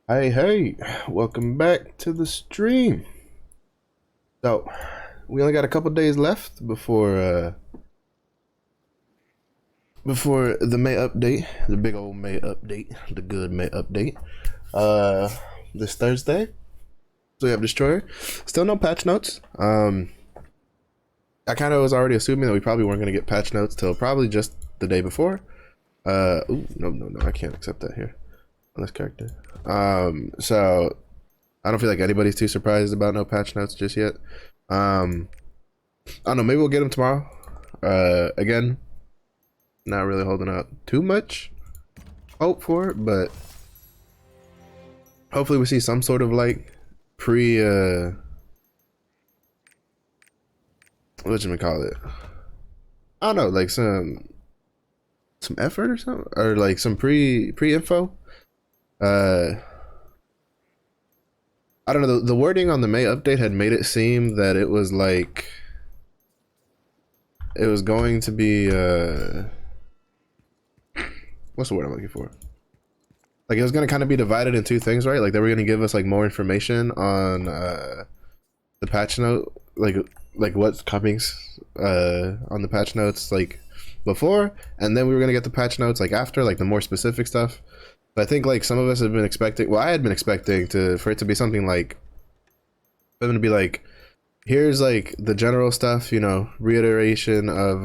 Hey, welcome back to the stream. So, we only got a couple days left before the May update, the big old May update, the good May update. Uh, this Thursday, so we have Destroyer. Still no patch notes. I kind of was already assuming that we probably weren't gonna get patch notes till probably just the day before. Ooh, no, I can't accept that here on this character. So I don't feel like anybody's too surprised about no patch notes just yet. I don't know, maybe we'll get them tomorrow. Again, not really holding out too much hope for it, but hopefully we see some sort of like call it? I don't know, like some effort or something, or like some pre info. I don't know. The wording on the May update had made it seem that it was like it was going to be what's the word I'm looking for? Like it was going to kind of be divided in two things, right? Like they were going to give us like more information on the patch note, like what's coming on the patch notes like before, and then we were going to get the patch notes like after, like the more specific stuff. But I think like some of us have been expecting, well, I had been expecting for it to be something like, I'm going to be like, here's like the general stuff, you know, reiteration of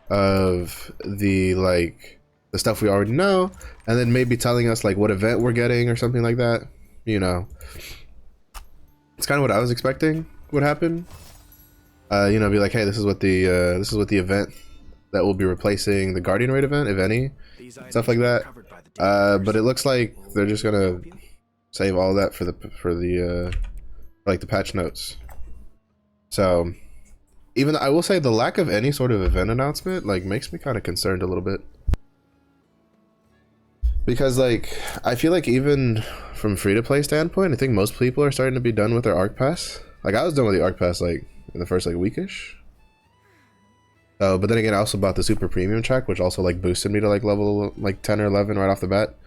the like the stuff we already know, and then maybe telling us like what event we're getting or something like that. You know, it's kind of what I was expecting would happen. You know, be like, hey, this is what the event that will be replacing the Guardian Raid event, if any, stuff like that. But it looks like they're just gonna save all that for the like the patch notes. So even I will say the lack of any sort of event announcement like makes me kind of concerned a little bit, because like I feel like even from free-to-play standpoint, I think most people are starting to be done with their ARC pass. Like I was done with the ARC pass like in the first like weekish. But then again, I also bought the super premium check, which also like boosted me to like level like 10 or 11 right off the bat.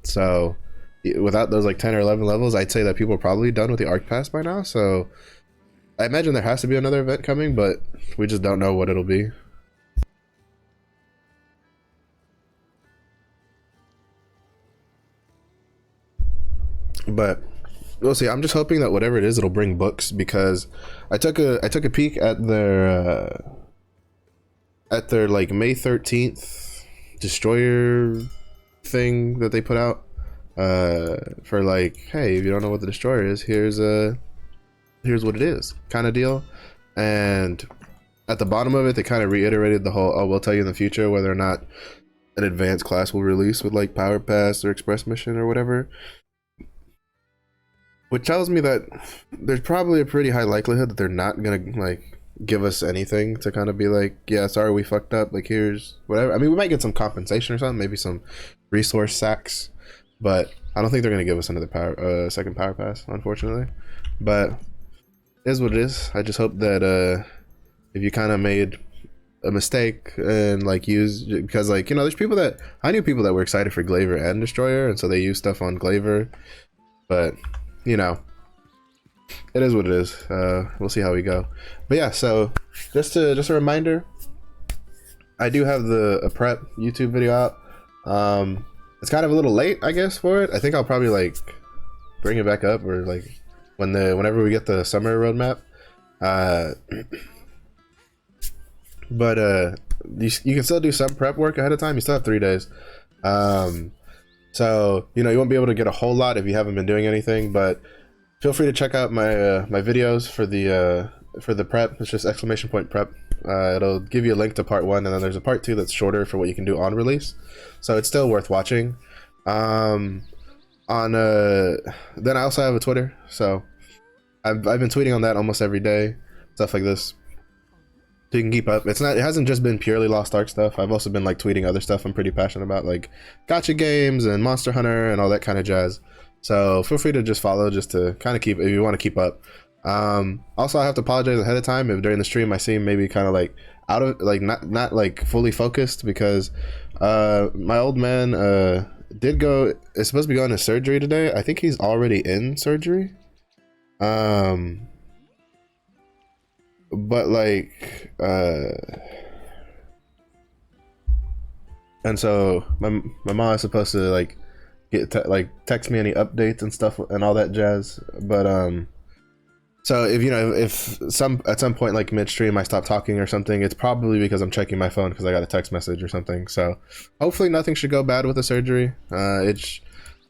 So without those like 10 or 11 levels, I'd say that people are probably done with the ARC pass by now. So I imagine there has to be another event coming, but we just don't know what it'll be. But we'll see. I'm just hoping that whatever it is, it'll bring books, because I took a peek at their like May 13th Destroyer thing that they put out for like, hey, if you don't know what the Destroyer is, here's what it is kind of deal. And at the bottom of it, they kind of reiterated the whole, oh, we'll tell you in the future whether or not an advanced class will release with like Power Pass or Express Mission or whatever, which tells me that there's probably a pretty high likelihood that they're not gonna like give us anything to kind of be like, yeah, sorry, we fucked up, like here's whatever. I mean, we might get some compensation or something, maybe some resource sacks, but I don't think they're gonna give us another second Power Pass, unfortunately. But it is what it is. I just hope that if you kind of made a mistake and like use, because like, you know, there's people that I knew people that were excited for Glaver and Destroyer, and so they use stuff on Glaver, but you know, it is what it is. We'll see how we go. But yeah, so just a reminder, I do have a prep YouTube video out. It's kind of a little late, I guess, for it. I think I'll probably like bring it back up, or like whenever we get the summer roadmap. But you can still do some prep work ahead of time. You still have 3 days. So you know, you won't be able to get a whole lot if you haven't been doing anything, but feel free to check out my my videos for the prep. It's just _prep. It'll give you a link to part 1, and then there's a part 2 that's shorter for what you can do on release. So it's still worth watching. Then I also have a Twitter, so I've been tweeting on that almost every day, stuff like this, so you can keep up. It hasn't just been purely Lost Ark stuff. I've also been like tweeting other stuff I'm pretty passionate about, like gacha games and Monster Hunter and all that kind of jazz. So feel free to just follow, just to kind of keep, if you want to keep up. Also, I have to apologize ahead of time if during the stream I seem maybe kind of like out of, like not like fully focused, because my old man did go, is supposed to be going to surgery today. I think he's already in surgery. But like, and so my mom is supposed to like like text me any updates and stuff and all that jazz. But so if you know if at some point like midstream I stop talking or something, it's probably because I'm checking my phone because I got a text message or something. So hopefully nothing should go bad with the surgery.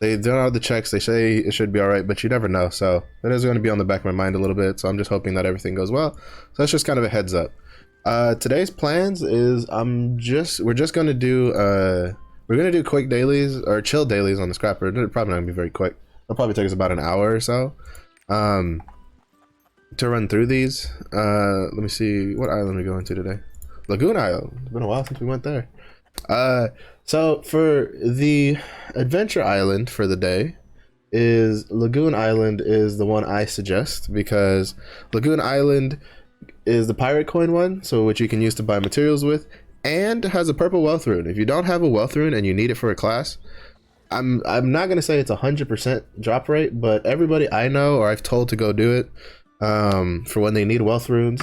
They done all the checks. They say it should be all right, but you never know. So that is going to be on the back of my mind a little bit. So I'm just hoping that everything goes well. So that's just kind of a heads up. Today's plans is we're just going to do we're going to do quick dailies or chill dailies on the scrapper. They're probably not going to be very quick. It'll probably take us about an hour or so to run through these. Let me see what island we're going to today. Lagoon Island. It's been a while since we went there. So for the adventure island for the day is Lagoon Island is the one I suggest because Lagoon Island is the pirate coin one, so which you can use to buy materials with, and has a purple wealth rune. If you don't have a wealth rune and you need it for a class, I'm not gonna say it's 100% drop rate, but everybody I know or I've told to go do it for when they need wealth runes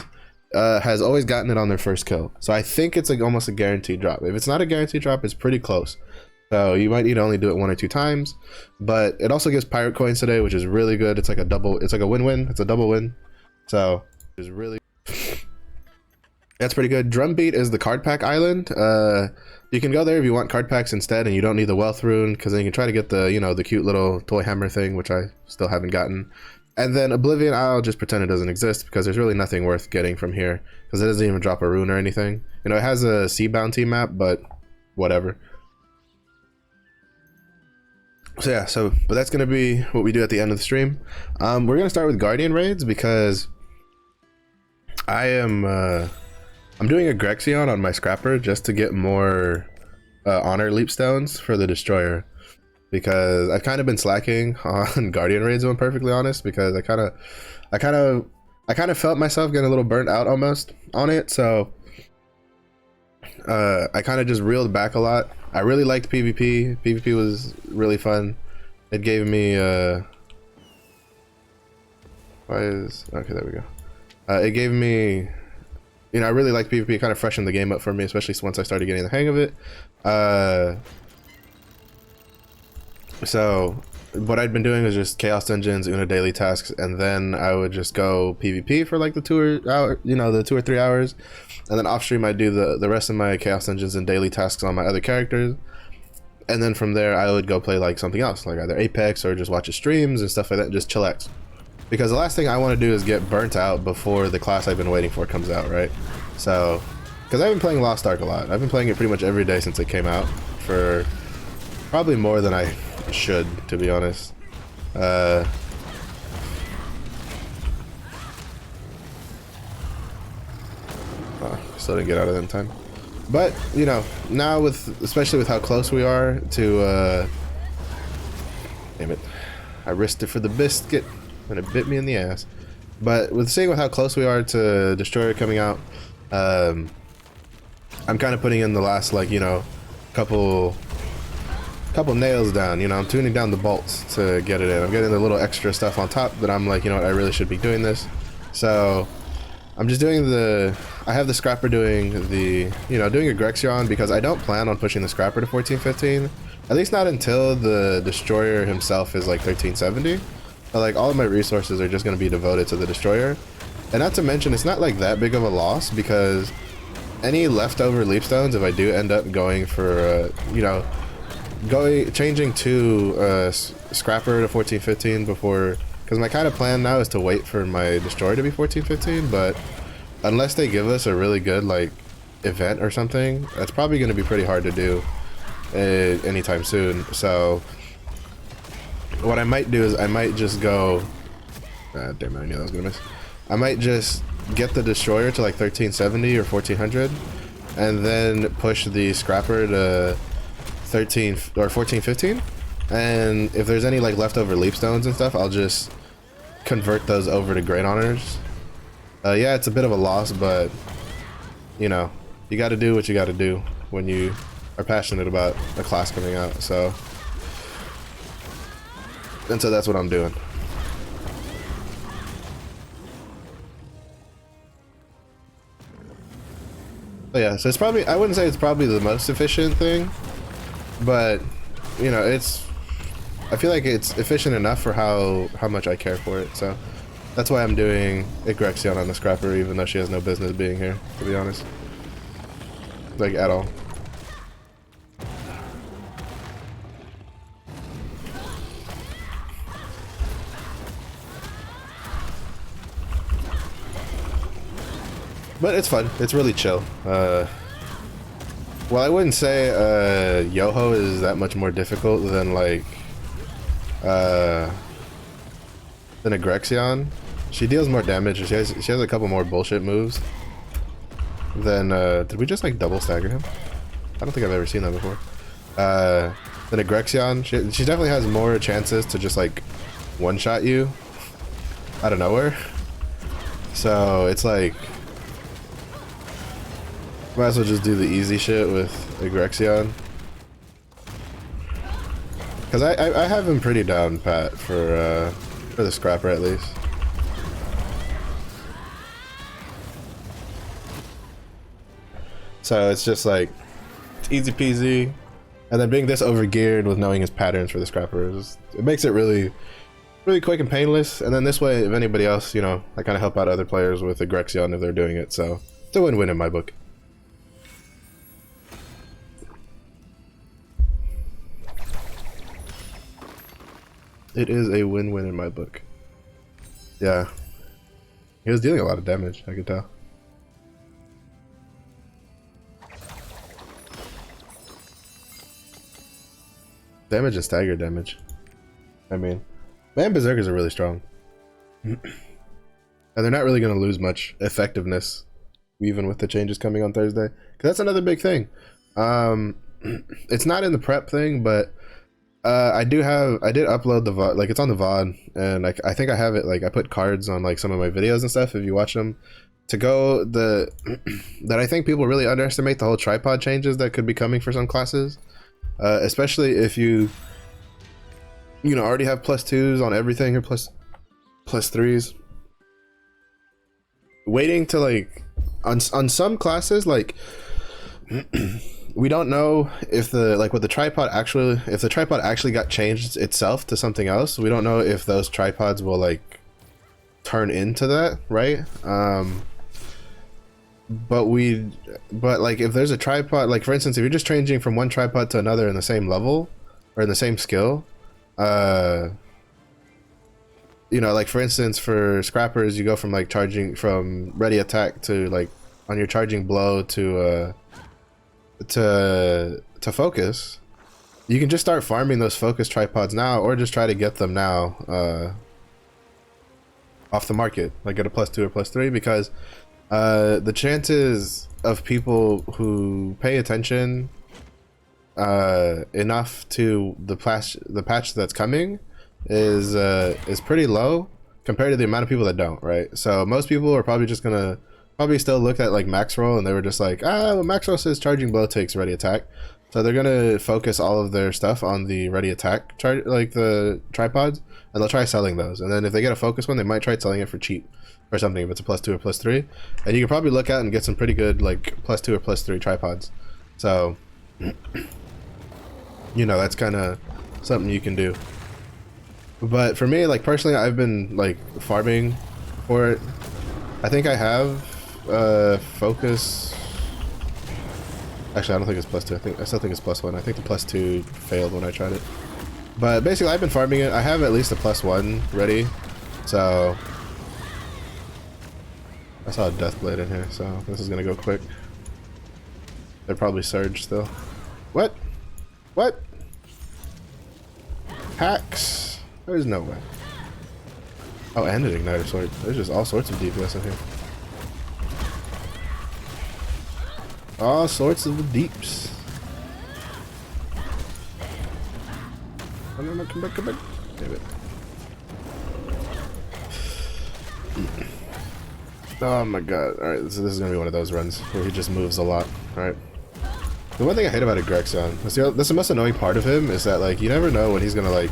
has always gotten it on their first kill. So I think it's like almost a guaranteed drop. If it's not a guaranteed drop, it's pretty close. So you might need to only do it 1 or 2 times, but it also gives pirate coins today, which is really good. It's like a double, it's like a win-win. It's a double win. So it's really, that's pretty good. Drumbeat is the card pack island. You can go there if you want card packs instead and you don't need the wealth rune, because then you can try to get the, you know, the cute little toy hammer thing, which I still haven't gotten. And then Oblivion, I'll just pretend it doesn't exist because there's really nothing worth getting from here because it doesn't even drop a rune or anything. You know, it has a sea bounty map, but whatever. So yeah, but that's gonna be what we do at the end of the stream. We're gonna start with Guardian raids because I'm doing a Grexion on my scrapper just to get more honor leap stones for the destroyer, because I've kind of been slacking on Guardian raids, if I'm perfectly honest, because I kind of felt myself getting a little burnt out almost on it. So I kind of just reeled back a lot. I really liked PvP. PvP was really fun. It gave me okay, there we go. It gave me, you know, I really liked PvP. It kind of freshened the game up for me, especially once I started getting the hang of it. So what I'd been doing was just Chaos Dungeons, Una daily tasks, and then I would just go PvP for like the 2 or 3 hours, and then off stream I'd do the rest of my Chaos Dungeons and daily tasks on my other characters, and then from there I would go play like something else, like either Apex or just watch his streams and stuff like that, and just chillax. Because the last thing I want to do is get burnt out before the class I've been waiting for comes out, right? So, because I've been playing Lost Ark a lot. I've been playing it pretty much every day since it came out, for probably more than I should, to be honest. Still didn't get out of it in time. But, you know, now especially with how close we are to, damn it. I risked it for the biscuit, and it bit me in the ass. But with how close we are to Destroyer coming out, I'm kind of putting in the last, like, you know, couple nails down. You know, I'm tuning down the bolts to get it in. I'm getting the little extra stuff on top that I'm like, you know what, I really should be doing this. So I'm just doing I have the scrapper doing doing a Grexion, because I don't plan on pushing the scrapper to 1415, at least not until the destroyer himself is like 1370. But like all of my resources are just going to be devoted to the destroyer, and not to mention it's not like that big of a loss, because any leftover leap stones, if I do end up going for changing to scrapper to 1415 before, because my kind of plan now is to wait for my destroyer to be 1415, but unless they give us a really good like event or something, that's probably going to be pretty hard to do anytime soon. So what I might do is I might just go, damn it, I knew I was gonna miss. I might just get the destroyer to like 1370 or 1400, and then push the scrapper to 13 or 1415, and if there's any like leftover leap stones and stuff, I'll just convert those over to great honors. Yeah, it's a bit of a loss, but you know, you got to do what you got to do when you are passionate about a class coming out. So And so that's what I'm doing. So yeah, so it's probably, I wouldn't say it's probably the most efficient thing, but you know, I feel like it's efficient enough for how much I care for it. So that's why I'm doing Igrexion on the Scrapper, even though she has no business being here, to be honest. Like, at all. But it's fun. It's really chill. Well, I wouldn't say Yoho is that much more difficult than like than Igrexion. She deals more damage. She has a couple more bullshit moves. Than did we just like double stagger him? I don't think I've ever seen that before. Than Igrexion. She definitely has more chances to just like one shot you out of nowhere. So it's like, might as well just do the easy shit with Igrexion. Cause I have him pretty down pat for the Scrapper at least. So it's just like, it's easy peasy. And then being this over geared with knowing his patterns for the Scrapper, it makes it really quick and painless. And then this way, if anybody else, you know, I kind of help out other players with Igrexion if they're doing it. So it's a win-win in my book. It is a win-win in my book. Yeah. He was dealing a lot of damage, I could tell. Damage and stagger damage. I mean, man, Berserkers are really strong. And they're not really going to lose much effectiveness, even with the changes coming on Thursday. Because that's another big thing. It's not in the prep thing, but I did upload the VOD, like it's on the VOD, and like I think I have it, like I put cards on like some of my videos and stuff if you watch them, to go that I think people really underestimate the whole tripod changes that could be coming for some classes, especially if you know already have +2s on everything or +3s. Waiting to like on some classes, like we don't know if the tripod actually got changed itself to something else. We don't know if those tripods will like turn into that, right? But like if there's a tripod, like for instance, if you're just changing from one tripod to another in the same level or in the same skill, you know, like for instance for Scrappers, you go from like charging from ready attack to like on your charging blow to focus. You can just start farming those focus tripods now, or just try to get them now off the market, like get a +2 or +3, because the chances of people who pay attention enough to the patch that's coming is pretty low compared to the amount of people that don't, right? So most people are probably just gonna still look at like max roll, and they were just like, well, max roll says charging blow takes ready attack, so they're gonna focus all of their stuff on the ready attack like the tripods, and they'll try selling those. And then if they get a focus one, they might try selling it for cheap or something if it's a +2 or +3, and you can probably look out and get some pretty good like +2 or +3 tripods. So you know, that's kind of something you can do. But for me, like personally, I've been like farming for it. I think I have focus. Actually, I don't think it's +2. I still think it's +1. I think the +2 failed when I tried it. But basically, I've been farming it. I have at least a +1 ready. So I saw a Deathblade in here, so this is gonna go quick. They're probably surged still. What? What? Hacks? There's no way. Oh, and an Igniter Sword. There's just all sorts of DPS in here. All sorts of the deeps. Oh, no, come back, come back. Damn it. Oh my god. Alright, so this is gonna be one of those runs where he just moves a lot. Alright. The one thing I hate about Igrexion, that's the most annoying part of him, is that like you never know when he's gonna like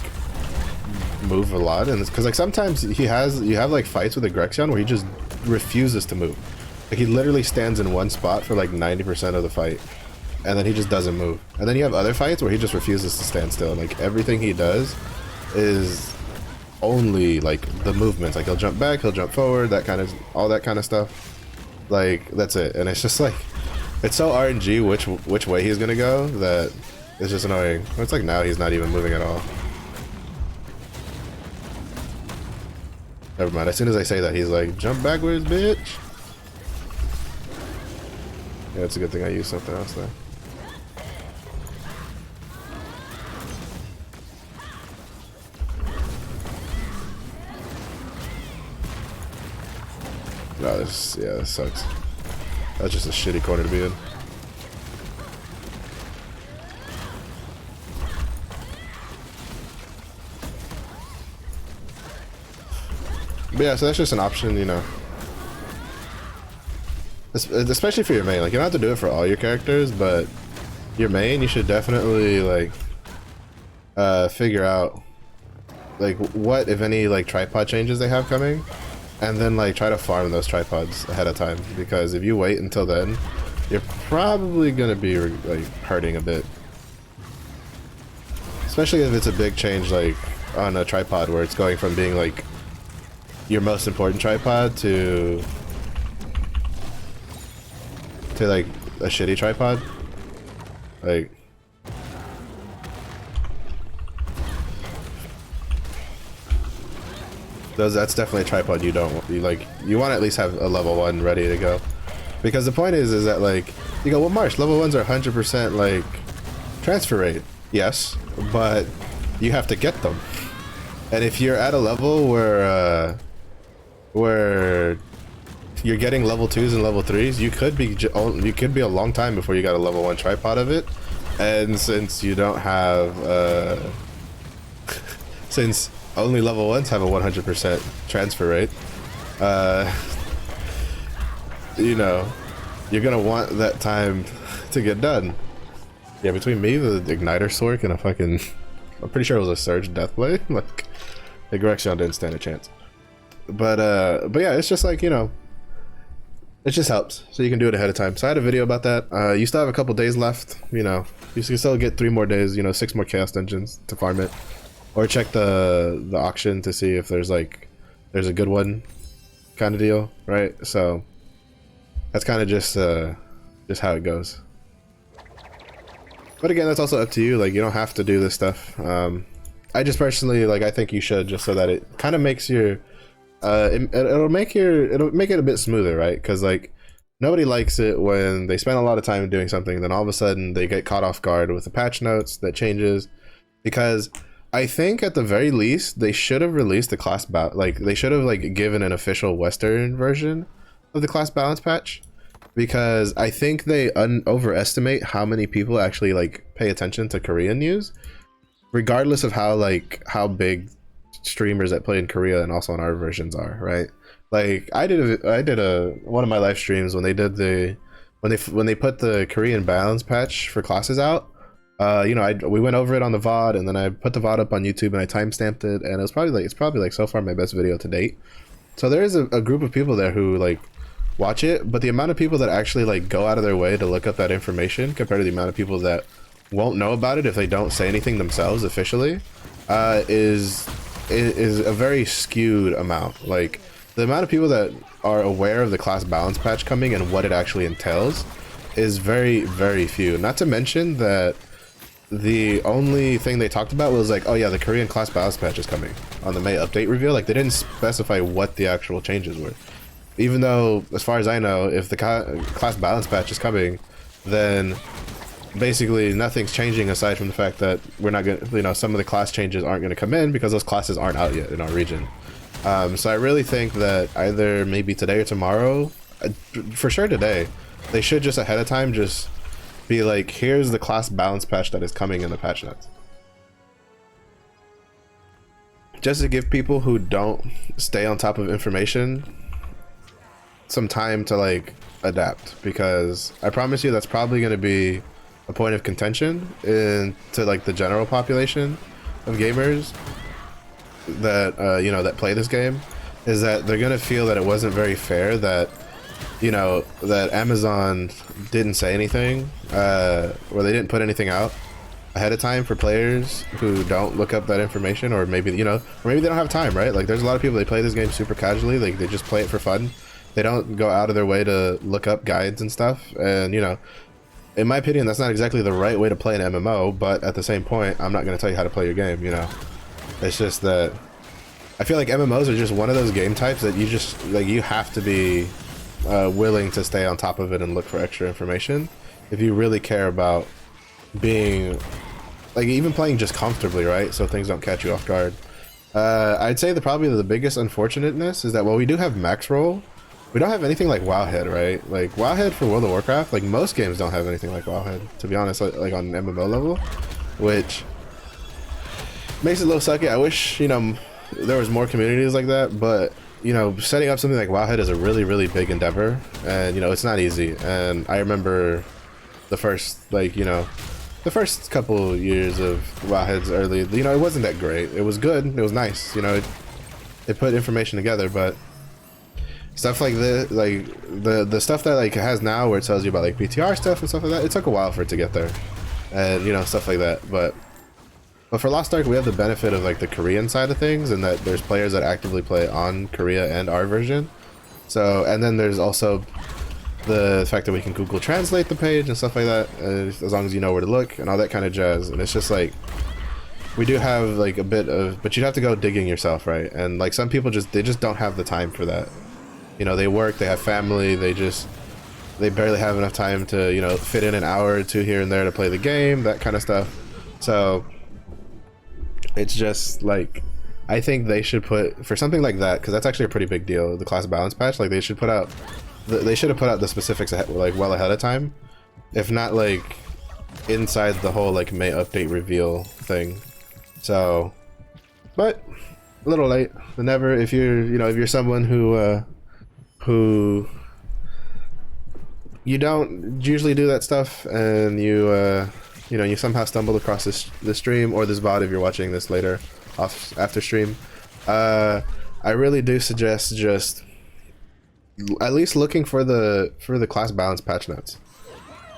move a lot, and it's because like sometimes you have like fights with Grexion where he just refuses to move. Like he literally stands in one spot for like 90% of the fight, and then he just doesn't move. And then you have other fights where he just refuses to stand still. Like everything he does is only like the movements. Like he'll jump back, he'll jump forward, that kind of all that kind of stuff. Like that's it. And it's just like it's so RNG which way he's gonna go that it's just annoying. It's like now he's not even moving at all. Never mind. As soon as I say that, he's like, jump backwards, bitch. Yeah, it's a good thing I used something else there. No, this sucks. That's just a shitty corner to be in. But yeah, so that's just an option, you know. Especially for your main. Like, you don't have to do it for all your characters, but your main, you should definitely, like, figure out, like, what, if any, like, tripod changes they have coming, and then, like, try to farm those tripods ahead of time, because if you wait until then, you're probably gonna be, like, hurting a bit. Especially if it's a big change, like, on a tripod, where it's going from being, like, your most important tripod to like a shitty tripod. Like that's definitely a tripod you don't want. You want to at least have a level 1 ready to go, because the point is that like you go, well, Marsh, level 1s are 100% like transfer rate. Yes, but you have to get them, and if you're at a level where you're getting level 2s and level 3s, you could be a long time before you got a level 1 tripod of it. And since you don't have since only level 1s have a 100% transfer rate, you know, you're gonna want that time to get done. Yeah, between me, the igniter Sork, and a fucking, I'm pretty sure it was a Surge Deathblade, like the Grexion didn't stand a chance. But yeah, it's just like, you know, it just helps, so you can do it ahead of time. So I had a video about that. You still have a couple days left, you know, you can still get 3 more days, you know, 6 more Chaos Dungeons to farm it, or check the auction to see if there's a good one kind of deal, right? So that's kind of just how it goes. But again, that's also up to you. Like, you don't have to do this stuff. I just personally, like, I think you should, just so that it kind of makes your it'll make it a bit smoother, right? Because like nobody likes it when they spend a lot of time doing something, then all of a sudden they get caught off guard with the patch notes that changes. Because I think at the very least they should have released the class they should have like given an official Western version of the class balance patch, because I think they overestimate how many people actually like pay attention to Korean news, regardless of how big streamers that play in Korea and also on our versions are, right? Like I did one of my live streams when they did when they put the Korean balance patch for classes out. You know, we went over it on the VOD, and then I put the VOD up on YouTube and I timestamped it, and it's probably like so far my best video to date. So there is a group of people there who like watch it, but the amount of people that actually like go out of their way to look up that information compared to the amount of people that won't know about it if they don't say anything themselves officially is a very skewed amount. Like the amount of people that are aware of the class balance patch coming and what it actually entails is very, very few. Not to mention that the only thing they talked about was like, oh yeah, the Korean class balance patch is coming on the May update reveal. Like they didn't specify what the actual changes were, even though as far as I know, if the class balance patch is coming, then basically nothing's changing aside from the fact that we're not gonna, you know, some of the class changes aren't going to come in because those classes aren't out yet in our region. So I really think that either maybe today or tomorrow, for sure today, they should just ahead of time just be like, here's the class balance patch that is coming in the patch notes, just to give people who don't stay on top of information some time to like adapt, because I promise you that's probably going to be a point of contention to like the general population of gamers, that you know, that play this game, is that they're gonna feel that it wasn't very fair that, you know, that Amazon didn't say anything, or they didn't put anything out ahead of time for players who don't look up that information, or maybe, you know, or maybe they don't have time, right? Like there's a lot of people, they play this game super casually, like they just play it for fun. They don't go out of their way to look up guides and stuff, and you know, in my opinion, that's not exactly the right way to play an MMO, but at the same point, I'm not going to tell you how to play your game, you know. It's just that I feel like MMOs are just one of those game types that you just, like, you have to be willing to stay on top of it and look for extra information if you really care about being, like, even playing just comfortably, right? So things don't catch you off guard. I'd say probably the biggest unfortunateness is that while we do have max roll, we don't have anything like Wowhead, right? Like Wowhead for World of Warcraft, like most games don't have anything like Wowhead, to be honest, like on an MMO level, which makes it a little sucky. I wish, you know, there was more communities like that, but you know, setting up something like Wowhead is a really, really big endeavor, and you know, it's not easy. And I remember the first, like, you know, the first couple years of Wowhead's early, you know, it wasn't that great. It was good, it was nice, you know, it put information together, but stuff like this, like the stuff that like it has now where it tells you about like BTR stuff and stuff like that, it took a while for it to get there, and you know, stuff like that. But for Lost Ark, we have the benefit of like the Korean side of things, and that there's players that actively play on Korea and our version. So, and then there's also the fact that we can Google Translate the page and stuff like that, as long as you know where to look and all that kind of jazz. And it's just like, we do have like a bit of, but you'd have to go digging yourself, right? And like some people they just don't have the time for that. You know, they work, they have family, they barely have enough time to, you know, fit in an hour or two here and there to play the game, that kind of stuff. So it's just like, I think they should put, for something like that, because that's actually a pretty big deal, the class balance patch, like they should put out, they should have put out the specifics ahead, like well ahead of time, if not like inside the whole like May update reveal thing. So, but a little late than never. If you're, you know, if you're someone who you don't usually do that stuff, and you you know, you somehow stumbled across this stream or this VOD if you're watching this later after stream, I really do suggest just at least looking for the class balance patch notes.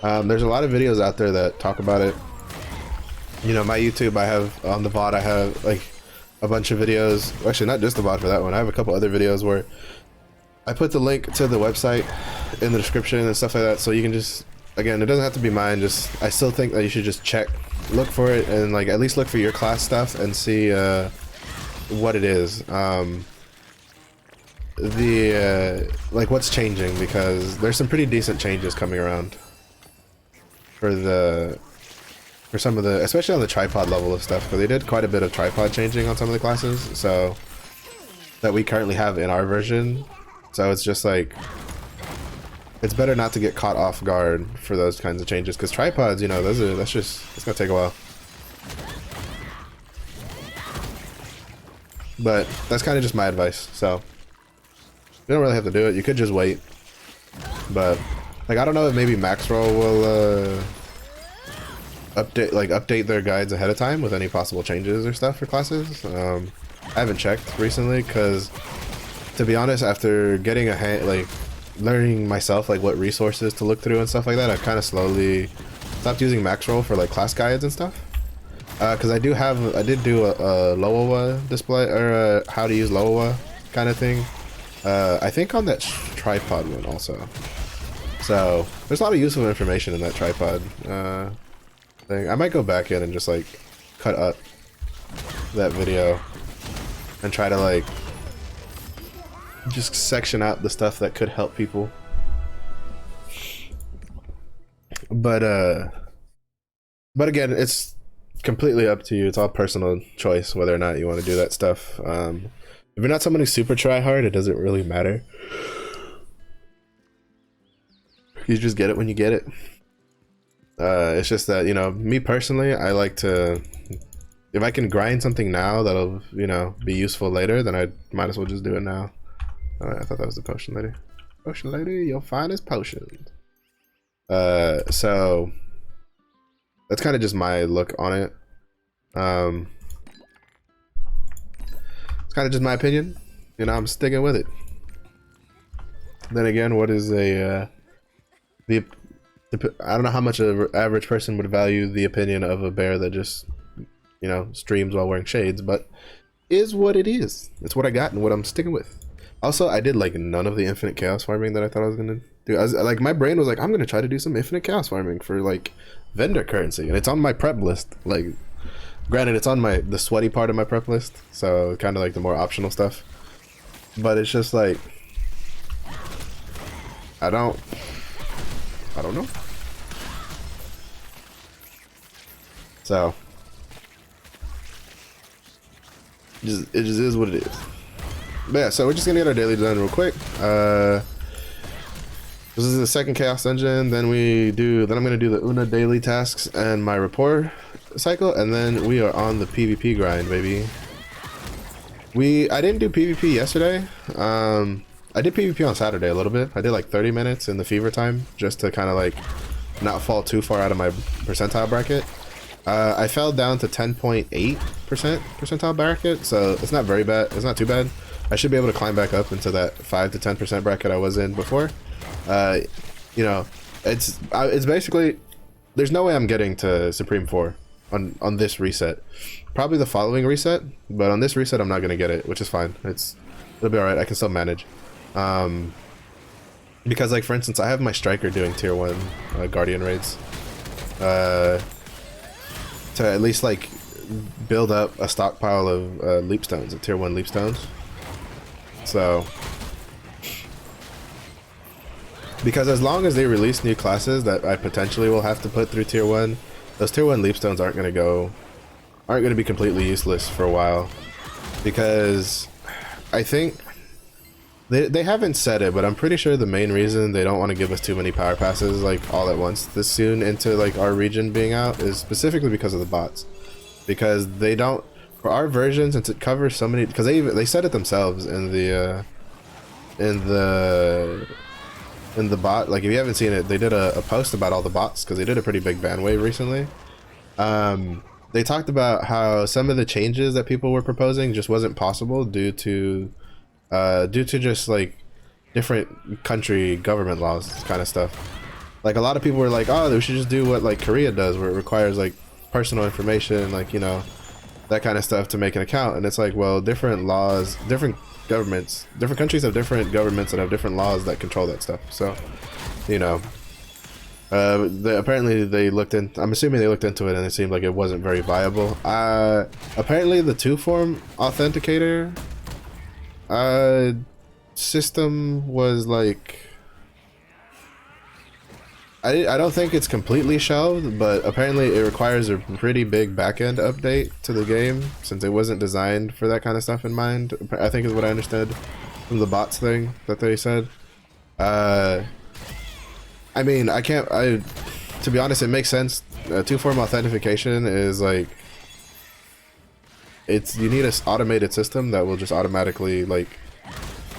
There's a lot of videos out there that talk about it. You know, my YouTube, I have on the VOD, I have like a bunch of videos, actually not just the VOD for that one, I have a couple other videos where I put the link to the website in the description and stuff like that, so you can just, again, it doesn't have to be mine, just, I still think that you should just look for it, and like at least look for your class stuff and see what it is. Like what's changing, because there's some pretty decent changes coming around for some of the, especially on the tripod level of stuff, because they did quite a bit of tripod changing on some of the classes, so that we currently have in our version. So it's just like, it's better not to get caught off guard for those kinds of changes, because tripods, you know, it's gonna take a while. But that's kind of just my advice. So you don't really have to do it. You could just wait. But like, I don't know if maybe Maxroll will update their guides ahead of time with any possible changes or stuff for classes. I haven't checked recently, because to be honest, after getting learning myself like what resources to look through and stuff like that, I've kind of slowly stopped using Maxroll for like class guides and stuff. Because I did do a Loawa display, or a how to use Loawa kind of thing. I think on that tripod one also. So there's a lot of useful information in that tripod thing. I might go back in and just like cut up that video and try to like just section out the stuff that could help people. But again, it's completely up to you. It's all personal choice whether or not you want to do that stuff. If you're not someone who's super try hard, it doesn't really matter. You just get it when you get it. It's just that, you know, me personally, I like to, if I can grind something now that'll, you know, be useful later, then I might as well just do it now. I thought that was the potion lady. Potion lady, your finest potion. So that's kind of just my look on it. It's kind of just my opinion. You know, I'm sticking with it. Then again, what is a I don't know how much an average person would value the opinion of a bear that just, you know, streams while wearing shades, but is what it is. It's what I got and what I'm sticking with. Also, I did like none of the infinite chaos farming that I thought I was gonna do. I was like, my brain was like, I'm gonna try to do some infinite chaos farming for like vendor currency, and it's on my prep list. Like, granted, it's on the sweaty part of my prep list, so kind of like the more optional stuff. But it's just like, I don't know. So it just is what it is. But yeah, so we're just gonna get our daily done real quick. This is the second chaos dungeon. Then I'm gonna do the Una daily tasks and my rapport cycle, and then we are on the PvP grind, baby. I didn't do PvP yesterday. I did PvP on Saturday a little bit. I did like 30 minutes in the fever time just to kind of like not fall too far out of my percentile bracket. I fell down to 10.8% percentile bracket, so it's not very bad. It's not too bad. I should be able to climb back up into that 5 to 10% bracket I was in before. You know, it's basically, there's no way I'm getting to Supreme 4 on this reset. Probably the following reset, but on this reset I'm not gonna get it, which is fine. It'll be alright. I can still manage. Because like for instance, I have my striker doing tier 1 guardian raids to at least like build up a stockpile of leap stones, tier 1 leap stones. So because as long as they release new classes that I potentially will have to put through tier 1, those tier 1 leap stones aren't gonna be completely useless for a while, because I think they haven't said it, but I'm pretty sure the main reason they don't want to give us too many power passes like all at once this soon into like our region being out is specifically because of the bots. Because they don't, for our version, since it covers so many, because they said it themselves in the bot, like if you haven't seen it, they did a post about all the bots because they did a pretty big ban wave recently. They talked about how some of the changes that people were proposing just wasn't possible due to just like different country government laws kind of stuff. Like a lot of people were like, oh, we should just do what like Korea does, where it requires like personal information, like, you know, that kind of stuff to make an account. And it's like, well, different laws, different governments, different countries have different governments that have different laws that control that stuff. So, you know, apparently they looked in, I'm assuming they looked into it and it seemed like it wasn't very viable. Apparently the 2-form authenticator system was like, I don't think it's completely shelved, but apparently it requires a pretty big backend update to the game since it wasn't designed for that kind of stuff in mind, I think is what I understood from the bots thing that they said. I mean, to be honest, it makes sense. 2-form authentication is like, you need an automated system that will just automatically like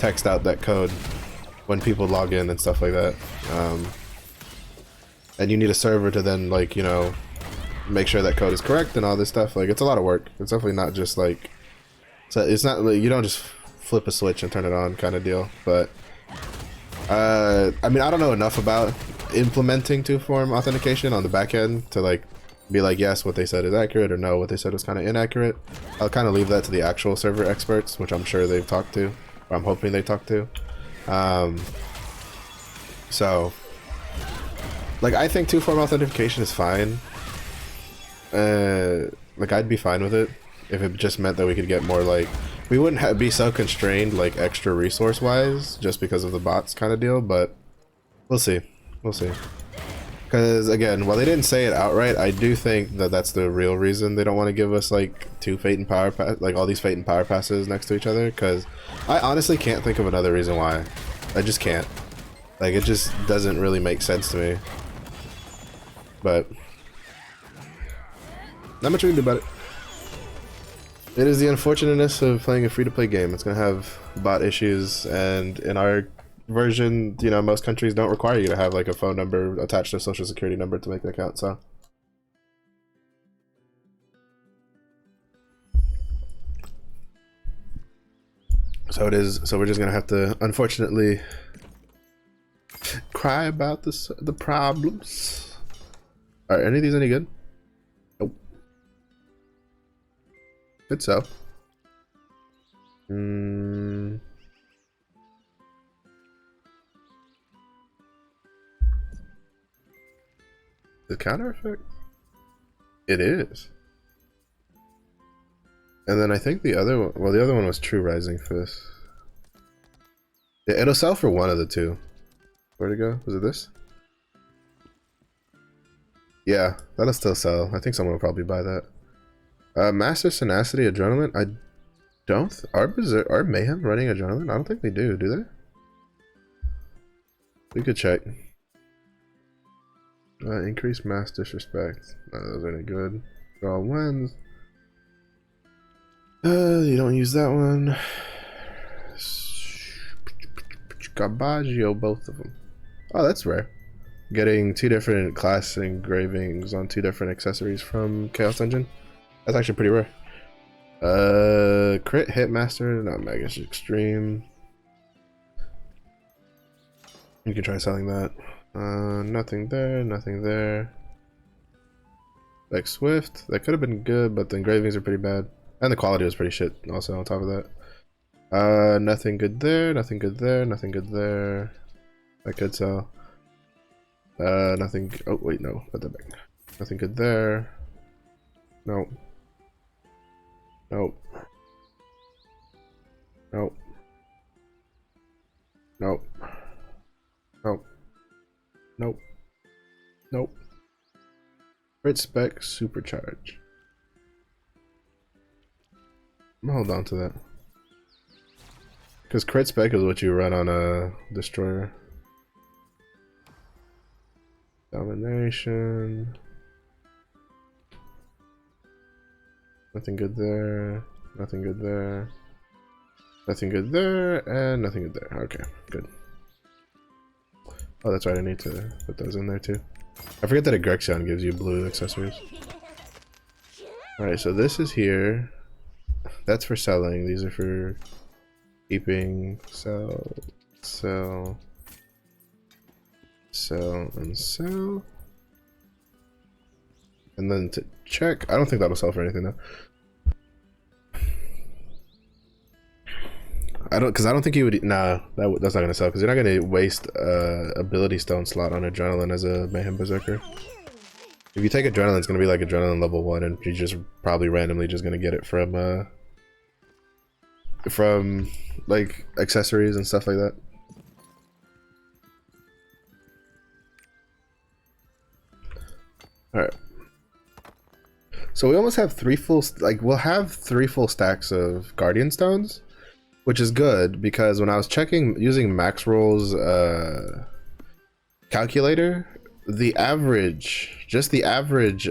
text out that code when people log in and stuff like that. And you need a server to then, like, you know, make sure that code is correct and all this stuff. Like, it's a lot of work. It's definitely not just like, so it's not like you don't just flip a switch and turn it on kind of deal. But I mean, I don't know enough about implementing 2-form authentication on the back end to like be like, yes, what they said is accurate, or no, what they said was kind of inaccurate. I'll kind of leave that to the actual server experts, which I'm sure they've talked to, or I'm hoping they talked to. So like, I think 2-form authentication is fine. Like, I'd be fine with it if it just meant that we could get more, like, we wouldn't be so constrained, like, extra resource wise just because of the bots kind of deal, but we'll see. We'll see. Because again, while they didn't say it outright, I do think that that's the real reason they don't want to give us like all these Fate and Power passes next to each other. Because I honestly can't think of another reason why. I just can't. Like, it just doesn't really make sense to me. But not much we can do about it. It is the unfortunateness of playing a free-to-play game. It's gonna have bot issues, and in our version, you know, most countries don't require you to have like a phone number attached to a social security number to make an account, so. So it is. So we're just gonna have to, unfortunately, cry about the problems. Are any of these any good? Nope. Good so. The counter effect? It is. And then I think the other one, well, the other one was True Rising Fist. Yeah, it'll sell for one of the two. Where'd it go? Was it this? Yeah, that'll still sell. I think someone will probably buy that. Master Tenacity Adrenaline. I don't. Are Mayhem running Adrenaline? I don't think they do they? We could check. Increase mass disrespect. Those aren't good. Draw wins. You don't use that one. Garbaggio, both of them. Oh, that's rare. Getting 2 different class engravings on 2 different accessories from Chaos Engine. That's actually pretty rare. Crit Hitmaster, not Mega Extreme. You can try selling that. Nothing there, nothing there. Like Swift, that could have been good, but the engravings are pretty bad. And the quality was pretty shit also on top of that. Nothing good there, nothing good there, nothing good there. I could sell. Nothing, oh wait, no, put that back. Nothing good there. No. Nope. Nope. Nope. Nope. Nope. Nope. Crit spec supercharge. I'm gonna hold on to that. Because crit spec is what you run on a destroyer. Domination. Nothing good there. Nothing good there. Nothing good there. And nothing good there. Okay, good. Oh, that's right. I need to put those in there too. I forget that Agrexion gives you blue accessories. Alright, so this is here. That's for selling. These are for keeping. Sell. Sell. Sell and sell. And then to check. I don't think that'll sell for anything though. I don't think you would. Nah, that's not gonna sell because you're not gonna waste ability stone slot on adrenaline as a Mayhem Berserker. If you take adrenaline, it's gonna be like adrenaline level 1, and you're just probably randomly just gonna get it from like accessories and stuff like that. All right. So we almost have 3 full. Like we'll have 3 full stacks of Guardian Stones. Which is good because when I was checking using Maxroll's calculator, the average, just the average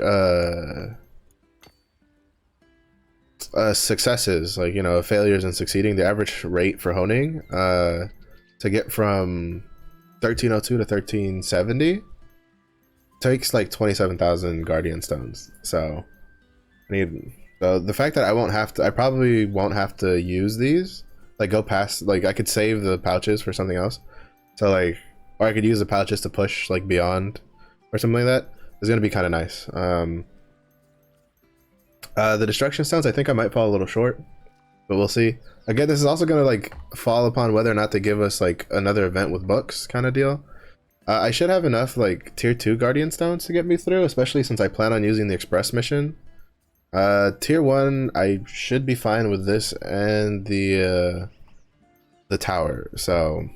successes, like, you know, failures and succeeding, the average rate for honing to get from 1302 to 1370 takes like 27,000 Guardian Stones. So I need the fact that I probably won't have to use these. Like go past, like I could save the pouches for something else, so like, or I could use the pouches to push like beyond or something like that. It's gonna be kind of nice. The destruction stones, I think I might fall a little short, but we'll see. Again, this is also gonna like fall upon whether or not they give us like another event with books kind of deal. I should have enough like tier 2 Guardian Stones to get me through, especially since I plan on using the express mission. Tier 1, I should be fine with this and the tower, so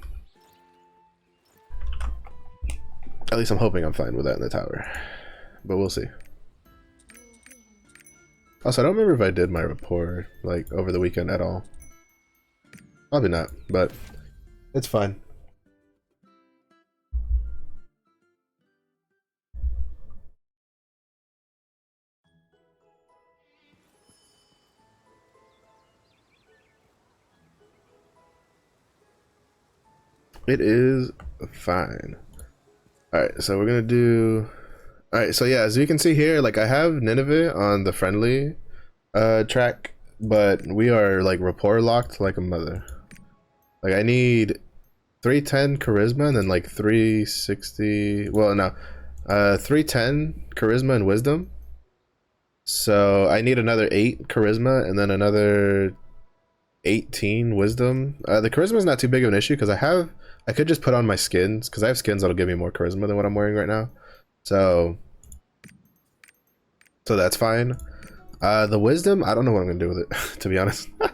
at least I'm hoping I'm fine with that in the tower, but we'll see. Also, I don't remember if I did my rapport like over the weekend at all. Probably not, but it's fine. It is fine. Alright, so we're gonna do... Alright, so yeah, as you can see here, like I have Nineveh on the friendly track, but we are like rapport locked like a mother. Like I need 310 charisma and then like 360. Well, no, 310 charisma and wisdom. So I need another 8 charisma and then another 18 wisdom. The charisma is not too big of an issue because I could just put on my skins because I have skins that'll give me more charisma than what I'm wearing right now. So that's fine. The wisdom, I don't know what I'm gonna do with it, to be honest. I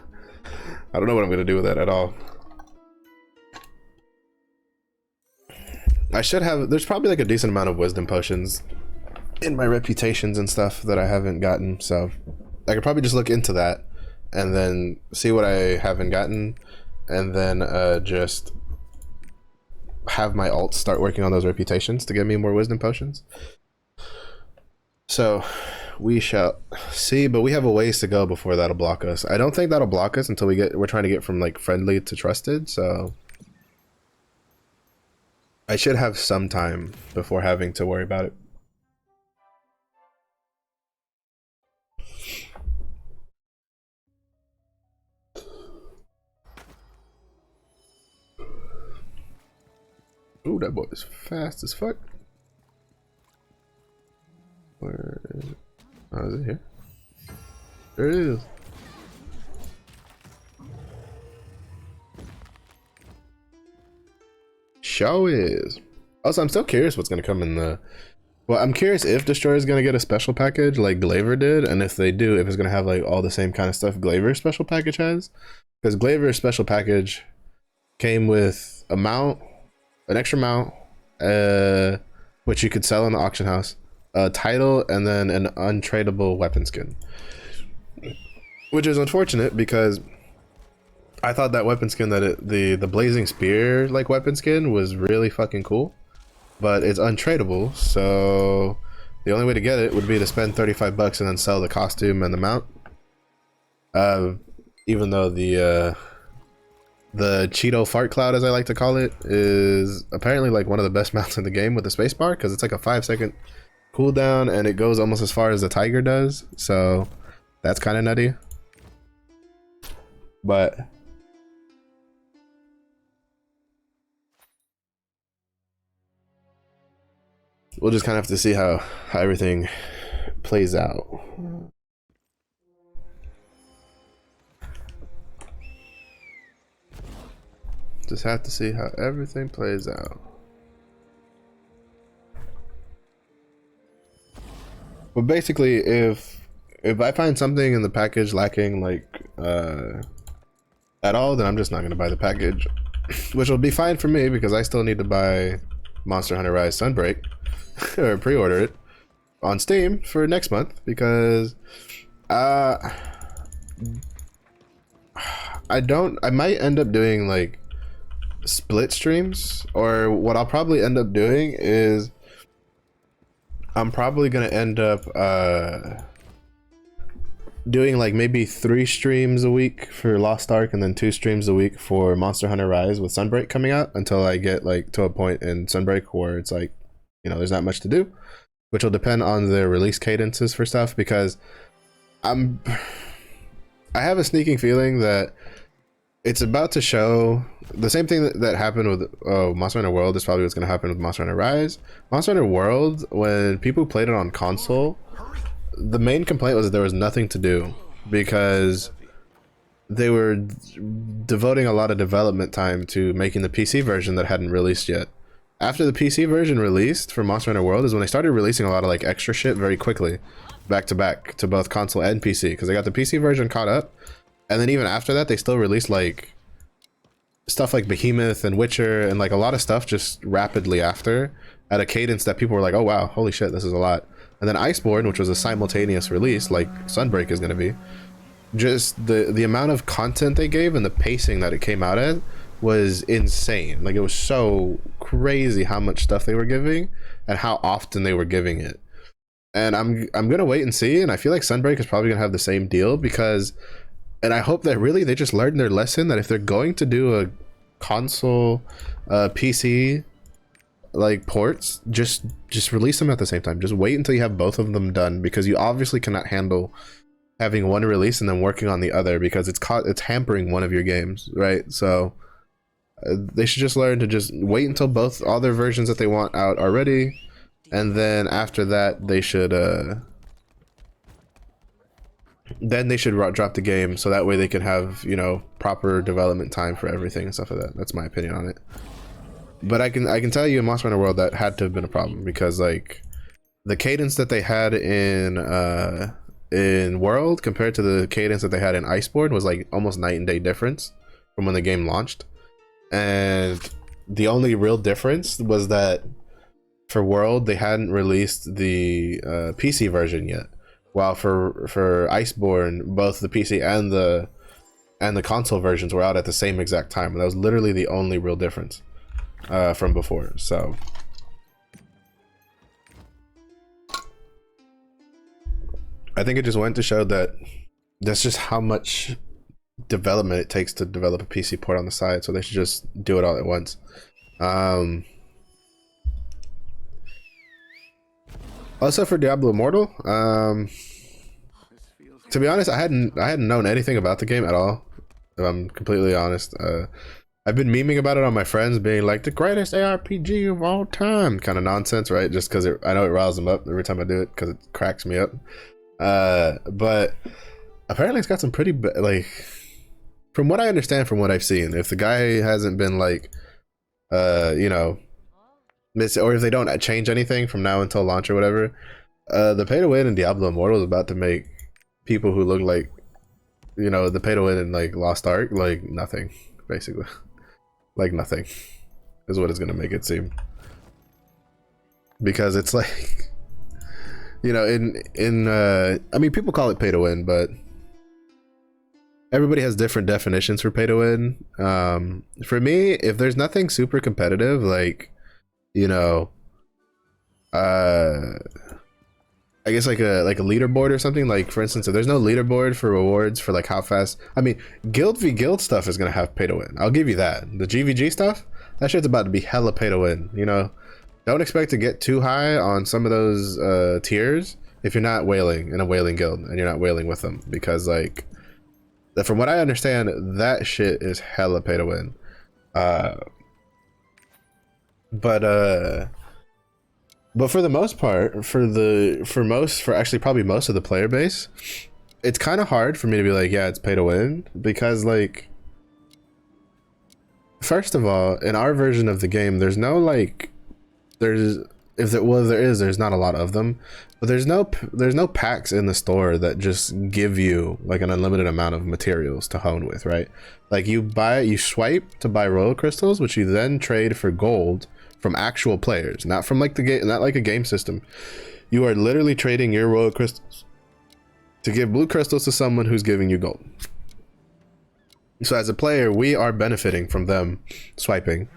don't know what I'm gonna do with it at all. I should have, there's probably like a decent amount of wisdom potions in my reputations and stuff that I haven't gotten, so I could probably just look into that and then see what I haven't gotten, and then just have my alt start working on those reputations to get me more wisdom potions. So we shall see, but we have a ways to go before that'll block us. I don't think that'll block us until we're trying to get from like friendly to trusted, so I should have some time before having to worry about it. Ooh, that boy is fast as fuck. Where is it? Oh, is it here? There it is. Show is. Also, I'm still curious what's gonna come in the. Well, I'm curious if Destroyer is gonna get a special package like Glaver did, and if they do, if it's gonna have like all the same kind of stuff Glaver's special package has, because Glaver's special package came with a mount, an extra mount, which you could sell in the auction house, a title, and then an untradeable weapon skin, which is unfortunate because I thought that weapon skin the blazing spear like weapon skin was really fucking cool, but it's untradeable, so the only way to get it would be to spend 35 bucks and then sell the costume and the mount. Even though the Cheeto fart cloud, as I like to call it, is apparently like one of the best mounts in the game with the spacebar, because it's like a 5-second cooldown and it goes almost as far as the tiger does, so that's kind of nutty. But we'll just kind of have to see how everything plays out. Just have to see how everything plays out. But basically, if I find something in the package lacking like at all, then I'm just not gonna buy the package, which will be fine for me because I still need to buy Monster Hunter Rise Sunbreak or pre-order it on Steam for next month, because I might end up doing like split streams, or what I'll probably end up doing is I'm probably gonna end up doing like maybe 3 streams a week for Lost Ark and then 2 streams a week for Monster Hunter Rise with Sunbreak coming out, until I get like to a point in Sunbreak where it's like, you know, there's not much to do, which will depend on the release cadences for stuff, because I have a sneaking feeling that it's about to show the same thing that happened with Monster Hunter World is probably what's going to happen with Monster Hunter Rise. Monster Hunter World, when people played it on console, the main complaint was that there was nothing to do because they were devoting a lot of development time to making the PC version that hadn't released yet. After the PC version released for Monster Hunter World is when they started releasing a lot of like extra shit very quickly, back to back to both console and PC, because they got the PC version caught up. And then even after that, they still released like stuff like Behemoth and Witcher and like a lot of stuff just rapidly after, at a cadence that people were like, oh wow, holy shit, this is a lot. And then Iceborne, which was a simultaneous release like Sunbreak is going to be, just the amount of content they gave and the pacing that it came out at was insane. Like, it was so crazy how much stuff they were giving and how often they were giving it. And I'm gonna wait and see, and I feel like Sunbreak is probably gonna have the same deal, because, and I hope that really they just learned their lesson, that if they're going to do a console PC like ports, just release them at the same time. Just wait until you have both of them done, because you obviously cannot handle having one release and then working on the other, because it's hampering one of your games, right? So They should just learn to just wait until all their versions that they want out are ready, and then after that they should drop the game, so that way they can have, you know, proper development time for everything and stuff like that. That's my opinion on it. But I can tell you in Monster Hunter World that had to have been a problem, because like the cadence that they had in World compared to the cadence that they had in Iceborne was like almost night and day difference from when the game launched. And the only real difference was that for World they hadn't released the PC version yet, while for Iceborne both the PC and the console versions were out at the same exact time. And that was literally the only real difference from before. So I think it just went to show that that's just how much development it takes to develop a PC port on the side, so they should just do it all at once. Also for Diablo Immortal, to be honest, I hadn't known anything about the game at all, if I'm completely honest. I've been memeing about it on my friends, being like the greatest ARPG of all time, kind of nonsense, right? Just because I know it riles them up every time I do it, because it cracks me up. But apparently it's got some pretty like, from what I understand, from what I've seen, if the guy hasn't been like you know, or if they don't change anything from now until launch or whatever, the pay to win in Diablo Immortal is about to make people who look like, you know, the pay to win in like Lost Ark like nothing, basically. Like nothing is what it's gonna make it seem, because it's like, you know, I mean, people call it pay to win, but everybody has different definitions for pay to win. For me, if there's nothing super competitive, like, you know, I guess like a leaderboard or something, like for instance, if there's no leaderboard for rewards for like how fast, I mean, guild v guild stuff is gonna have pay to win, I'll give you that. The GVG stuff, that shit's about to be hella pay to win, you know. Don't expect to get too high on some of those tiers if you're not whaling in a whaling guild and you're not whaling with them, because like, from what I understand, that shit is hella pay to win. But for the most part, for actually probably most of the player base, it's kind of hard for me to be like, yeah, it's pay to win, because like, first of all, in our version of the game, there's no like, there's not a lot of them, but there's no packs in the store that just give you like an unlimited amount of materials to hone with, right? Like you swipe to buy royal crystals, which you then trade for gold from actual players, not from like the game, not like a game system. You are literally trading your royal crystals to give blue crystals to someone who's giving you gold. So as a player, we are benefiting from them swiping,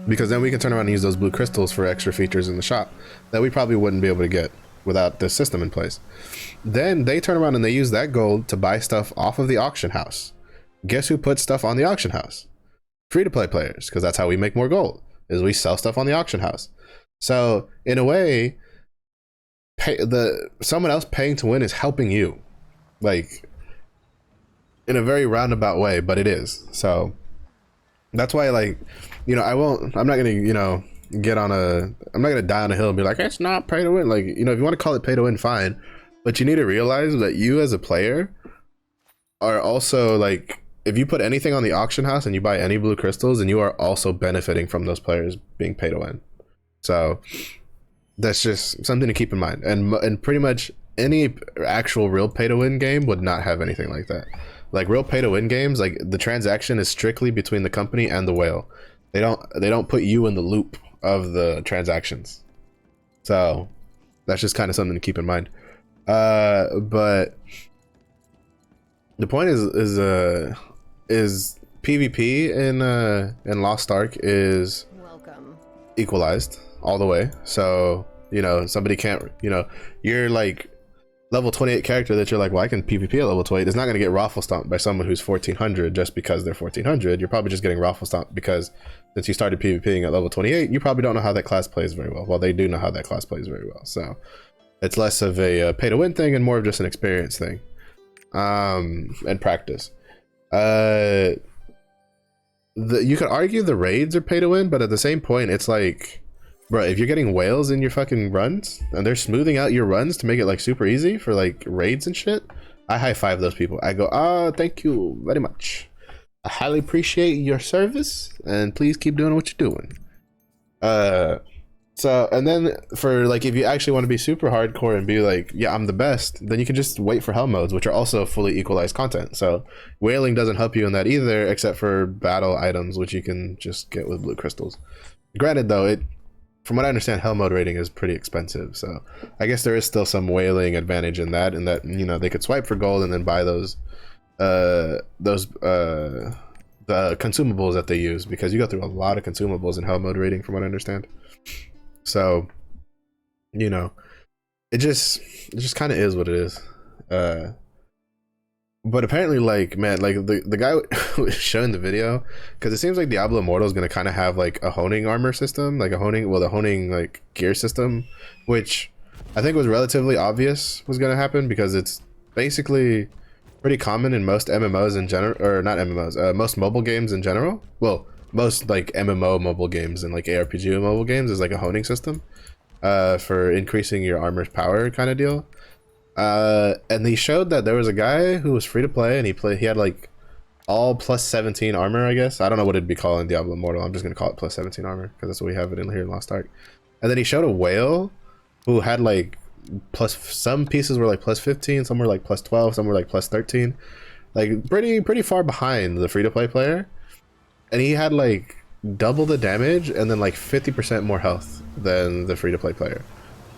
because then we can turn around and use those blue crystals for extra features in the shop that we probably wouldn't be able to get without this system in place. Then they turn around and they use that gold to buy stuff off of the auction house. Guess who puts stuff on the auction house? Free-to-play players, because that's how we make more gold, is we sell stuff on the auction house. So in a way, someone else paying to win is helping you, like, in a very roundabout way, but it is. So that's why, like, you know, I'm not gonna, you know, I'm not gonna die on a hill and be like, it's not pay to win. Like, you know, if you want to call it pay to win, fine, but you need to realize that you as a player are also, like, if you put anything on the auction house and you buy any blue crystals, and you are also benefiting from those players being pay to win. So that's just something to keep in mind. And pretty much any actual real pay to win game would not have anything like that. Like real pay to win games, like the transaction is strictly between the company and the whale. They don't put you in the loop of the transactions. So that's just kind of something to keep in mind. But the point is PvP in Lost Ark is equalized all the way. So, you know, somebody can't, you know, you're like level 28 character that you're like, well, I can PvP at level 28, is not going to get raffle stomped by someone who's 1400 just because they're 1400. You're probably just getting raffle stomped because since you started PvPing at level 28, you probably don't know how that class plays very well. Well, they do know how that class plays very well. So it's less of a pay to win thing and more of just an experience thing, and practice. you could argue the raids are pay to win, but at the same point, it's like, bro, if you're getting whales in your fucking runs and they're smoothing out your runs to make it like super easy for like raids and shit, I high five those people. I go, ah, thank you very much. I highly appreciate your service, and please keep doing what you're doing. So, and then for like, if you actually want to be super hardcore and be like, yeah, I'm the best, then you can just wait for hell modes, which are also fully equalized content. So whaling doesn't help you in that either, except for battle items, which you can just get with blue crystals. Granted though, it, from what I understand, hell mode rating is pretty expensive. So I guess there is still some whaling advantage in that, you know, they could swipe for gold and then buy those the consumables that they use, because you go through a lot of consumables in hell mode rating from what I understand. So, you know, it just kind of is what it is. But apparently, like, man, like the guy who was showing the video, because it seems like Diablo Immortal is going to kind of have like a honing armor system, like a honing, well, the honing like gear system, which I think was relatively obvious was going to happen, because it's basically pretty common in most MMOs in general, or not MMOs, most mobile games in general. Well, most like MMO mobile games and like ARPG mobile games is like a honing system for increasing your armor's power kind of deal. And they showed that there was a guy who was free to play, and he had like all plus 17 armor, I guess. I don't know what it'd be called in Diablo Immortal. I'm just gonna call it plus 17 armor because that's what we have it in here in Lost Ark. And then he showed a whale who had like plus, some pieces were like plus 15, some were like plus 12, some were like plus 13, like pretty far behind the free to play player. And he had like double the damage and then like 50% more health than the free to play player,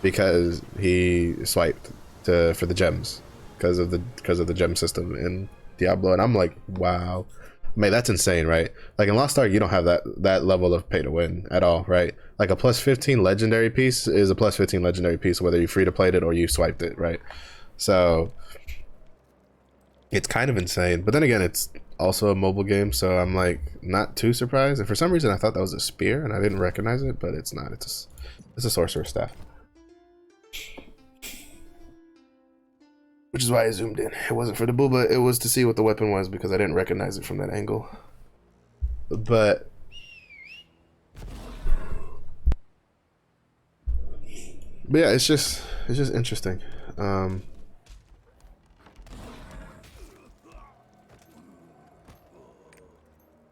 because he swiped for the gems, because of the gem system in Diablo. And I'm like, wow, man, that's insane, right? Like in Lost Ark, you don't have that level of pay to win at all, right? Like a plus 15 legendary piece is a plus 15 legendary piece, whether you free to played it or you swiped it, right? So it's kind of insane. But then again, it's also a mobile game, so I'm like not too surprised. And for some reason I thought that was a spear and I didn't recognize it, but it's not. It's a sorcerer's staff, which is why I zoomed in. It wasn't for the booba, it was to see what the weapon was, because I didn't recognize it from that angle. But yeah, it's just interesting.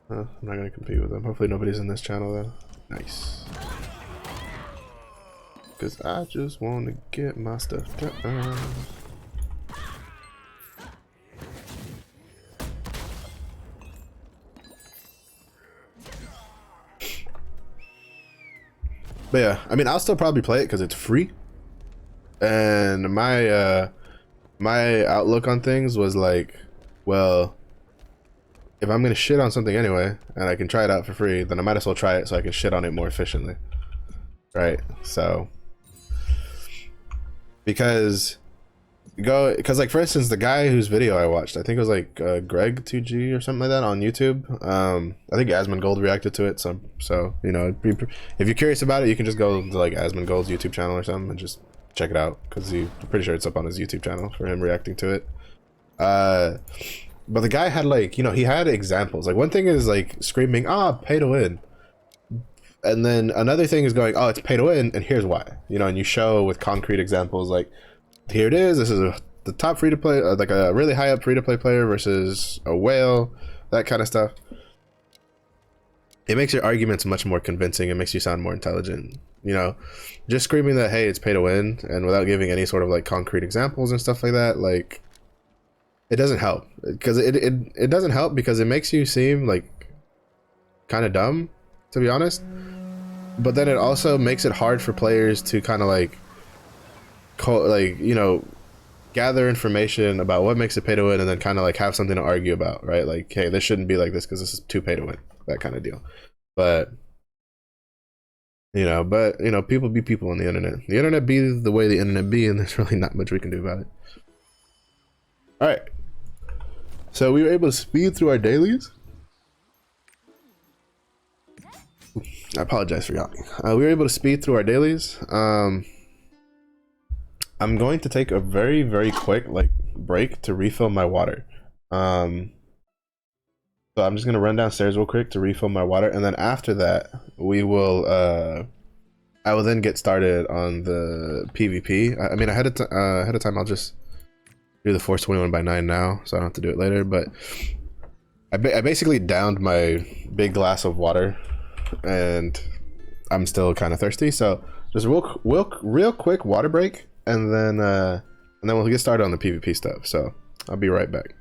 I'm not gonna compete with them. Hopefully nobody's in this channel though. Nice. Because I just want to get my stuff done. But yeah, I mean, I'll still probably play it because it's free. And my my outlook on things was like, well, if I'm gonna shit on something anyway, and I can try it out for free, then I might as well try it so I can shit on it more efficiently, right? So, because like for instance, the guy whose video I watched, I think it was like Greg2G or something like that on YouTube. I think Asmongold reacted to it, so you know, if you're curious about it, you can just go to like Asmongold's YouTube channel or something and just check it out, because I'm pretty sure it's up on his YouTube channel for him reacting to it. But the guy had like, you know, he had examples. Like one thing is like screaming, pay to win. And then another thing is going, oh, it's pay to win, and here's why. You know, and you show with concrete examples like, here it is, this is the top free to play, like a really high up free to play player versus a whale, that kind of stuff. It makes your arguments much more convincing. It makes you sound more intelligent. You know, just screaming that, hey, it's pay to win, and without giving any sort of like concrete examples and stuff like that, like, it doesn't help, because it doesn't help because it makes you seem like kind of dumb, to be honest. But then it also makes it hard for players to kind of like you know, gather information about what makes it pay to win, and then kind of like have something to argue about, right? Like, hey, this shouldn't be like this because this is too pay to win, that kind of deal. But you know, people be people on the internet. The internet be the way the internet be, and there's really not much we can do about it. All right. So we were able to speed through our dailies. I apologize for yawning. We were able to speed through our dailies. I'm going to take a very quick like break to refill my water. So I'm just gonna run downstairs real quick to refill my water, and then after that, we will. I will then get started on the PvP. I mean, ahead of time, I'll just do the Force 21 by 9 now, so I don't have to do it later. But I basically downed my big glass of water, and I'm still kind of thirsty. So just real quick water break, and then we'll get started on the PvP stuff. So I'll be right back.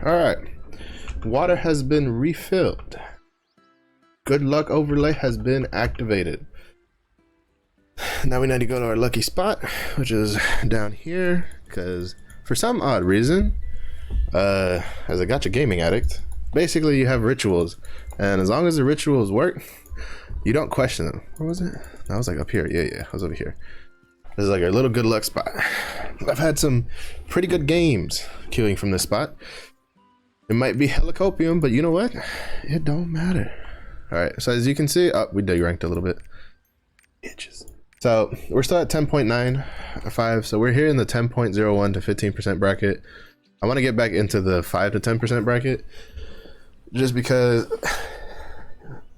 All right, water has been refilled. Good luck overlay has been activated. Now we need to go to our lucky spot, which is down here, because for some odd reason, as a gacha gaming addict, basically you have rituals, and as long as the rituals work, you don't question them. Where was it? I was like up here. Yeah, I was over here. This is like a little good luck spot. I've had some pretty good games queuing from this spot. It might be helicopium, but you know what? It don't matter. All right, so as you can see, we deranked a little bit. Bitches. So we're still at 10.95. So we're here in the 10.01 to 15% bracket. I want to get back into the 5 to 10% bracket, just because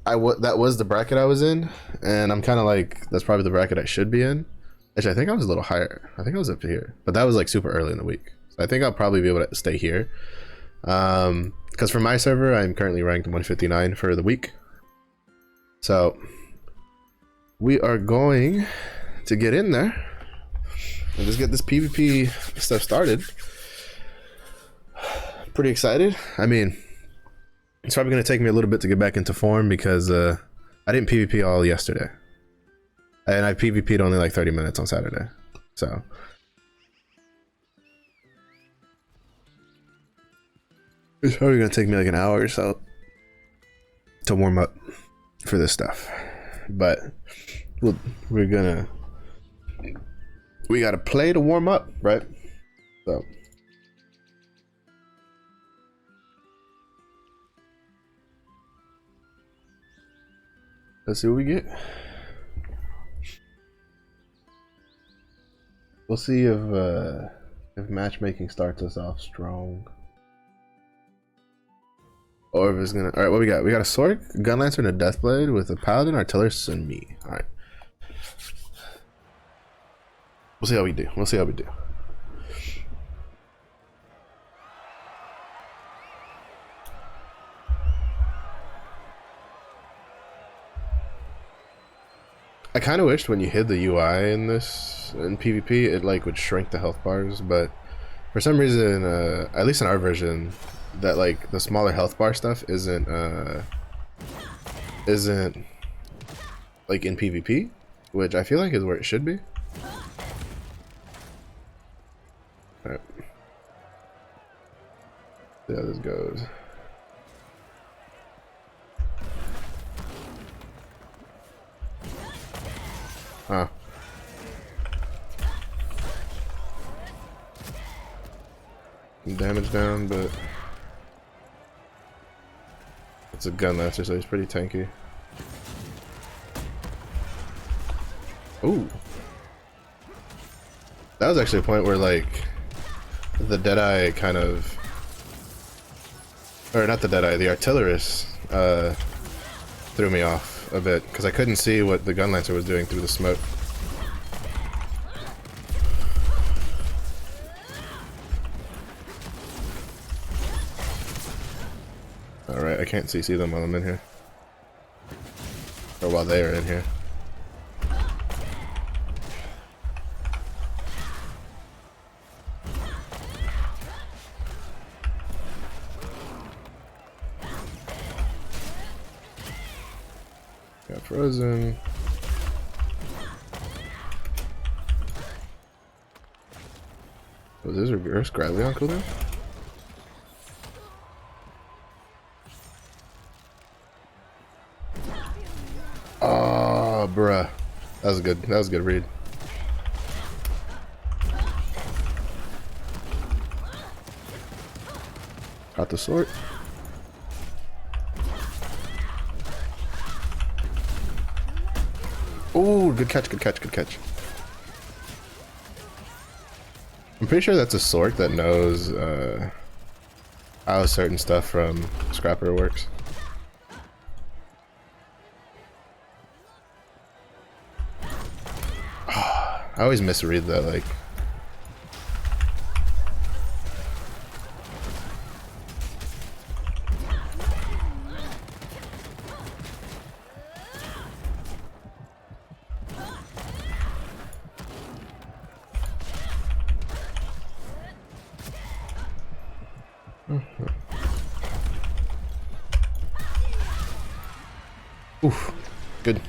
that was the bracket I was in, and I'm kind of like, that's probably the bracket I should be in. Actually, I think I was a little higher. I think I was up to here, but that was like super early in the week. So I think I'll probably be able to stay here. Because for my server, I'm currently ranked 159 for the week. So we are going to get in there and just get this PvP stuff started. Pretty excited. I mean, it's probably going to take me a little bit to get back into form, because I didn't PvP all yesterday, and I PvP'd only like 30 minutes on Saturday. So it's probably gonna take me like an hour or so to warm up for this stuff, but we gotta play to warm up, right? So let's see what we get. We'll see if matchmaking starts us off strong, or if it's gonna. All right, what we got? We got a sword, gun lancer, and a deathblade with a paladin, artillerist, and me. All right. We'll see how we do. We'll see how we do. I kind of wished when you hid the UI in PvP, it like would shrink the health bars, but for some reason, at least in our version, that like the smaller health bar stuff isn't like in PvP, which I feel like is where it should be. All right. See how this goes. Huh. Some damage down, but it's a gun lancer, so he's pretty tanky. Ooh. That was actually a point where, like, the Deadeye kind of... Or not the Deadeye, the Artillerist threw me off a bit, because I couldn't see what the gun lancer was doing through the smoke. Alright, I can't see them while I'm in here. Or while they are in here. Got frozen. Was this reverse Gravely on cooldown? Oh, bruh. That was good. That was a good read. Got the sword. Ooh, good catch, good catch, good catch. I'm pretty sure that's a sword that knows how certain stuff from Scrapper works. I always misread that, like... Oof, good.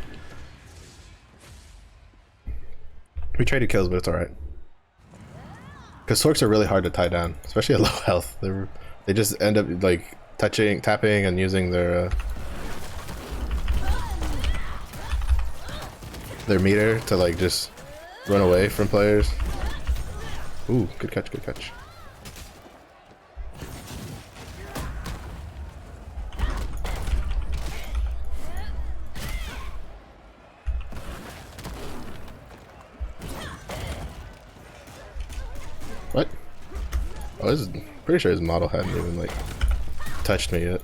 We traded kills, but it's alright. Because Sorks are really hard to tie down, especially at low health. They just end up like tapping, and using their meter to like just run away from players. Ooh, good catch, good catch. What? Oh, this is pretty sure his model hadn't even like touched me yet.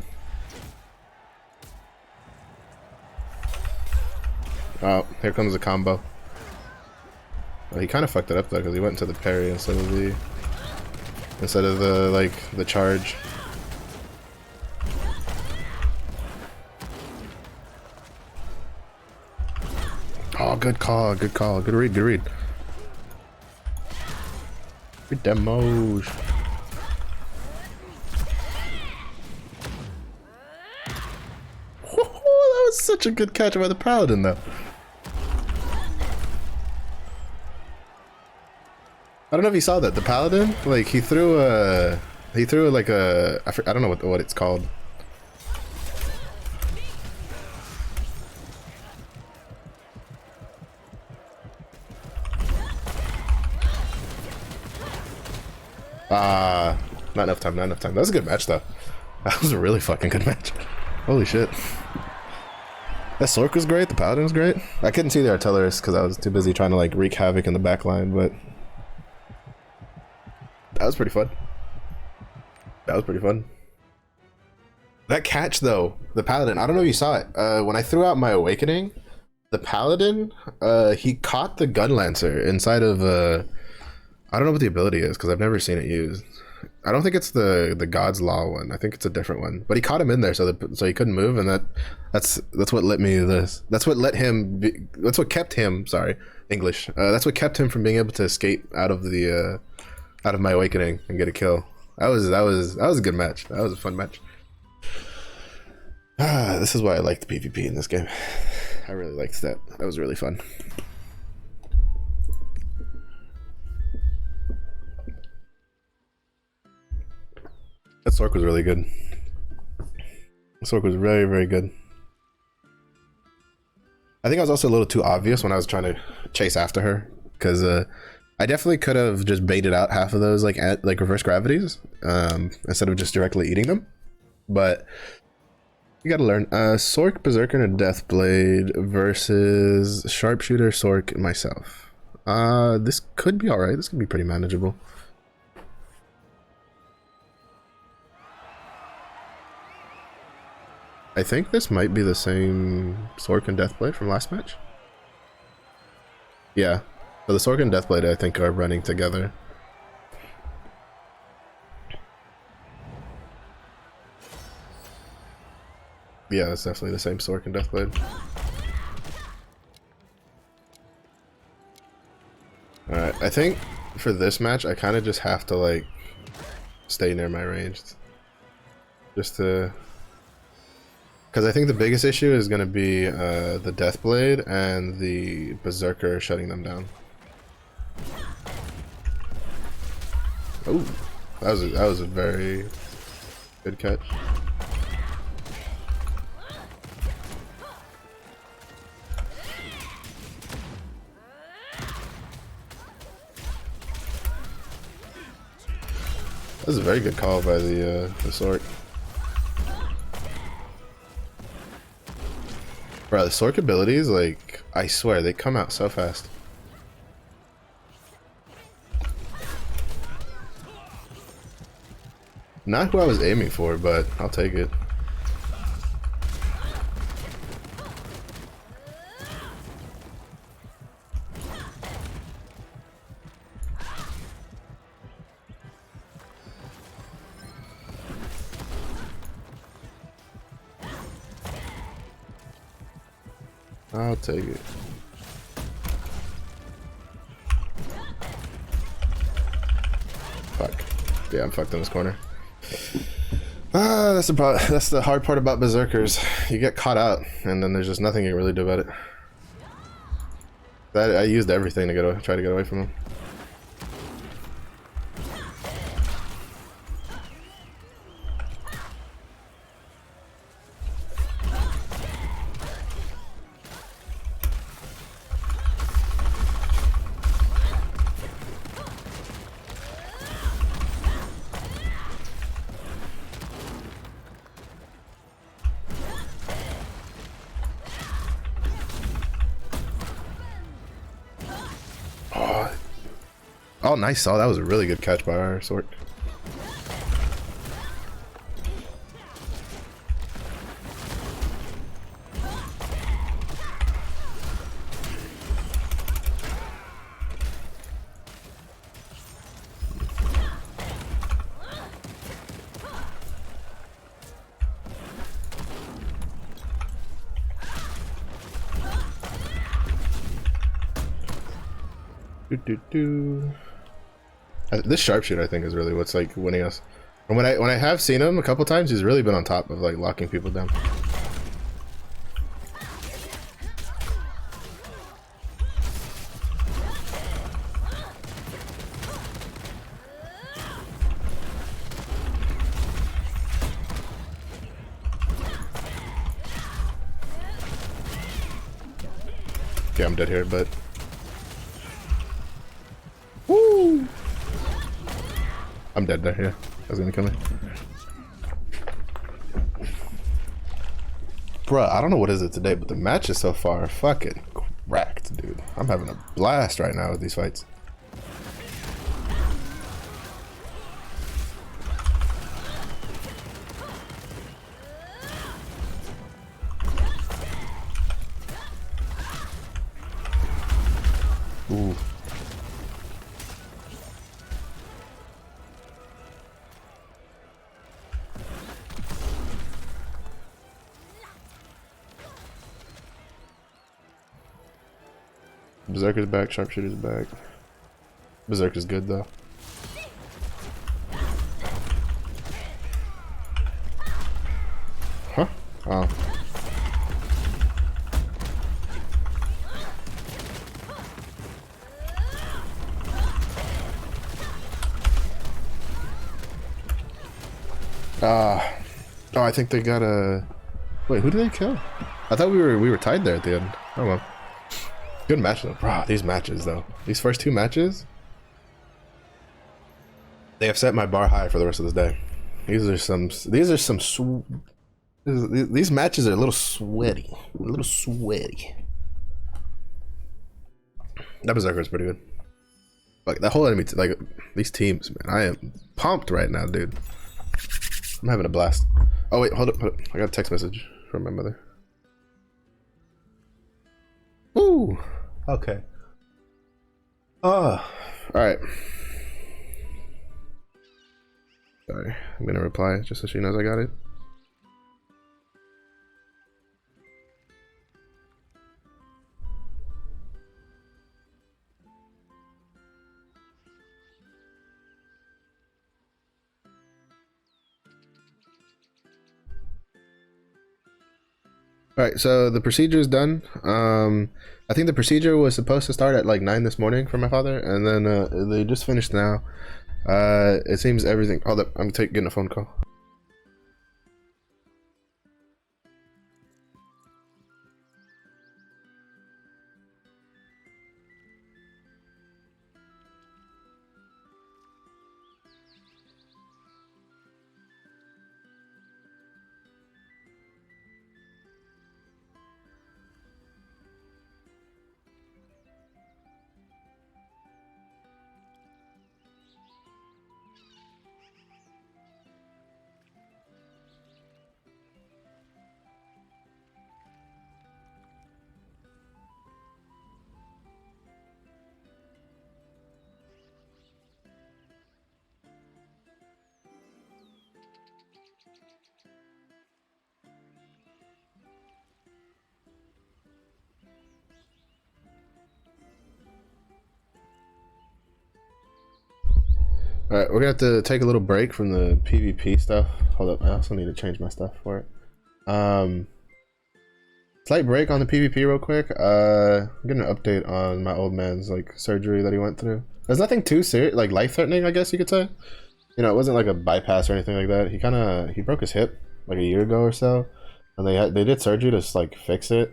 Oh, here comes the combo. Well, he kind of fucked it up though, because he went into the parry instead of the charge. Oh, good call, good call, good read, good read. Good demos. That was such a good catch by the paladin, though. I don't know if you saw that. The paladin, like he threw like a I don't know what it's called. Not enough time, not enough time. That was a good match, though. That was a really fucking good match. Holy shit. That Sork was great, the Paladin was great. I couldn't see the Artillerist because I was too busy trying to like wreak havoc in the back line, but that was pretty fun. That was pretty fun. That catch, though, the Paladin, I don't know if you saw it. When I threw out my Awakening, the Paladin, he caught the Gun Lancer inside of I don't know what the ability is because I've never seen it used. I don't think it's the God's Law one. I think it's a different one. But he caught him in there so he couldn't move, and that's what let me this. That's what let him. That's what kept him. Sorry, English. That's what kept him from being able to escape out of my Awakening and get a kill. That was a good match. That was a fun match. This is why I like the PvP in this game. I really liked that. That was really fun. That Sork was really good. Sork was very, very good. I think I was also a little too obvious when I was trying to chase after her, because I definitely could have just baited out half of those like reverse gravities instead of just directly eating them. But You gotta learn. Sork, Berserker, and a Deathblade versus Sharpshooter, Sork, and myself. This could be alright. This could be pretty manageable. I think this might be the same Sork and Deathblade from last match. Yeah. So the Sork and Deathblade, I think, are running together. Yeah, that's definitely the same Sork and Deathblade. Alright, I think for this match, I kind of just have to, like, stay near my range. Just to... Because I think the biggest issue is going to be the Deathblade and the Berserker shutting them down. Oh, that was a very good catch. That was a very good call by the Sork. Bro, the Sork abilities, like, I swear, they come out so fast. Not who I was aiming for, but I'll take it. I'll take it. Fuck. Yeah, I'm fucked in this corner. That's the hard part about Berserkers. You get caught out, and then there's just nothing you can really do about it. I used everything to try to get away from him. Oh, nice. Oh, that was a really good catch by our Sork. This sharpshooter, I think, is really what's like winning us. And when I have seen him a couple times, he's really been on top of like locking people down. Okay, I'm dead here, but woo! I'm dead there, yeah. I was gonna kill me. Bruh, I don't know what is it today, but the matches so far are fucking cracked, dude. I'm having a blast right now with these fights. Ooh. Berserker's back, Sharpshooter's back. Berserker's good though. Huh? Oh. Oh, I think they got a... Wait, who did they kill? I thought we were tied there at the end. Oh well. Good match though. Bro, these matches though. These first two matches, they have set my bar high for the rest of this day. These are some These matches are a little sweaty. A little sweaty. That Berserker is pretty good. Like that whole enemy, like these teams, man. I am pumped right now, dude. I'm having a blast. Oh wait, hold up. I got a text message from my mother. Ooh. Okay. All right. Sorry, I'm gonna reply just so she knows I got it. All right, so the procedure is done. I think the procedure was supposed to start at like 9 this morning for my father, and then they just finished now. It seems everything. Hold up, I'm getting a phone call. All right, we're gonna have to take a little break from the PvP stuff. Hold up, I also need to change my stuff for it. Slight break on the PvP real quick. I'm getting an update on my old man's like surgery that he went through. There's nothing too serious, like life-threatening, I guess you could say. You know, it wasn't like a bypass or anything like that. He broke his hip like a year ago or so, and they did surgery to just like fix it.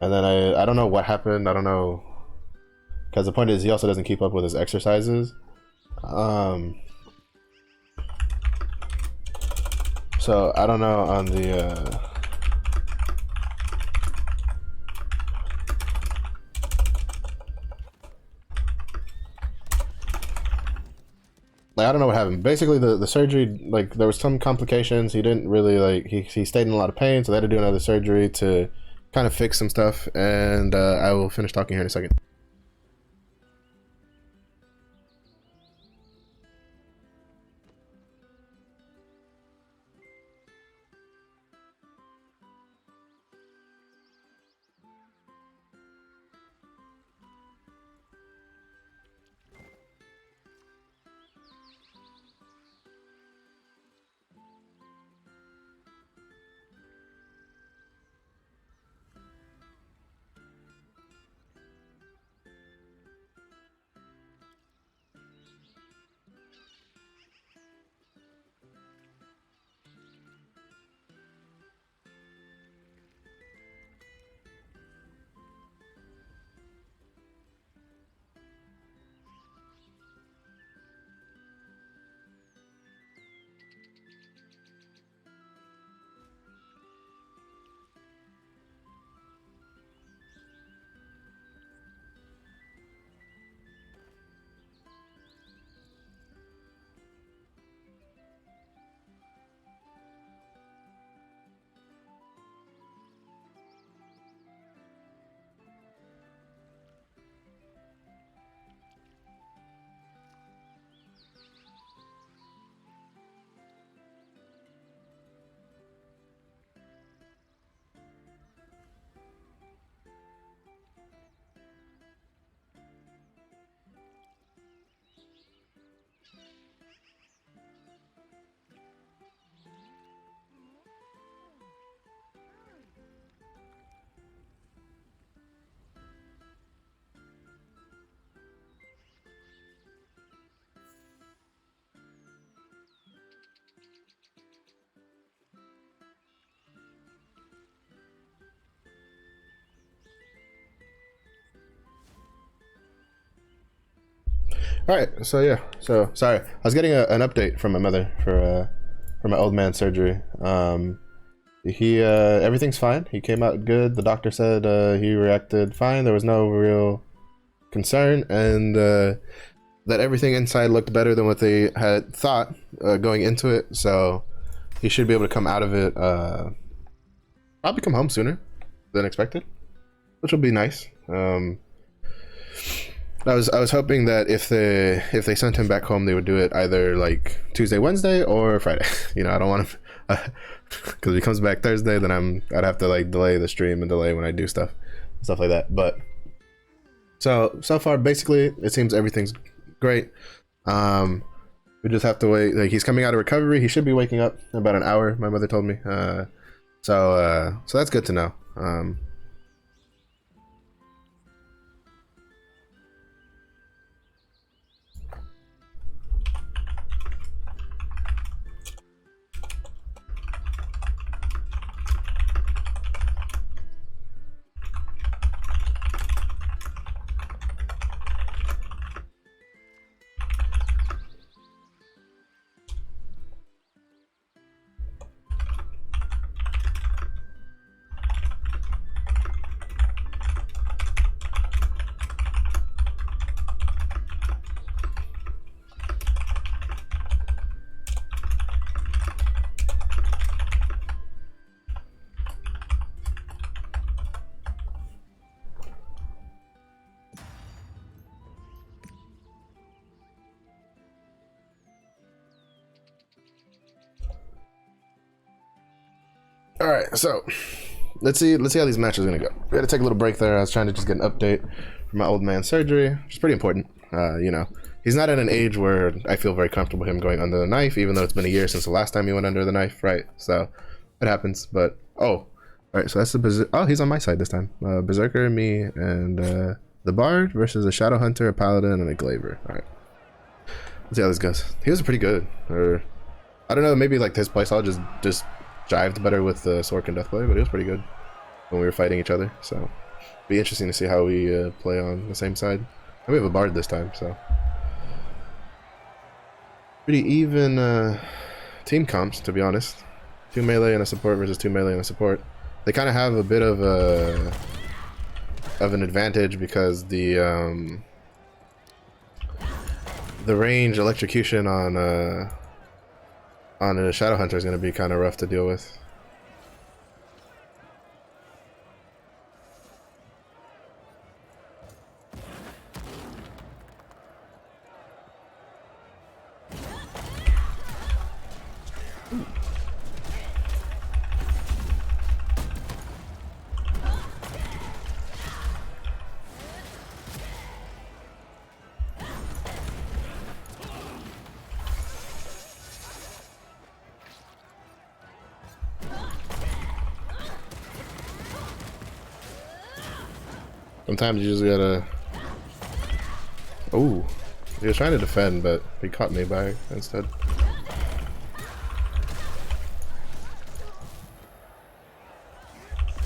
And then I don't know what happened. I don't know, because the point is he also doesn't keep up with his exercises. So I don't know on the like, I don't know what happened. Basically the surgery, like there was some complications. He didn't really like he stayed in a lot of pain, so they had to do another surgery to kind of fix some stuff, and I will finish talking here in a second. All right, so yeah, so sorry, I was getting an update from my mother for my old man's surgery. He everything's fine. He came out good. The doctor said he reacted fine. There was no real concern, and that everything inside looked better than what they had thought going into it. So he should be able to come out of it. Probably come home sooner than expected, which will be nice. I was hoping that if they sent him back home, they would do it either like Tuesday, Wednesday, or Friday. You know, I don't want to, because if he comes back Thursday, then I'd have to like delay the stream and delay when I do stuff like that. But so far, basically, it seems everything's great. We just have to wait. Like, he's coming out of recovery. He should be waking up in about an hour. My mother told me. So that's good to know. All right, so let's see how these matches are gonna go. We had to take a little break there. I was trying to just get an update from my old man's surgery, which is pretty important. You know, he's not at an age where I feel very comfortable him going under the knife, even though it's been a year since the last time he went under the knife, right? So it happens. But all right, so that's the oh, he's on my side this time. Berserker, me, and the Bard versus a Shadow Hunter, a Paladin, and a Glaver. All right, let's see how this goes. He was pretty good, or I don't know, maybe like his playstyle just jived better with the Sork and Deathblade, but it was pretty good when we were fighting each other. So be interesting to see how we play on the same side. And we have a Bard this time, so pretty even team comps, to be honest. 2 melee and a support versus 2 melee and a support. They kind of have a bit of an advantage because the range electrocution on a Shadow Hunter is going to be kind of rough to deal with. Sometimes you just gotta... Ooh. He was trying to defend, but he caught me by instead.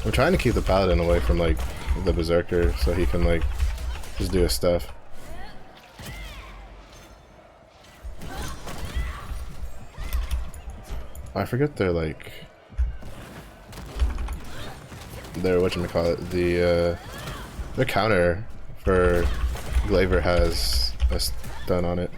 I'm trying to keep the Paladin away from, like, the Berserker so he can, like, just do his stuff. I forget their, like... their, whatchamacallit, the counter for Glaver has a stun on it.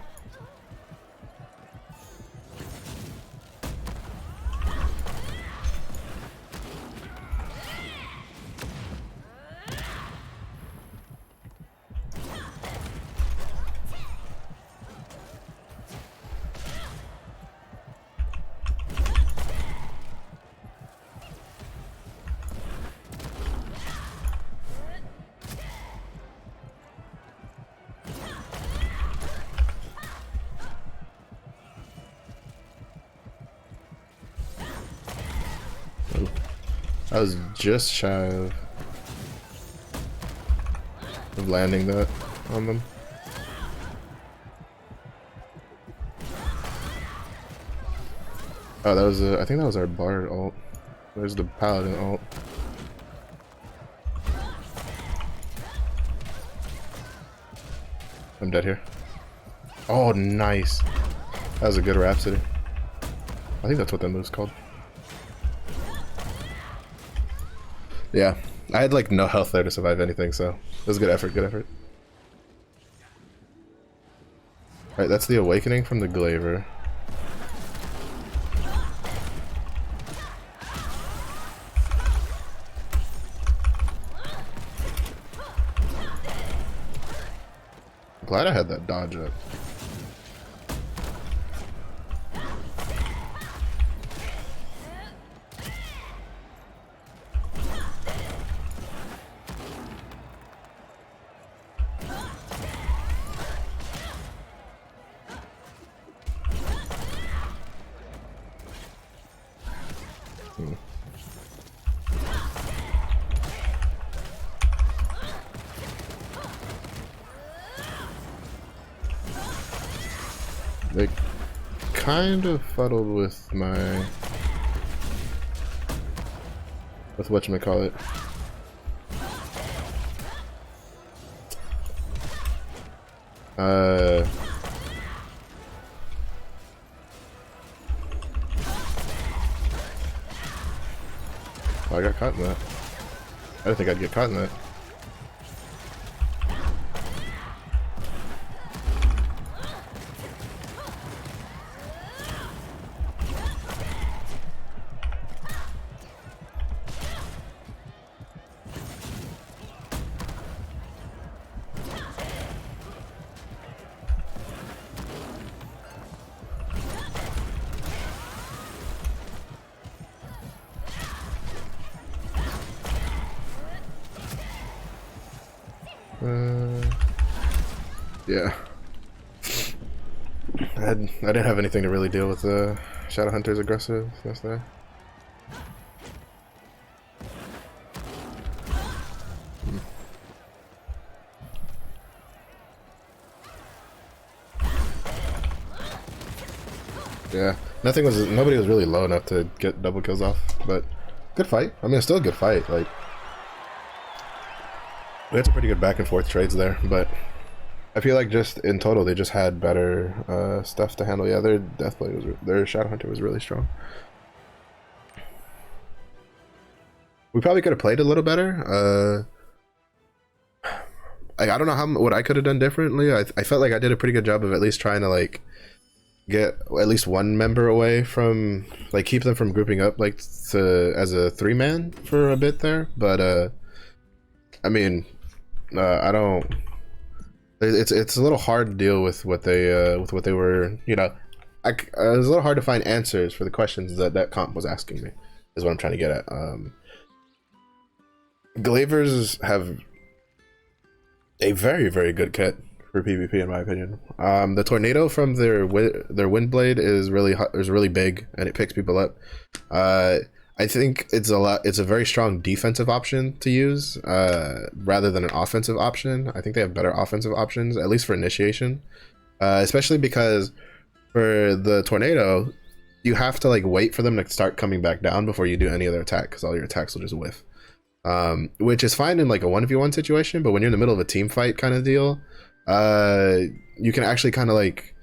I was just shy of landing that on them. Oh, that was I think that was our Bard ult. There's the Paladin ult. I'm dead here. Oh, nice. That was a good Rhapsody. I think that's what that move's called. Yeah, I had like no health there to survive anything, so it was good effort, good effort. Alright, that's the awakening from the Glaver. I'm glad I had that dodge up. They kind of fuddled with my... with whatchamacallit. Oh, I got caught in that. I didn't think I'd get caught in that. Yeah. I didn't have anything to really deal with the Shadowhunter's aggressiveness there. Yeah, nobody was really low enough to get double kills off, but good fight. I mean, it's still a good fight. Like, we had some pretty good back and forth trades there, but I feel like just in total they just had better stuff to handle. Yeah, their Deathblade was, their Shadowhunter was really strong. We probably could have played a little better. I don't know what I could have done differently. I felt like I did a pretty good job of at least trying to like get at least one member away from, like, keep them from grouping up like as a 3-man for a bit there. But I mean, I don't. It's a little hard to deal with what they were. You know, it was a little hard to find answers for the questions that comp was asking me. Is what I'm trying to get at. Glavers have a very, very good kit for PvP, in my opinion. The tornado from their Windblade is really big, and it picks people up. I think it's a very strong defensive option to use rather than an offensive option. I think they have better offensive options, at least for initiation, especially because for the tornado, you have to like wait for them to start coming back down before you do any other attack, because all your attacks will just whiff. Which is fine in like a 1v1 situation, but when you're in the middle of a team fight kind of deal, you can actually kind of like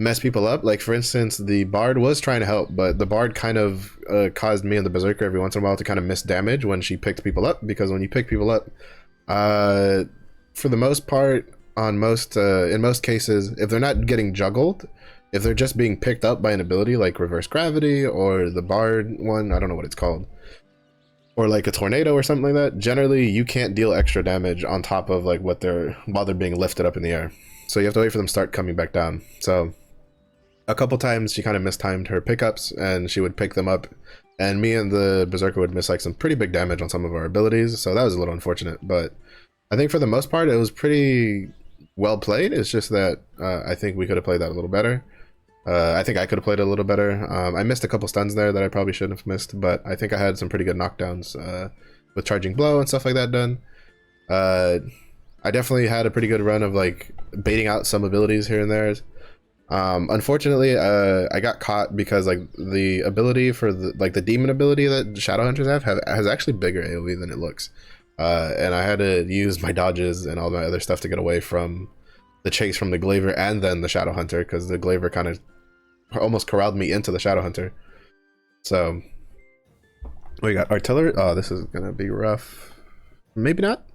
mess people up. Like, for instance, the Bard was trying to help, but the Bard kind of caused me and the Berserker every once in a while to kind of miss damage when she picked people up, because when you pick people up, for the most part, in most cases, if they're not getting juggled, if they're just being picked up by an ability like reverse gravity or the Bard one, I don't know what it's called, or like a tornado or something like that, generally you can't deal extra damage on top of like while they're being lifted up in the air. So you have to wait for them to start coming back down. So a couple times she kind of mistimed her pickups and she would pick them up, and me and the Berserker would miss like some pretty big damage on some of our abilities. So that was a little unfortunate, but I think for the most part it was pretty well played. It's just that I think we could have played that a little better. I think I could have played it a little better. I missed a couple stuns there that I probably shouldn't have missed, but I think I had some pretty good knockdowns with charging blow and stuff like that done. I definitely had a pretty good run of like baiting out some abilities here and there. Unfortunately, I got caught because like the ability for the demon ability that Shadowhunters has actually bigger AoE than it looks, and I had to use my dodges and all my other stuff to get away from the chase from the Glaver and then the Shadowhunter, because the Glaver kind of almost corralled me into the Shadowhunter. So We got artillery. Oh, this is gonna be rough. Maybe not.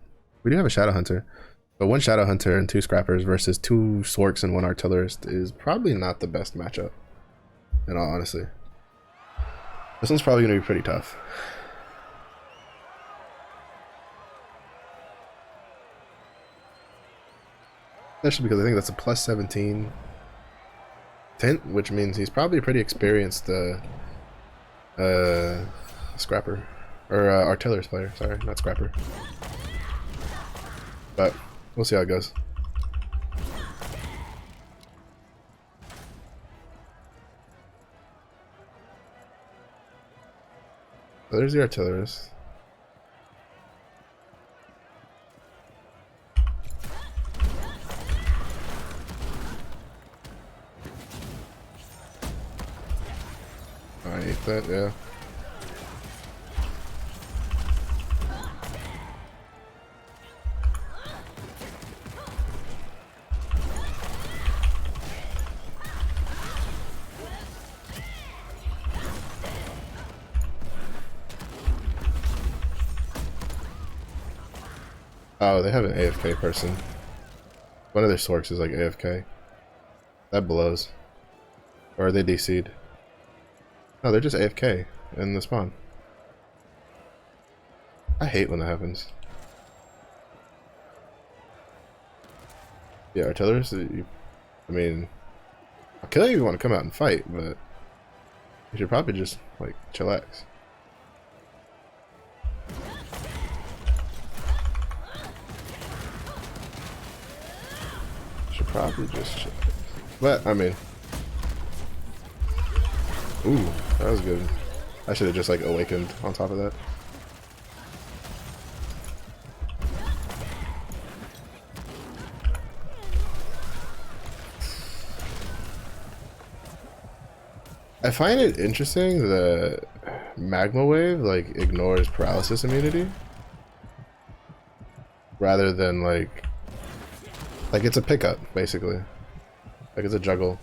We do have a shadow hunter, but one shadow hunter and two scrappers versus two sorks and one artillerist is probably not the best matchup. In all honesty, this one's probably gonna be pretty tough. Especially because I think that's a plus 17 tint, which means he's probably a pretty experienced scrapper or artillerist player. Sorry, not scrapper. But we'll see how it goes. So there's the artillerist. I hate that, yeah. Oh, they have an AFK person. One of their sorks is like AFK. That blows. Or are they DC'd? No, they're just AFK in the spawn. I hate when that happens. Yeah, artillerists, I mean, I'll kill you if you want to come out and fight, but you should probably just, like, chillax. Should probably just chillax. But, I mean... Ooh, that was good. I should have just, like, awakened on top of that. I find it interesting that Magma Wave like ignores paralysis immunity rather than like it's a pickup basically, like it's a juggle.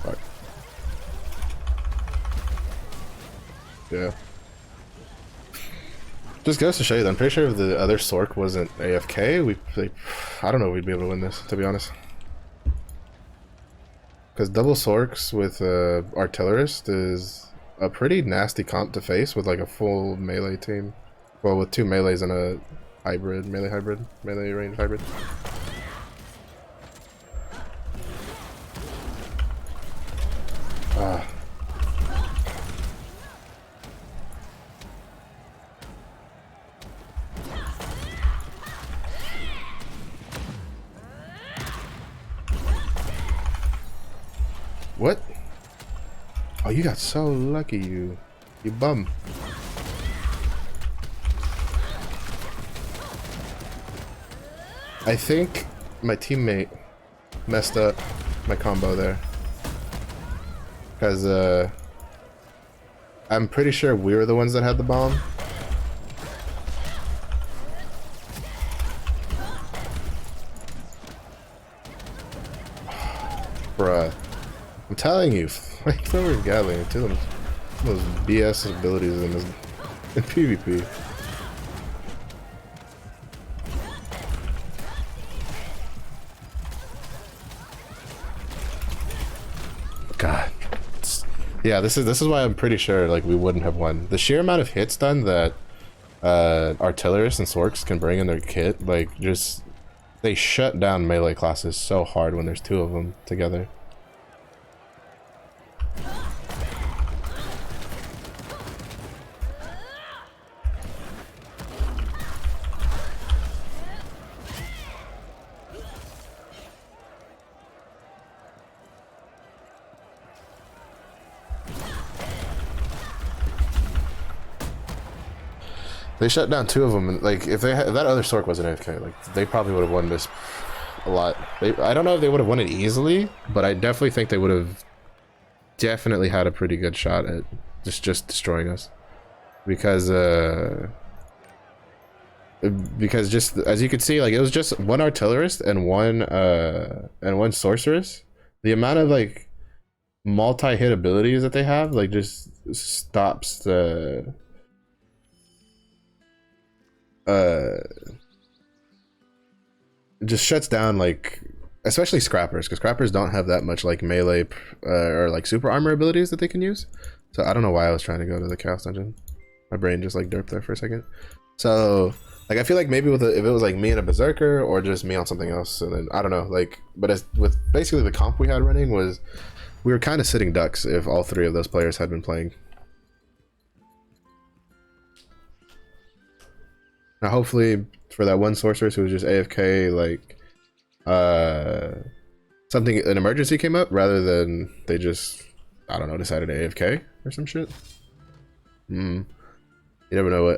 Fuck. Yeah. Just goes to show you that I'm pretty sure if the other Sork wasn't AFK, I don't know if we'd be able to win this, to be honest. Because double Sorks with Artillerist is a pretty nasty comp to face with like a full melee team. Well, with two melees and a hybrid, melee range hybrid. Ah. What? Oh, you got so lucky, you bum. I think my teammate messed up my combo there. Because, I'm pretty sure we were the ones that had the bomb. Bruh. I'm telling you, flamethrower and Gatling are two of the most BS abilities in PvP. God. Yeah, this is why I'm pretty sure like we wouldn't have won. The sheer amount of hits done that artillerists and sorks can bring in their kit, like just they shut down melee classes so hard when there's two of them together. They shut down two of them, and like if that other Sork wasn't AFK, like they probably would have won this a lot. I don't know if they would have won it easily, but I definitely think they would have definitely had a pretty good shot at just destroying us, because because just as you can see, like it was just one artillerist and one sorceress. The amount of like multi-hit abilities that they have like just stops the just shuts down like especially scrappers, because scrappers don't have that much like melee or like super armor abilities that they can use. So I don't know why I was trying to go to the chaos dungeon. My brain just like derped there for a second. So like I feel like maybe with if it was like me and a berserker or just me on something else, and then I don't know, like, but as with basically the comp we had running was we were kind of sitting ducks if all three of those players had been playing. Now hopefully for that one sorceress who was just AFK, like something, an emergency came up rather than they just, I don't know, decided to AFK or some shit. You never know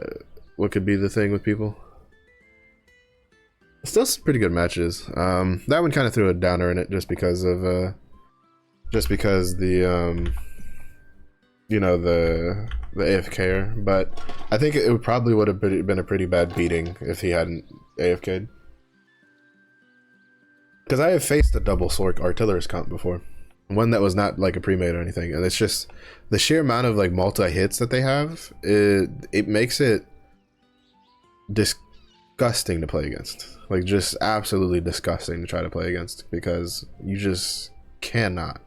what could be the thing with people. Still some pretty good matches. That one kind of threw a downer in it just because of the you know, the AFKer, but I think it probably would have been a pretty bad beating if he hadn't AFK'd. Because I have faced a double sword artillerist comp before, one that was not like a pre-made or anything, and it's just the sheer amount of like multi-hits that they have, it makes it disgusting to play against. Like just absolutely disgusting to try to play against, because you just cannot.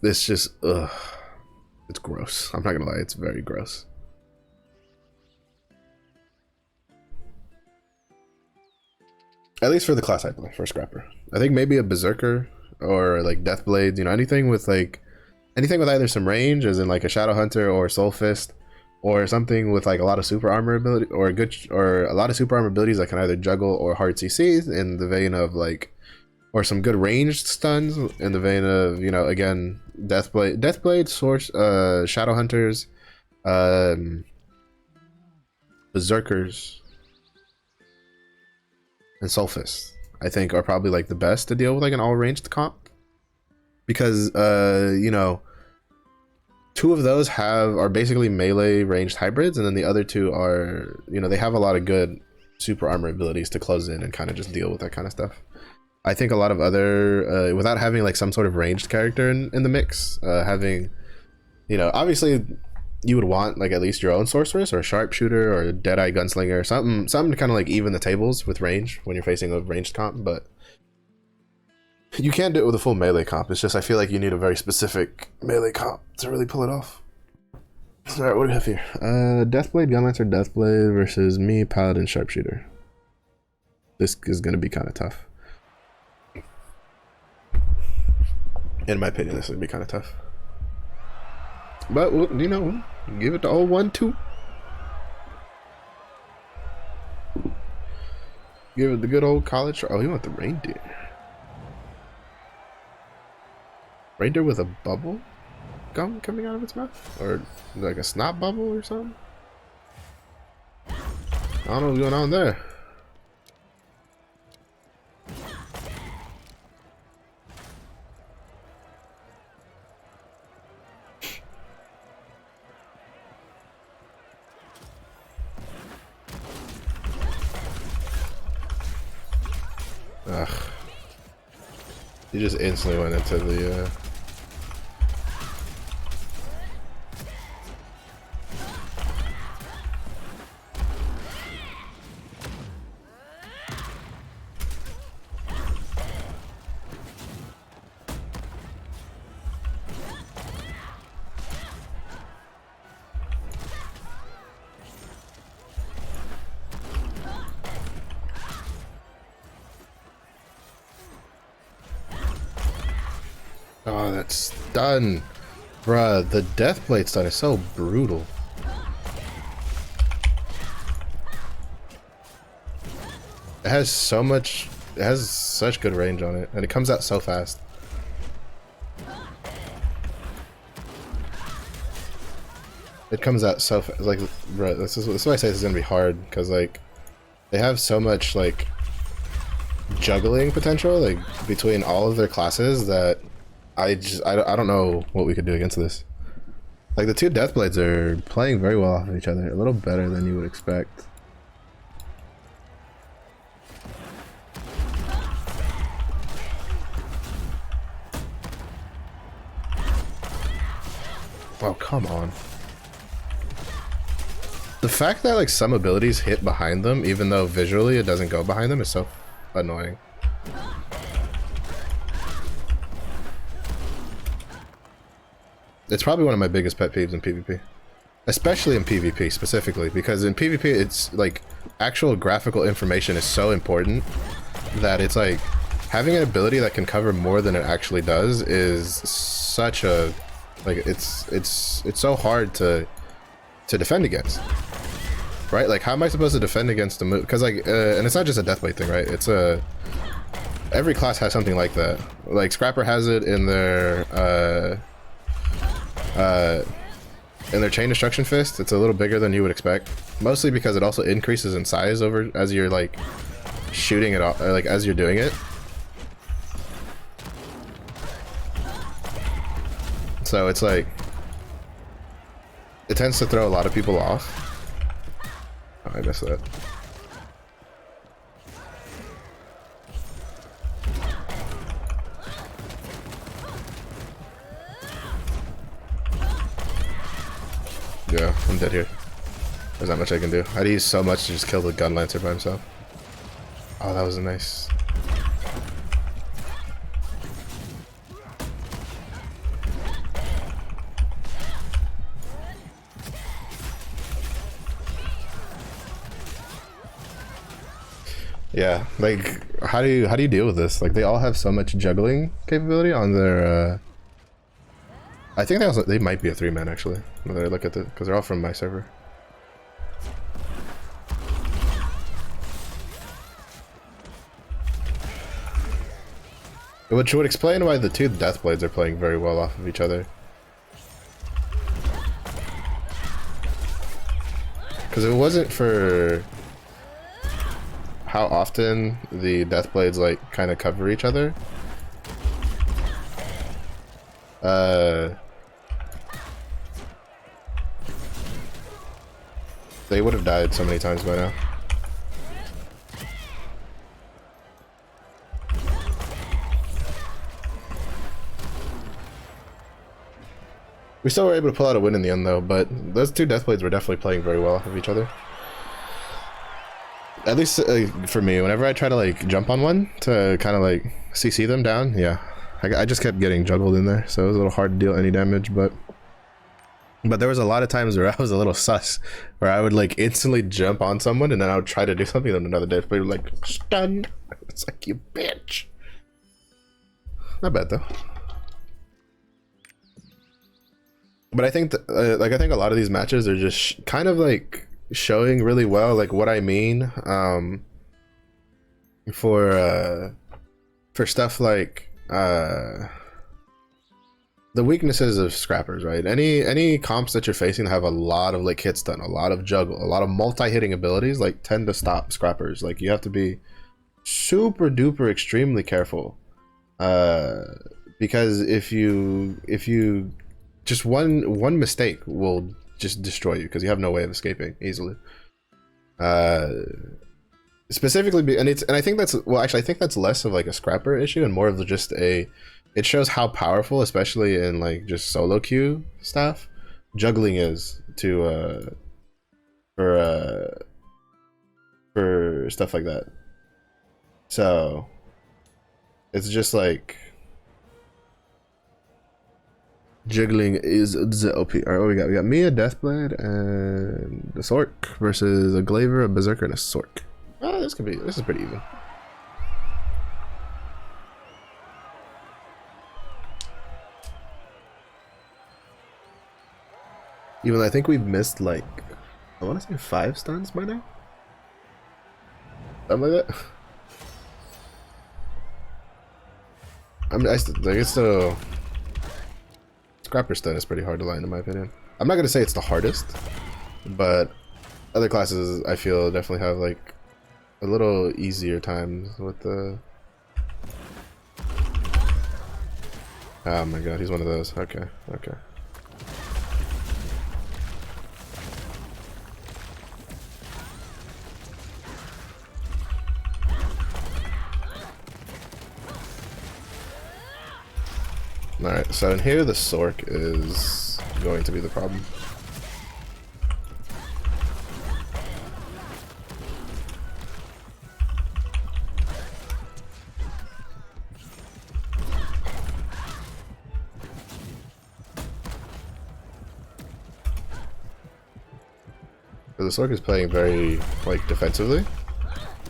It's just it's gross. I'm not gonna lie, it's very gross. At least for the class I play, for Scrapper. I think maybe a Berserker or like Deathblades, you know, anything with either some range, as in like a Shadow Hunter or Soul Fist, or something with like a lot of super armor ability, or a lot of super armor abilities that can either juggle or hard CCs, in the vein of like, or some good ranged stuns in the vein of, you know, again, Deathblade, Source, Shadow Hunters, Berserkers, and Soul Fist, I think are probably like the best to deal with like an all ranged comp, because you know, two of those are basically melee ranged hybrids, and then the other two are, you know, they have a lot of good super armor abilities to close in and kind of just deal with that kind of stuff. I think a lot of other without having like some sort of ranged character in the mix, having, you know, obviously you would want like at least your own sorceress or a sharpshooter or a deadeye gunslinger or something to kind of like even the tables with range when you're facing a ranged comp, but you can't do it with a full melee comp. It's just I feel like you need a very specific melee comp to really pull it off. So, alright, what do we have here? Deathblade, Gunlancer, Deathblade versus me, Paladin, Sharpshooter. This is gonna be kind of tough. In my opinion, this would be kind of tough. But, you know, give it the old 1-2. Give it the good old college. Oh, he went the reindeer. Reindeer with a bubble gum coming out of its mouth? Or like a snot bubble or something? I don't know what's going on there. Ugh. He just instantly went into the oh, that stun. Bruh, the Deathblade stun is so brutal. It has so much, it has such good range on it, and it comes out so fast. It comes out so fast, like, bruh, this is why I say this is gonna be hard, because like, they have so much like juggling potential, like between all of their classes, that I don't know what we could do against this. Like the two Deathblades are playing very well off of each other, a little better than you would expect. Oh, come on. The fact that like some abilities hit behind them, even though visually it doesn't go behind them, is so annoying. It's probably one of my biggest pet peeves in PvP. Especially in PvP specifically, because in PvP it's like actual graphical information is so important that it's like having an ability that can cover more than it actually does is such a like it's so hard to defend against, right? Like how am I supposed to defend against a move? Because like and it's not just a deathblade thing, right? It's a every class has something like that. Like Scrapper has it in their chain destruction fist. It's a little bigger than you would expect, mostly because it also increases in size over as you're like shooting it off, or like as you're doing it. So it's like it tends to throw a lot of people off. Oh, I missed that. Yeah, I'm dead here. There's not much I can do. I'd use so much to just kill the gun lancer by himself. Oh, that was a nice. Yeah, like how do you deal with this? Like they all have so much juggling capability on their I think they might be a 3-man actually. When I look at it, because they're all from my server. Which would explain why the two Deathblades are playing very well off of each other. Because if it wasn't for how often the Deathblades like kind of cover each other, they would have died so many times by now. We still were able to pull out a win in the end though, but those two Deathblades were definitely playing very well off of each other. At least for me, whenever I try to like jump on one to kind of like CC them down, yeah, I just kept getting juggled in there, so it was a little hard to deal any damage, but there was a lot of times where I was a little sus, where I would like instantly jump on someone and then I would try to do something and another Deathblade would like stun. It's like, you bitch. Not bad though. But I think like I think a lot of these matches are just kind of like showing really well like what I mean for stuff like the weaknesses of scrappers, right? Any comps that you're facing have a lot of like hit stun, a lot of juggle, a lot of multi-hitting abilities like tend to stop scrappers. Like you have to be super duper extremely careful because if you just one mistake will just destroy you because you have no way of escaping easily. Specifically, and I think that's, well, actually I think that's less of like a scrapper issue and more of just it shows how powerful, especially in like just solo queue stuff, juggling is to for stuff like that. So it's just like juggling is the OP. Alright, what we got? We got me, a Deathblade, and a Sork versus a Glaver, a Berserker, and a Sork. Oh, this is pretty even. Even though I think we've missed like, I want to say 5 stuns by now? Something like that? I mean, it's still... Scrapper stun is pretty hard to land in my opinion. I'm not gonna say it's the hardest, but other classes I feel definitely have like a little easier times with the... Oh my god, he's one of those. Okay, okay. Alright, so in here the Sork is going to be the problem. The Sork is playing very like defensively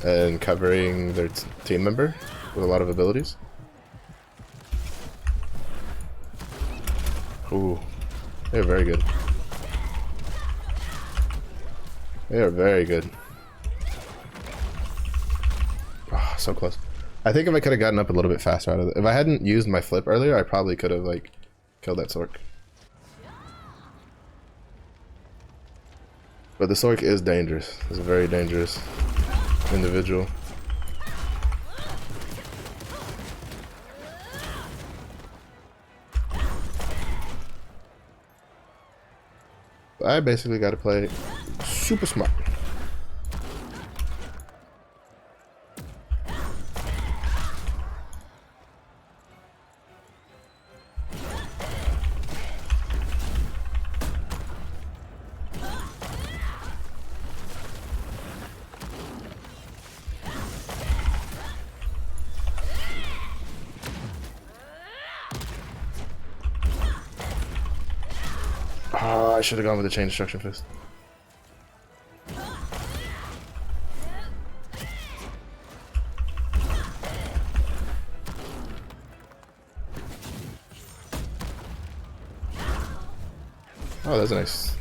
and covering their team member with a lot of abilities. Ooh, they're very good. They are very good. Oh, so close. I think if I could have gotten up a little bit faster out of it, if I hadn't used my flip earlier, I probably could have like killed that Sork. But the Sork is dangerous. It's a very dangerous individual. I basically got to play super smart. Oh, I should have gone with the chain destruction fist. Oh, that's nice.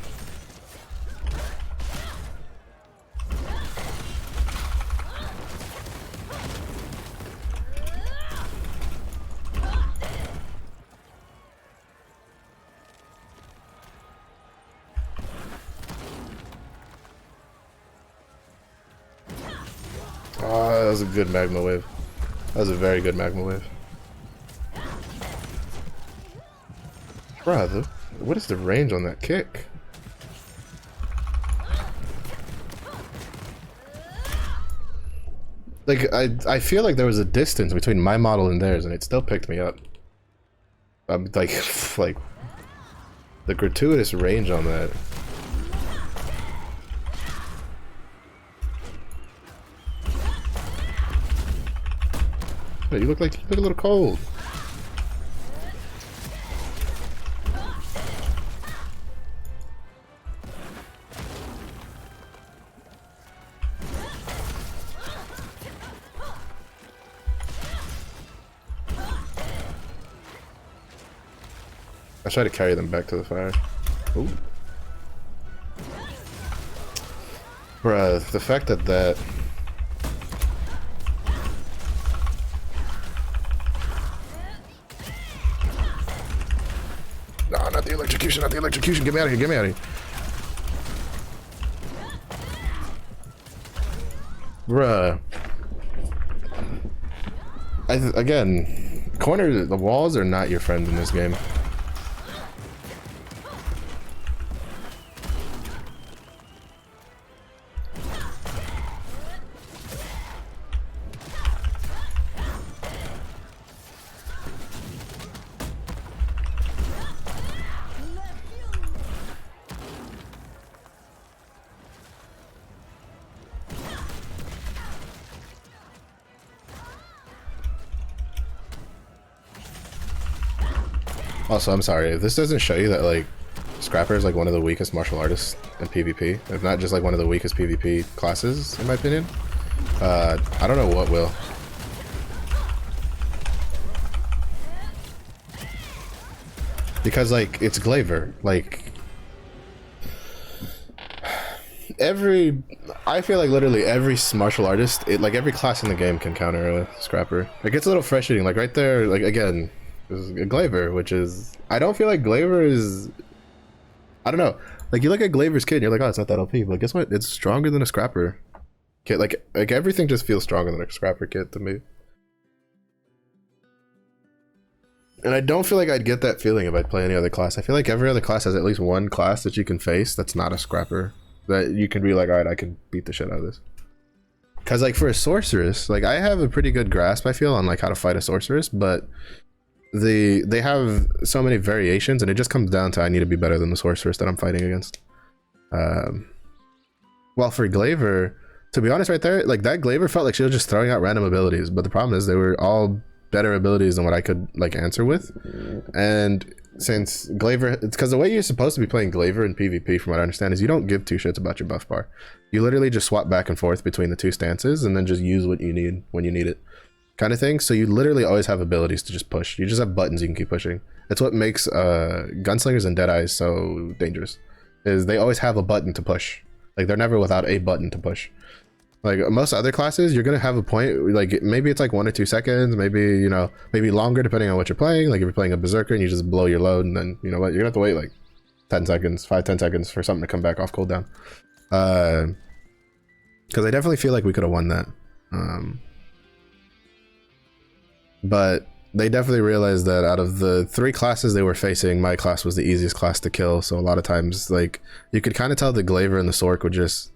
Oh, that was a good magma wave. That was a very good magma wave. Bruh, what is the range on that kick? Like, I feel like there was a distance between my model and theirs, and it still picked me up. I'm like, like, the gratuitous range on that. You look a little cold. I try to carry them back to the fire. Ooh. Bruh, the fact that no, not the electrocution, not the electrocution. Get me out of here, get me out of here. Bruh. Again, the walls are not your friend in this game. Also, I'm sorry, if this doesn't show you that, like, Scrapper is, like, one of the weakest martial artists in PvP, if not just, like, one of the weakest PvP classes, in my opinion, I don't know what will. Because, like, it's Glaver, like, I feel like literally every martial artist, like, every class in the game can counter a Scrapper. It gets a little frustrating, like, right there, like, again, is a Glaver, which is, I don't feel like Glaver is, I don't know, like you look at Glaver's kit and you're like, oh, it's not that OP, but guess what, it's stronger than a Scrapper kit. Like everything just feels stronger than a Scrapper kit to me, and I don't feel like I'd get that feeling if I'd play any other class. I feel like every other class has at least one class that you can face that's not a Scrapper, that you can be like, all right, I can beat the shit out of this. Because like for a sorceress, like I have a pretty good grasp, I feel, on like how to fight a sorceress, but they have so many variations, and it just comes down to I need to be better than the sorceress that I'm fighting against. Well, for Glaver, to be honest, right there, like that Glaver felt like she was just throwing out random abilities, but the problem is they were all better abilities than what I could like answer with. And since Glaver, it's because the way you're supposed to be playing Glaver in PvP, from what I understand, is you don't give two shits about your buff bar. You literally just swap back and forth between the two stances and then just use what you need when you need it, kind of thing. So you literally always have abilities to just push. You just have buttons you can keep pushing. It's what makes gunslingers and deadeyes so dangerous, is they always have a button to push. Like they're never without a button to push. Like most other classes, you're gonna have a point, like maybe it's like 1 or 2 seconds, maybe, you know, maybe longer depending on what you're playing. Like if you're playing a berserker and you just blow your load, and then, you know what, you're gonna have to wait like 10 seconds, 5-10 seconds for something to come back off cooldown. Because I definitely feel like we could have won that. But they definitely realized that out of the 3 classes they were facing, my class was the easiest class to kill. So a lot of times, like, you could kind of tell the Glaver and the Sork would just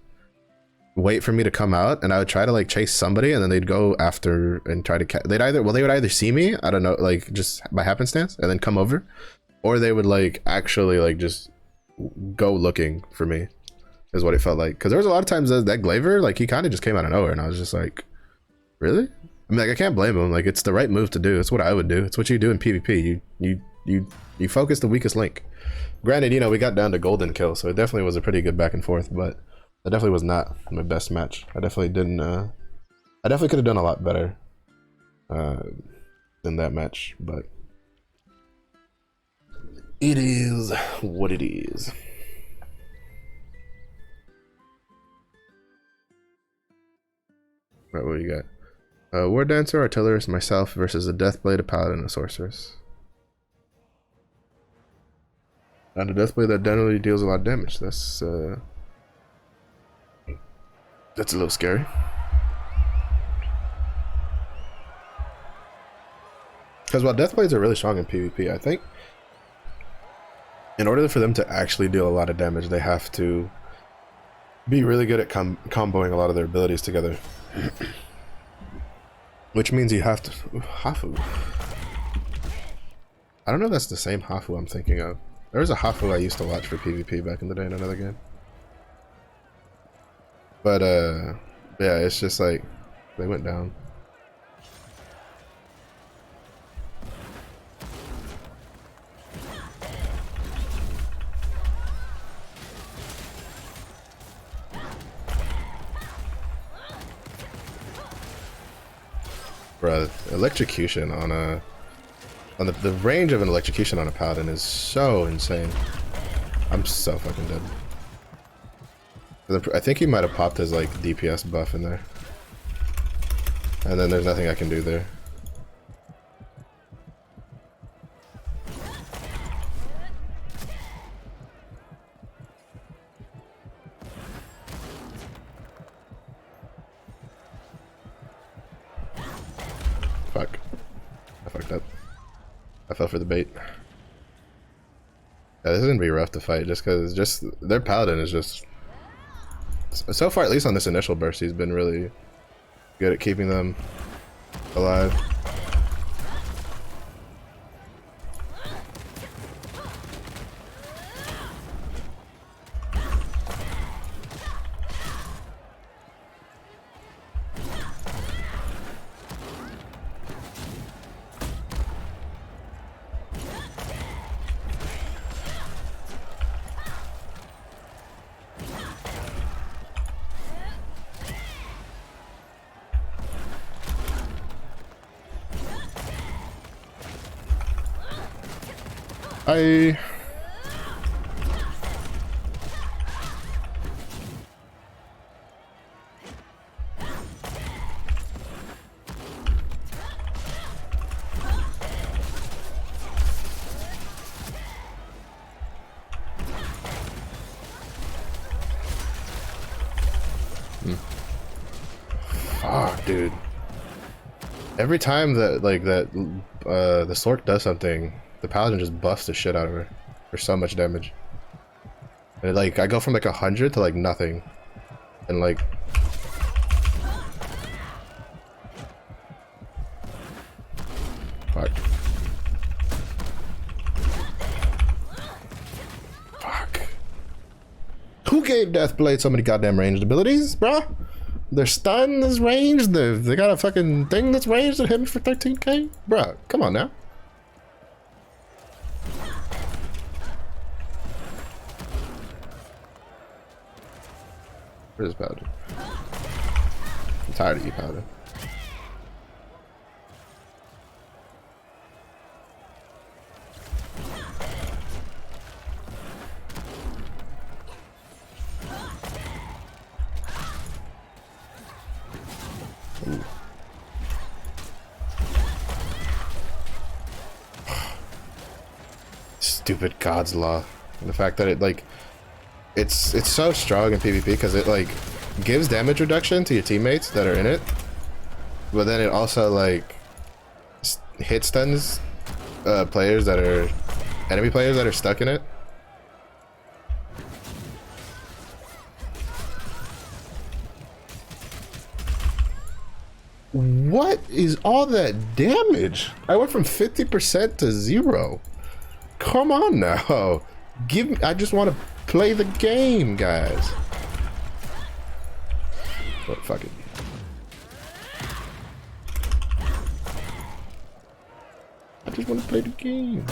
wait for me to come out, and I would try to like chase somebody, and then they'd go after and try to they would either see me, I don't know, like just by happenstance, and then come over, or they would like actually like just go looking for me, is what it felt like. Because there was a lot of times that Glaver, like, he kind of just came out of nowhere, and I was just like, really? I mean, like, I can't blame him. Like, it's the right move to do. It's what I would do. It's what you do in PvP. You focus the weakest link. Granted, you know, we got down to golden kill, so it definitely was a pretty good back and forth, but that definitely was not my best match. I definitely didn't, I definitely could have done a lot better in that match, but it is what it is. Right, what do you got? War Dancer, Artillerist, myself versus a Deathblade, a Paladin, a Sorceress. And a Deathblade that generally deals a lot of damage. That's a little scary. Because while Deathblades are really strong in PvP, I think in order for them to actually deal a lot of damage, they have to be really good at comboing a lot of their abilities together. Which means you have to... Hafu. I don't know if that's the same Hafu I'm thinking of. There was a Hafu I used to watch for PvP back in the day in another game. But, yeah, it's just like, they went down. Bruh, electrocution on the range of an electrocution on a Paladin is so insane. I'm so fucking dead. I think he might have popped his like DPS buff in there, and then there's nothing I can do there. Fuck. I fucked up. I fell for the bait. Yeah, this is gonna be rough to fight just because their Paladin is just, so far, at least on this initial burst, he's been really good at keeping them alive. I... Fuck, dude. Every time that, like, the Sork does something, the Paladin just buffs the shit out of her for so much damage. And, like, I go from like 100 to like nothing, and like, fuck. gave Deathblade so many goddamn ranged abilities, bruh? Their stun is ranged. They got a fucking thing that's ranged that hit me for 13k? Bruh, come on now. Where's Powder? I'm tired of you, Powder. Ooh. Stupid God's Law. And the fact that it like it's so strong in PvP because it like gives damage reduction to your teammates that are in it, but then it also like hit stuns enemy players that are stuck in it. What is all that damage? I went from 50% to 0. Come on now. Give me, I just want to play the game, guys. Oh, fuck it. I just want to play the game.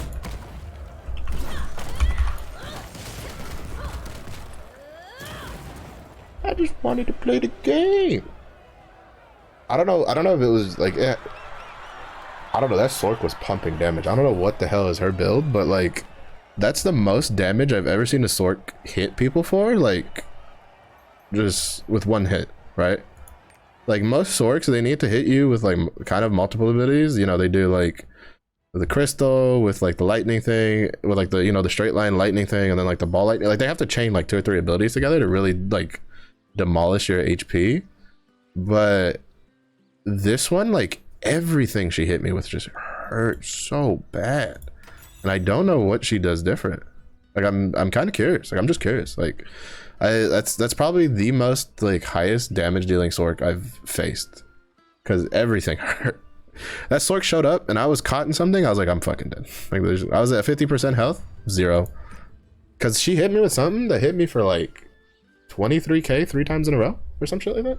I just wanted to play the game. I don't know if it was like, I don't know, that Sork was pumping damage. I don't know what the hell is her build, but like, that's the most damage I've ever seen a Sork hit people for, like, just with one hit, right? Like, most Sorks, they need to hit you with, like, kind of multiple abilities. You know, they do, like, the crystal, with, like, the lightning thing, with, like, the, you know, the straight line lightning thing, and then, like, the ball lightning. Like, they have to chain, like, 2 or 3 abilities together to really, like, demolish your HP. But this one, like, everything she hit me with just hurt so bad. And I don't know what she does different. Like, I'm kind of curious. Like, I'm just curious. Like, that's probably the most, like, highest damage dealing Sork I've faced, because everything hurt. That Sork showed up and I was caught in something. I was like, I'm fucking dead. Like, I was at 50% health, 0, because she hit me with something that hit me for like 23k 3 times in a row or some shit like that.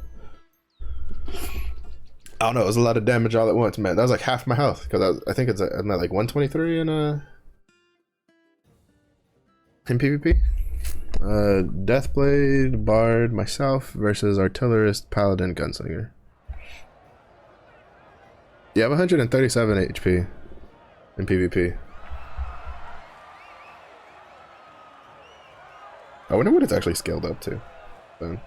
I don't know. It was a lot of damage all at once, man. That was like half my health, because I think I'm at like 123 in PvP. Deathblade, Bard, myself versus Artillerist, Paladin, Gunslinger. You have 137 HP in PvP. I wonder what it's actually scaled up to then,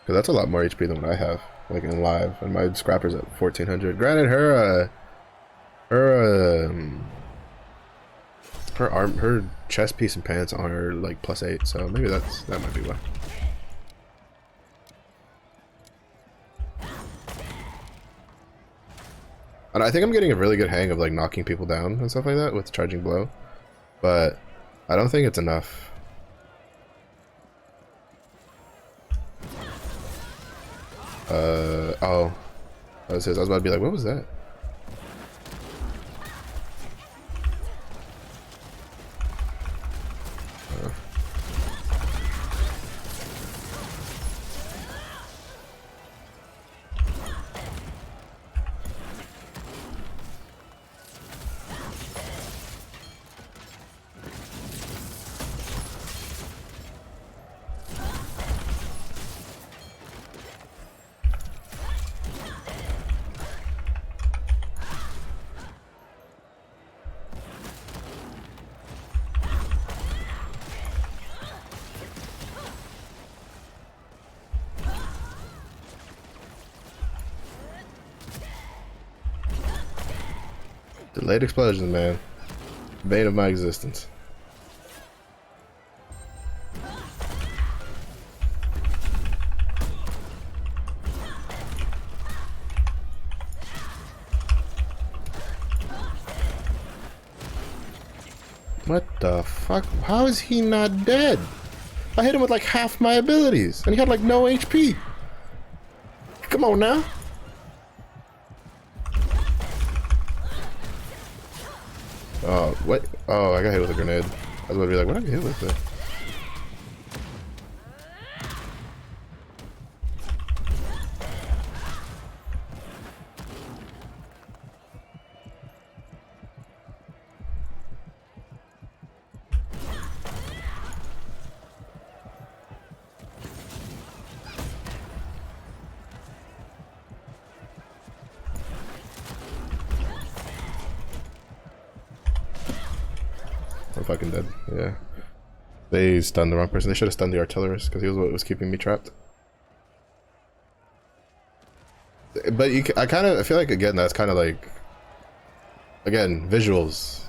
because that's a lot more HP than what I have, like, in live, and my scrapper's at 1400. Granted, her chest piece and pants are like +8, so maybe that might be why. And I think I'm getting a really good hang of like knocking people down and stuff like that with charging blow, but I don't think it's enough. Oh, that was his. I was about to be like, what was that? Delayed explosions, man. Bane of my existence. What the fuck? How is he not dead? I hit him with like half my abilities, and he had like no HP. Come on now. Oh, what? Oh, I got hit with a grenade. I was about to be like, what did I get hit with? I'm fucking dead. Yeah. They stunned the wrong person. They should have stunned the artillerist because he was what was keeping me trapped. But I feel like, again, that's kind of like, again, visuals.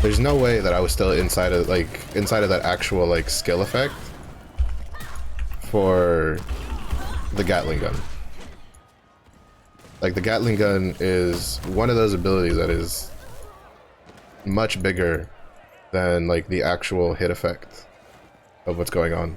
There's no way that I was still inside of that actual like skill effect for the Gatling gun. Like the Gatling gun is one of those abilities that is much bigger than like the actual hit effect of what's going on.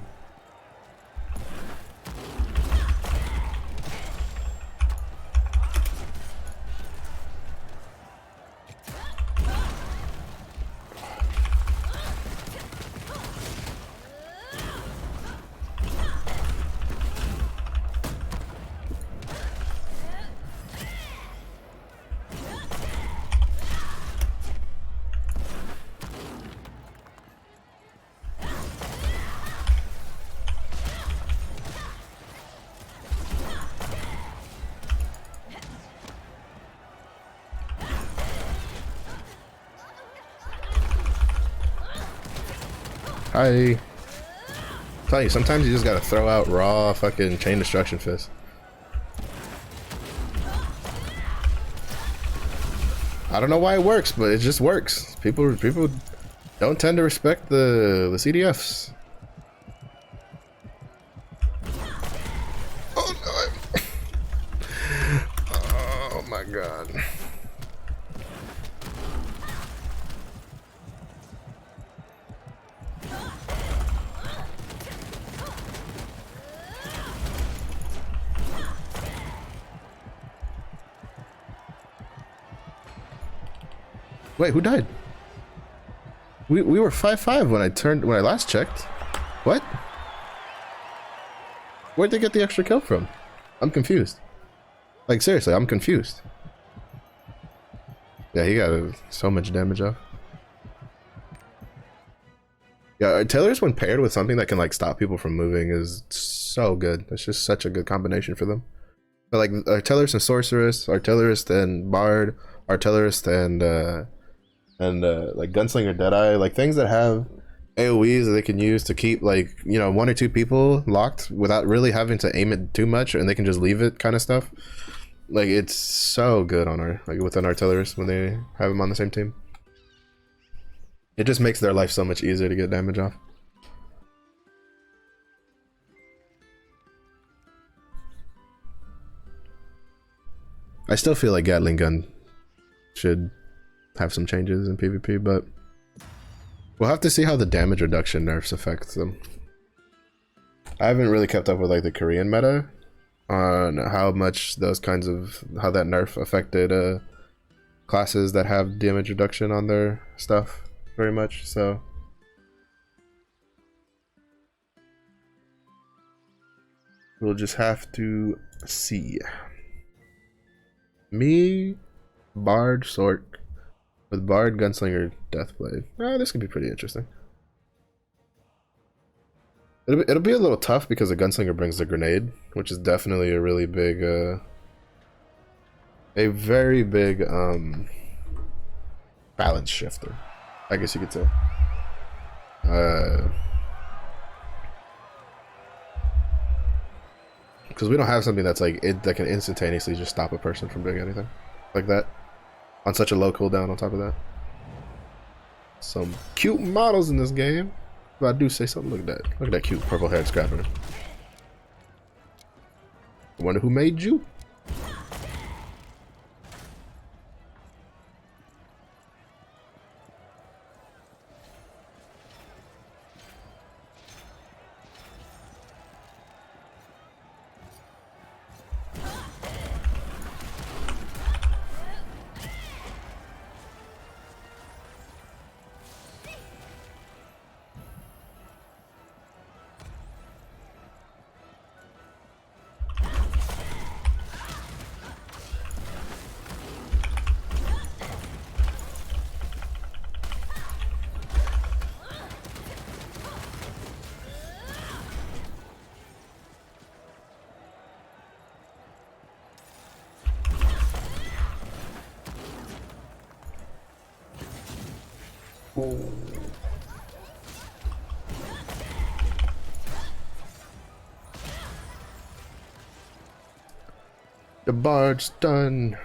I tell you, sometimes you just gotta throw out raw fucking chain destruction fist. I don't know why it works, but it just works. People don't tend to respect the CDFs. Oh no! Oh my god. Wait, who died? We were 5-5 when I last checked. What? Where'd they get the extra kill from? I'm confused. Like seriously, I'm confused. Yeah, he got so much damage off. Yeah, artillerists when paired with something that can like stop people from moving is so good. That's just such a good combination for them. But like artillerist and sorceress, artillerist and bard, artillerist and like gunslinger deadeye, like things that have AoEs that they can use to keep like, you know, 1 or 2 people locked without really having to aim it too much, and they can just leave it kind of stuff. Like it's so good on with an artillerist when they have them on the same team. It just makes their life so much easier to get damage off. I still feel like Gatling gun should have some changes in PvP, but we'll have to see how the damage reduction nerfs affect them. I haven't really kept up with like the Korean meta on how much how that nerf affected classes that have damage reduction on their stuff very much, so we'll just have to see. Me, Bard, Sork, with Bard, Gunslinger, Deathblade. Oh, this could be pretty interesting. It'll be a little tough because the Gunslinger brings the grenade, which is definitely a really big, a very big balance shifter, I guess you could say. Because we don't have something that's like that can instantaneously just stop a person from doing anything like that on such a low cooldown. On top of that, some cute models in this game. If I do say something, look at that cute purple-haired scrapper. I wonder who made you. The bard's done.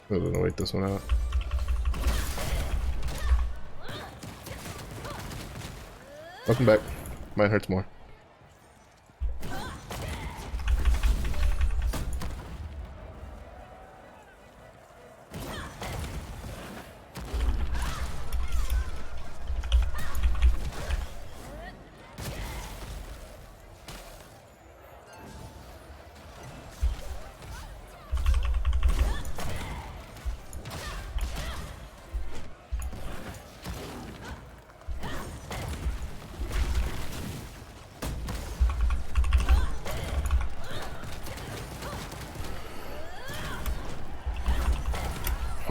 I'm gonna wait this one out. Welcome back. Mine hurts more.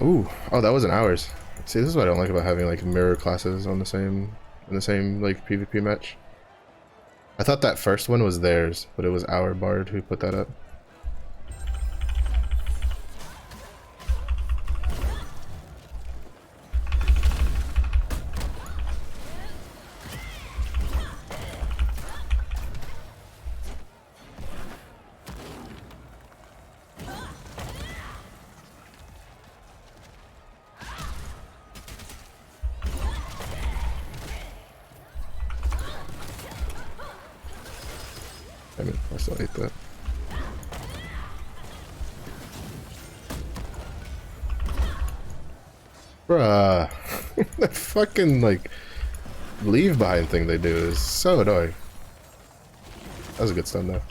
Ooh, oh, that wasn't ours. See, this is what I don't like about having like mirror classes on the same like PvP match. I thought that first one was theirs, but it was our bard who put that up. Damn it, I still hate that. Bruh. That fucking, like, leave behind thing they do is so annoying. That was a good stun though.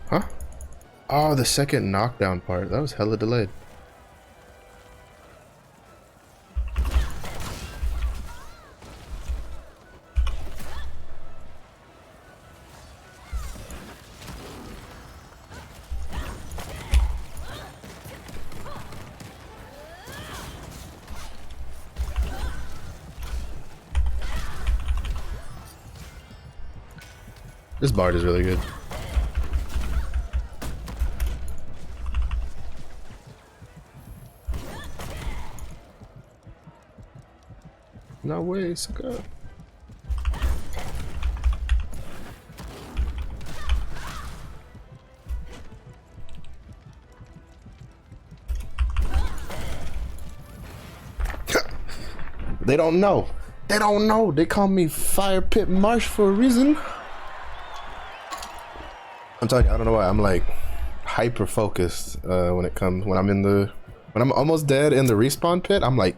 Huh? Oh, the second knockdown part. That was hella delayed. This bard is really good. No way, sucker. They don't know. They don't know. They call me Fire Pit Marsh for a reason. I'm telling you, I don't know why. I'm like hyper focused when I'm almost dead in the respawn pit. I'm like,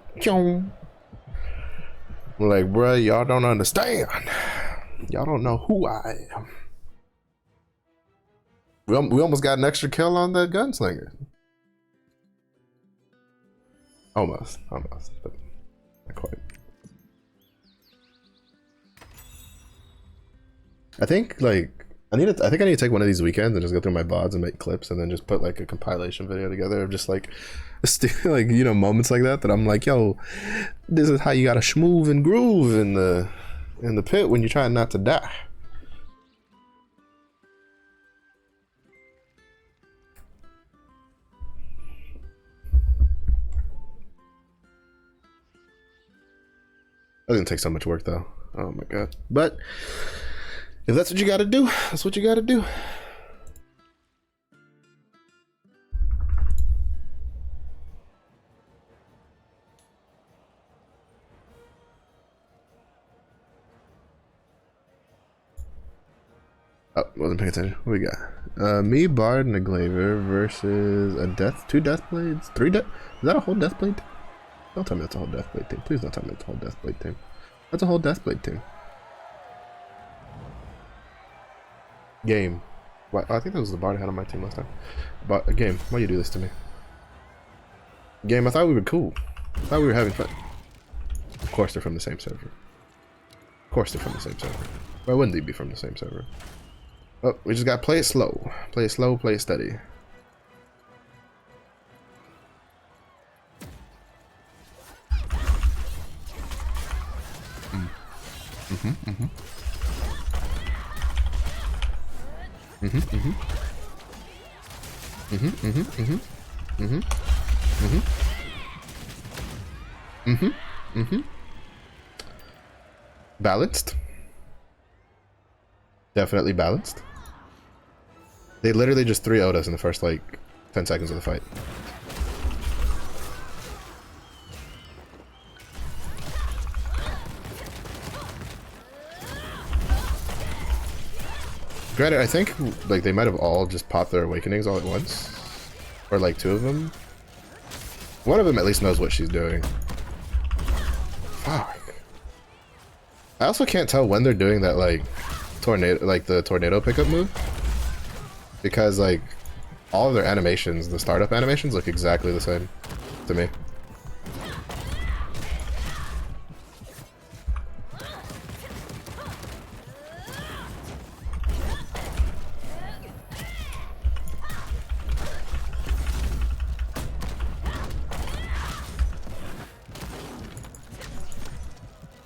I'm like, bruh, y'all don't understand. Y'all don't know who I am. We almost got an extra kill on the gunslinger. Almost, but not quite. I think like I think I need to take one of these weekends and just go through my VODs and make clips and then just put like a compilation video together of just like like, you know, moments like that I'm like, yo, this is how you gotta schmoove and groove in the pit when you're trying not to die. That didn't take so much work though. Oh my god. But if that's what you gotta do, that's what you gotta do. Oh, wasn't paying attention. What we got? Me, Bard, and a Glaver versus two Death Blades? Is that a whole Death Blade team? Don't tell me that's a whole Death Blade team. Please don't tell me that's a whole Death Blade team. That's a whole Death Blade team. Game. What? Oh, I think that was the Bard I had on my team last time. But game, why you do this to me? Game, I thought we were cool. I thought we were having fun. course they're from the same server. Of course they're from the same server. Why wouldn't they be from the same server? Oh, we just gotta play it slow. Play it slow, play it steady. Balanced. Definitely balanced. They literally just 3-0'd us in the first like 10 seconds of the fight. Granted, I think like they might have all just popped their awakenings all at once, or like 2 of them. One of them at least knows what she's doing. Fuck. I also can't tell when they're doing that like tornado, like the tornado pickup move, because like all of their animations, the startup animations, look exactly the same to me.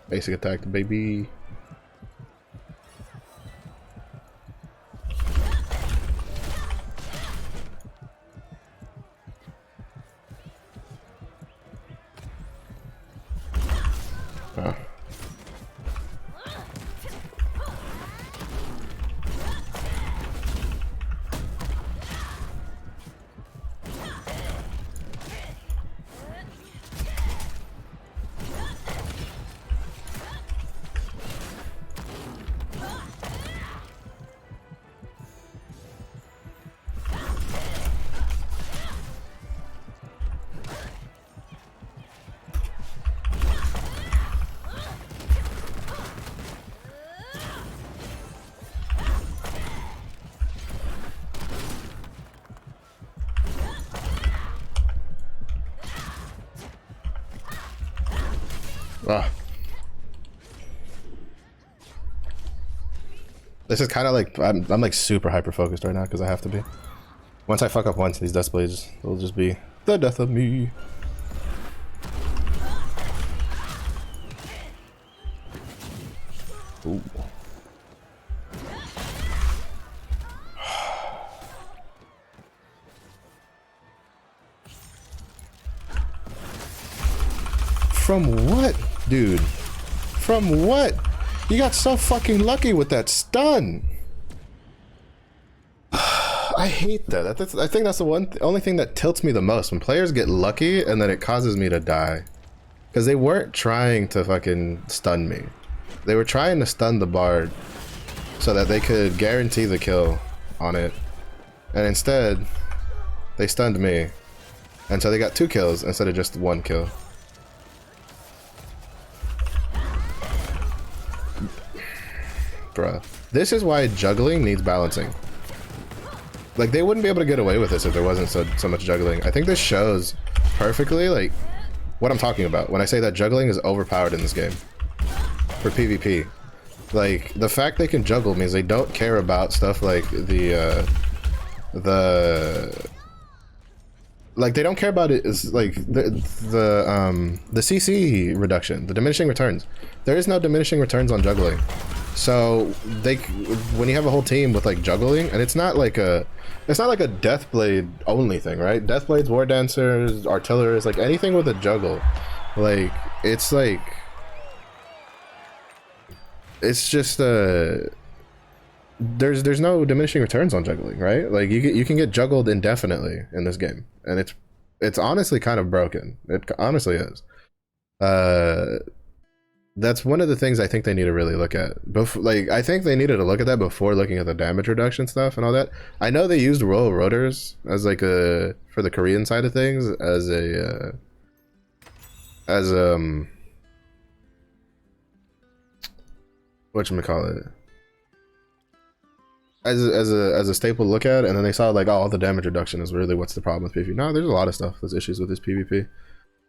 Basic attack, baby. Oh. Ah. This is kind of like I'm like super hyper focused right now because I have to be. Once I fuck up once, these death blades will just be the death of me. Ooh. From what, dude? From what? You got so fucking lucky with that stun. I hate that. I think that's the only thing that tilts me the most, when players get lucky and then it causes me to die. Because they weren't trying to fucking stun me. They were trying to stun the bard so that they could guarantee the kill on it. And instead, they stunned me. And so they got 2 kills instead of just 1 kill. Bruh. This is why juggling needs balancing. Like, they wouldn't be able to get away with this if there wasn't so much juggling. I think this shows perfectly, like, what I'm talking about when I say that juggling is overpowered in this game. For PvP. Like, the fact they can juggle means they don't care about stuff like the like, they don't care about it is like the CC reduction, the diminishing returns. There is no diminishing returns on juggling. So when you have a whole team with like juggling, and it's not like a Deathblade only thing, right? Deathblades, War Dancers, Artillerists, like anything with a juggle, like it's just there's no diminishing returns on juggling, right? Like you can get juggled indefinitely in this game, and it's honestly kind of broken. It honestly is. That's one of the things I think they need to really look at. Like, I think they needed to look at that before looking at the damage reduction stuff and all that. I know they used royal rotors as like for the Korean side of things as whatchamacallit, as a staple to look at, and then they saw like, oh, all the damage reduction is really what's the problem with PvP. No, there's a lot of stuff. There's issues with this PvP.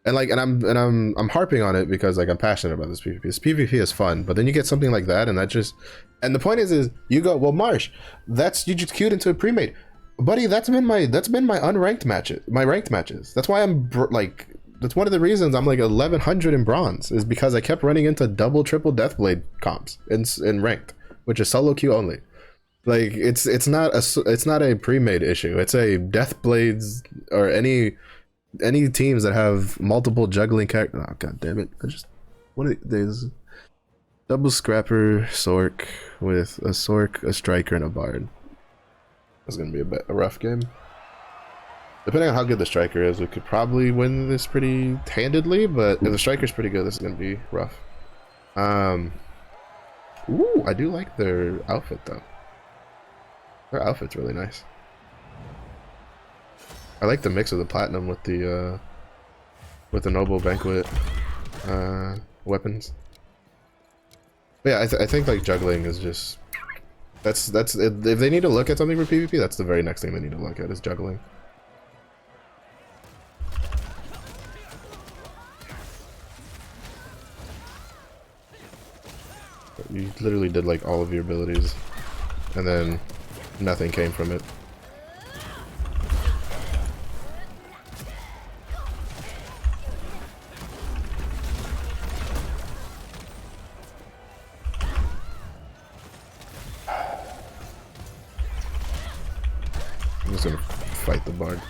And like, I'm harping on it because like I'm passionate about this PvP. This PvP is fun, but then you get something like that, and that just, and the point is you go, well, Marsh, that's you just queued into a pre-made, buddy. That's been my unranked matches, my ranked matches. That's why I'm like, that's one of the reasons I'm like 1100 in bronze, is because I kept running into double, triple Deathblade comps in ranked, which is solo queue only. Like it's not a pre-made issue. It's a Deathblades or any teams that have multiple juggling characters. Oh, god damn it. There's double scrapper Sork with a Sork, a striker, and a bard. It's gonna be a rough game. Depending on how good the striker is, we could probably win this pretty handedly, but if the striker's pretty good, this is gonna be rough. Ooh, I do like their outfit though. Their outfit's really nice. I like the mix of the platinum with the noble banquet weapons. But yeah, I think like juggling is just that's if they need to look at something for PvP, that's the very next thing they need to look at is juggling. You literally did like all of your abilities, and then nothing came from it. I'm just gonna fight the bard.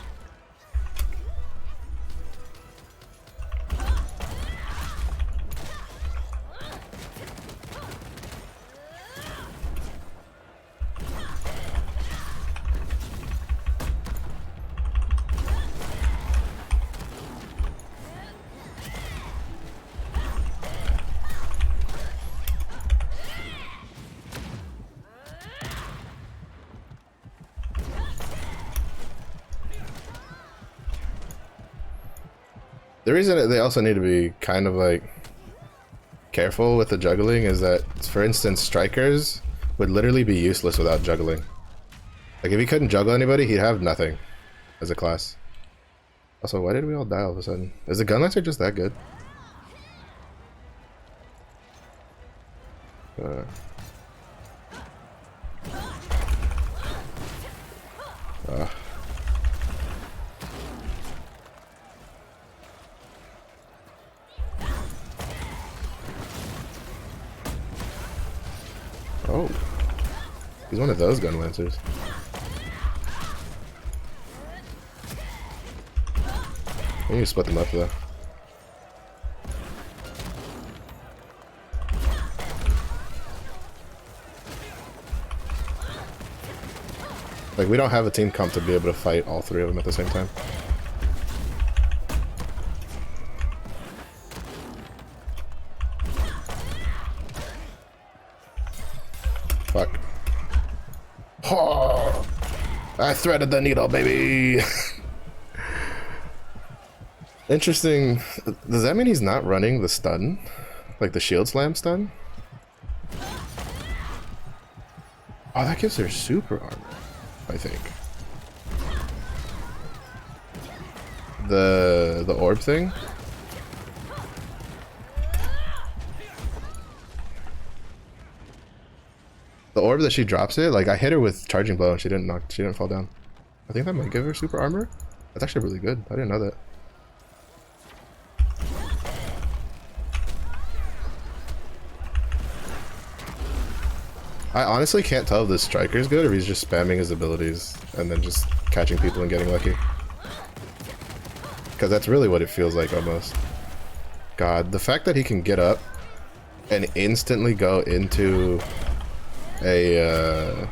The reason they also need to be kind of like careful with the juggling is that, for instance, strikers would literally be useless without juggling. Like if he couldn't juggle anybody, he'd have nothing as a class. Also, why did we all die all of a sudden? Is the gunlancer just that good? Oh, he's one of those gun lancers. We need to split them up though. Like we don't have a team comp to be able to fight all three of them at the same time. Fuck. Oh, I threaded the needle, baby. Interesting. Does that mean he's not running the stun? Like the shield slam stun? Oh, that gives her super armor, I think. The orb thing? The orb that she drops it, like I hit her with charging blow and she didn't fall down. I think that might give her super armor. That's actually really good. I didn't know that. I honestly can't tell if this striker's good or he's just spamming his abilities and then just catching people and getting lucky. Because that's really what it feels like almost. God, the fact that he can get up and instantly go into a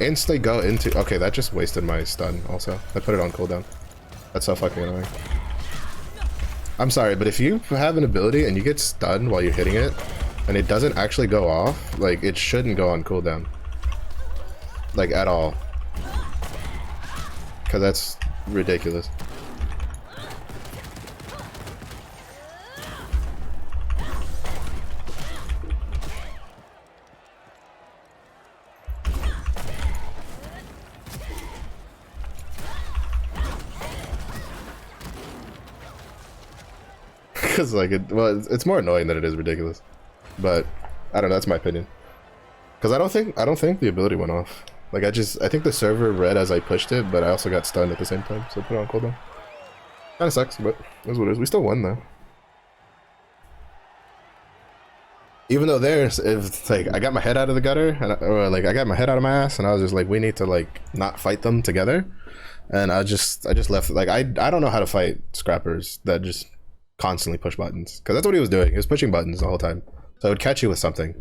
instantly go into, okay, that just wasted my stun also. I put it on cooldown. That's so fucking annoying. I'm sorry, but if you have an ability and you get stunned while you're hitting it and it doesn't actually go off, like it shouldn't go on cooldown. Like at all. Cause that's ridiculous. because like it's more annoying than it is ridiculous. But I don't know. That's my opinion. Because I don't think the ability went off. Like I think the server read as I pushed it, but I also got stunned at the same time, so I put it on cooldown. Kind of sucks, but that's what it is. We still won though. Even though if like I got my head out of the gutter, and I got my head out of my ass, and I was just like, we need to like not fight them together, and I just left. Like I don't know how to fight scrappers that just constantly push buttons, because that's what he was doing. He was pushing buttons the whole time, so it would catch you with something.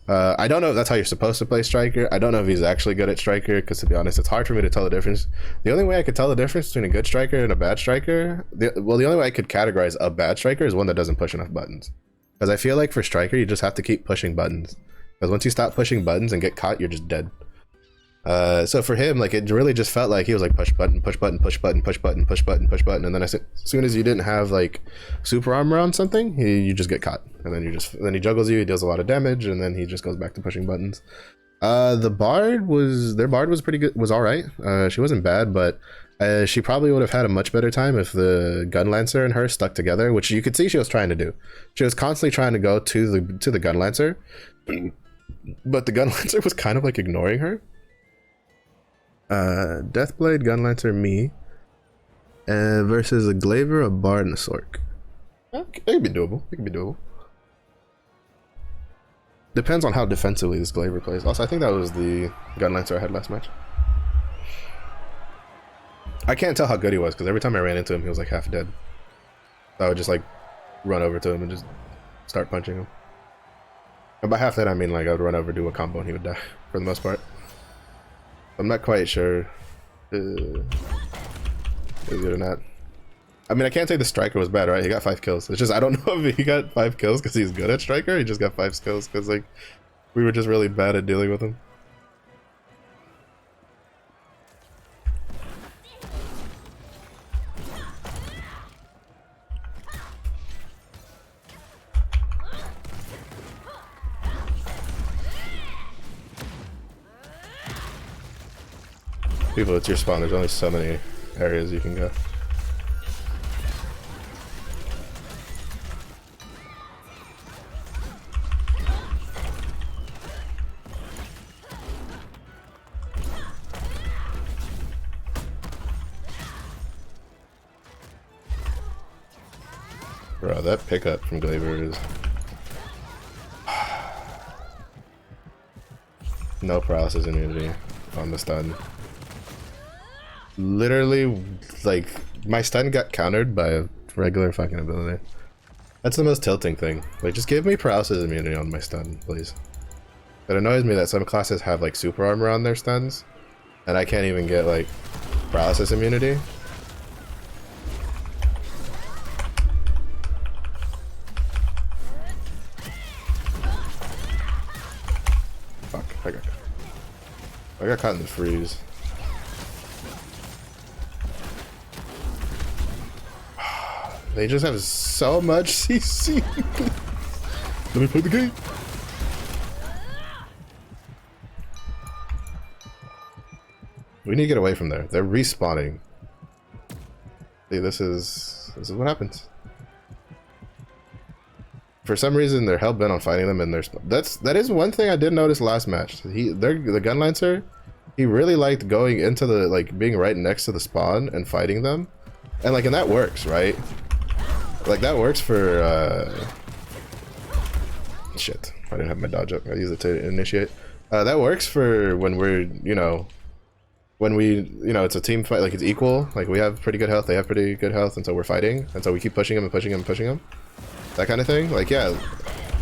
I don't know if that's how you're supposed to play striker. I don't know if he's actually good at striker, because to be honest, it's hard for me to tell the difference. The only way I could tell the difference between a good striker and a bad striker, the only way I could categorize a bad striker is one that doesn't push enough buttons. Because I feel like for striker, you just have to keep pushing buttons. Because once you stop pushing buttons and get caught, you're just dead. So for him, like it really just felt like he was like push button, push button, push button, push button, push button, push button, and then as soon as you didn't have like super armor on something, you just get caught, and then he juggles you, he does a lot of damage, and then he just goes back to pushing buttons. Their bard was pretty good, was all right. She wasn't bad, but she probably would have had a much better time if the gun lancer and her stuck together, which you could see she was trying to do. She was constantly trying to go to the gun lancer, but the gun lancer was kind of like ignoring her. Deathblade, Gunlancer, me, versus a Glaver, a Bard, and a Sork. Okay, it could be doable. It could be doable. Depends on how defensively this Glaver plays. Also, I think that was the Gunlancer I had last match. I can't tell how good he was, because every time I ran into him, he was like half dead. So I would just like run over to him and just start punching him. And by half that, I mean like I would run over, do a combo, and he would die, for the most part. I'm not quite sure if he's good or not. I mean, I can't say the striker was bad, right? He got 5 kills. It's just I don't know if he got 5 kills because he's good at striker. He just got 5 kills because like we were just really bad at dealing with him. People, it's your spawn. There's only so many areas you can go. Bro, that pickup from Glaver is... no paralysis immunity on the stun. Literally, like, my stun got countered by a regular fucking ability. That's the most tilting thing. Like, just give me paralysis immunity on my stun, please. It annoys me that some classes have, like, super armor on their stuns, and I can't even get, like, paralysis immunity. Fuck, I got caught in the freeze. They just have so much CC. Let me play the game. We need to get away from there. They're respawning. See, this is what happens. For some reason, they're hell bent on fighting them, and that is one thing I did notice last match. The gun lancer, he really liked going into the being right next to the spawn and fighting them, and that works, right? Like that works for shit. I didn't have my dodge up. I use it to initiate. That works for when we're it's a team fight, like it's equal. Like we have pretty good health, they have pretty good health, and so we're fighting, and so we keep pushing them and pushing them and pushing them. That kind of thing. Like yeah,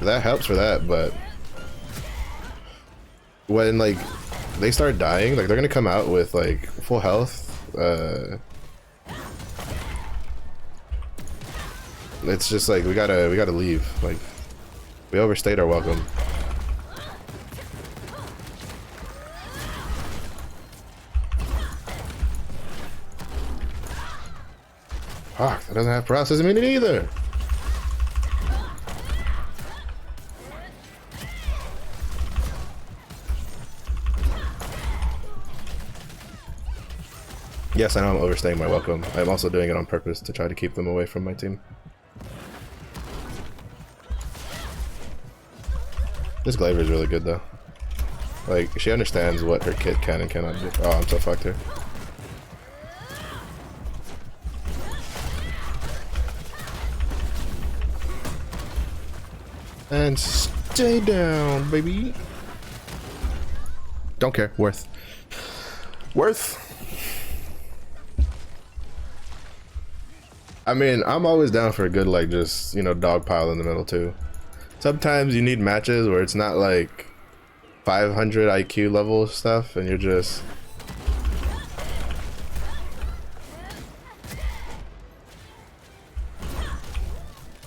that helps for that. But when they start dying, they're gonna come out with full health. It's just we gotta leave. We overstayed our welcome. Fuck, that doesn't have paralysis immunity either. Yes, I know I'm overstaying my welcome. I'm also doing it on purpose to try to keep them away from my team. This Glaver is really good though. Like, she understands what her kit can and cannot do. Oh, I'm so fucked here. And stay down, baby. Don't care. Worth. I mean, I'm always down for a good, like, just, you know, dog pile in the middle too. Sometimes you need matches where it's not like 500 IQ level stuff and you're just...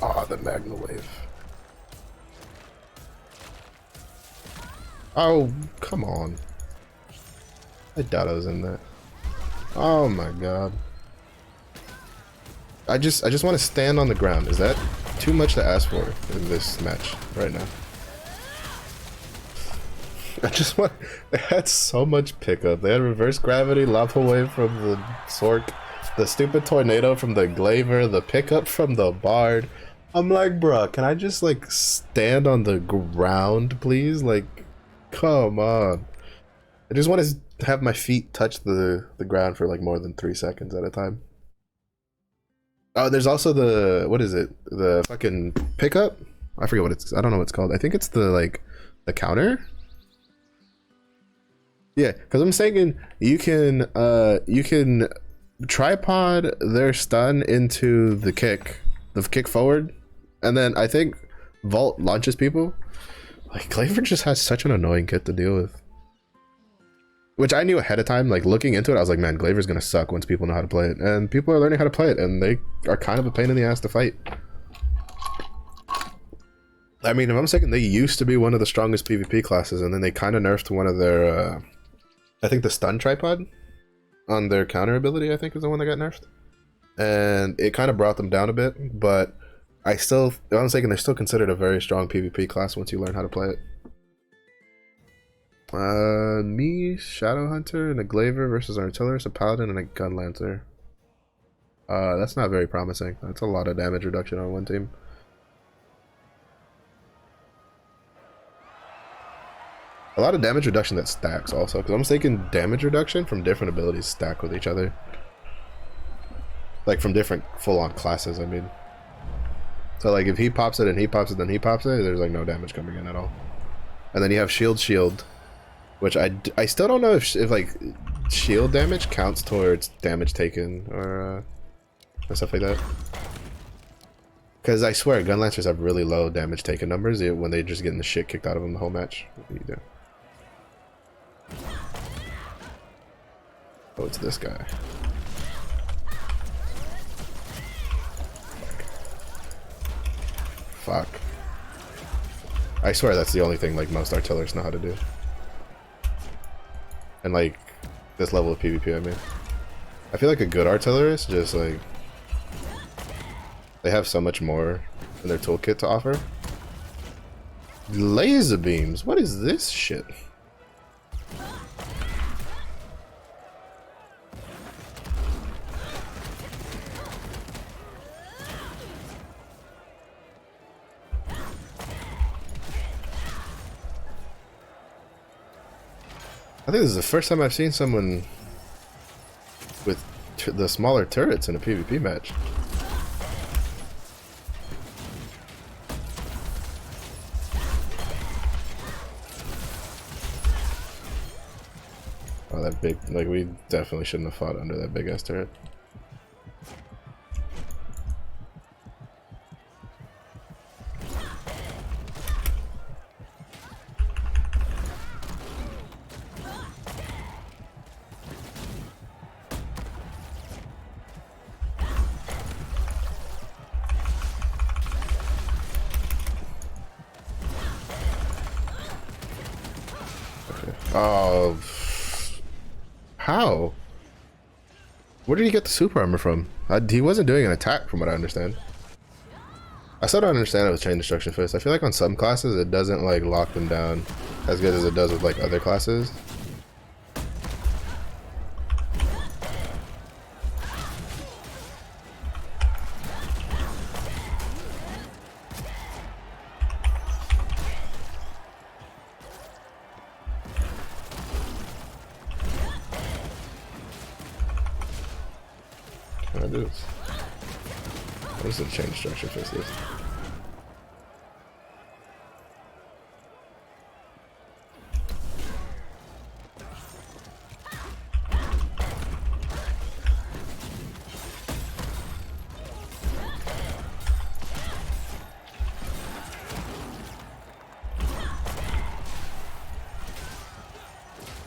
Oh, the Magna Wave. Oh, come on. I doubt I was in that. Oh my god. I just want to stand on the ground. Is that too much to ask for in this match right now? I just want... They had so much pickup. They had reverse gravity, lava wave from the Sork, the stupid tornado from the Glaver, the pickup from the Bard. I'm like, bruh, can I just like stand on the ground, please? Like, come on. I just want to have my feet touch the ground for like more than 3 seconds at a time. Oh, there's also the, what is it? The fucking pickup? I forget what it's, I don't know what it's called. I think it's the, like, the counter? Yeah, because I'm thinking you can tripod their stun into the kick forward, and then I think Vault launches people. Like, Glaver just has such an annoying kit to deal with. Which I knew ahead of time, like looking into it, I was like, man, Glaver's gonna suck once people know how to play it. And people are learning how to play it, and they are kind of a pain in the ass to fight. I mean, if I'm saying, they used to be one of the strongest PvP classes, and then they kind of nerfed one of their, I think the stun tripod on their counter ability, I think is the one that got nerfed. And it kind of brought them down a bit, but I still, if I'm saying, they're still considered a very strong PvP class once you learn how to play it. Me, Shadow Hunter, and a Glaver versus an Artillerist, a Paladin, and a Gun Lancer. That's not very promising. That's a lot of damage reduction on one team. A lot of damage reduction that stacks also, because I'm taking damage reduction from different abilities stack with each other. Like from different full-on classes, I mean. So like if he pops it and he pops it, then he pops it, there's like no damage coming in at all. And then you have shield. Which I still don't know if like shield damage counts towards damage taken or stuff like that. Because I swear, Gun Lancers have really low damage taken numbers when they just getting the shit kicked out of them the whole match. What do you do? Oh, it's this guy. Fuck. I swear that's the only thing like most artillerists know how to do. And like this level of PvP, I mean. I feel like a good artillerist just like they have so much more in their toolkit to offer. Laser beams, what is this shit? I think this is the first time I've seen someone with the smaller turrets in a PvP match. Oh, that big, like we definitely shouldn't have fought under that big ass turret. Oh, how? Where did he get the super armor from? He wasn't doing an attack from what I understand. I still don't understand it with Chain Destruction Fist. I feel like on some classes it doesn't like lock them down as good as it does with like other classes. do this? What is the chain structure fix this?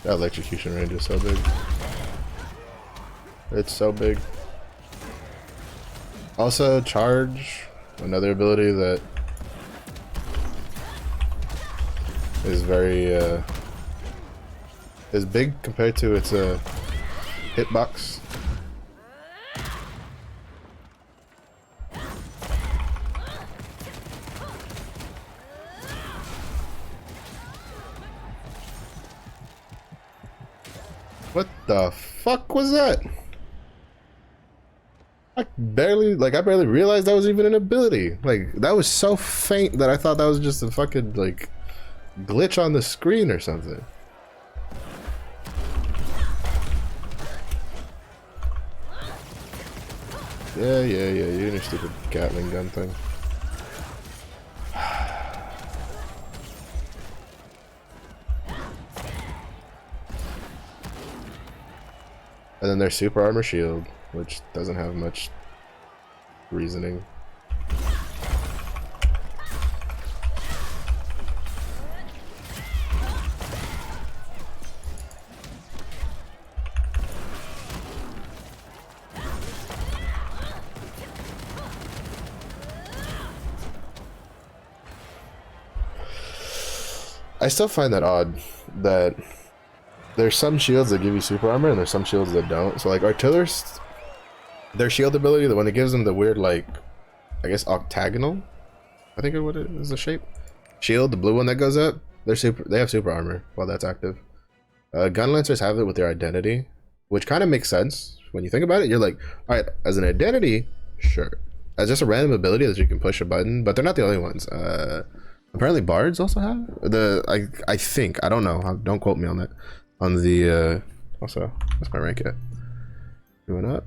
That electrocution range is so big. It's so big. Also, charge, another ability that is very is big compared to its hitbox. What the fuck was that? I barely realized that was even an ability. Like, that was so faint that I thought that was just a fucking, like, glitch on the screen or something. Yeah, you and your stupid Gatling gun thing. And then there's super armor shield, which doesn't have much reasoning. I still find that odd that there's some shields that give you super armor and there's some shields that don't. So like artillerists, their shield ability, the one that gives them the weird, like, I guess octagonal, I think what it is, the shape shield, the blue one that goes up, they have super armor while that's active. Gun lancers have it with their identity, which kind of makes sense when you think about it. You're like, all right, as an identity, sure, as just a random ability that you can push a button, but they're not the only ones. Apparently bards also have I think, I don't know, don't quote me on that. On the also, what's my rank at? Going up.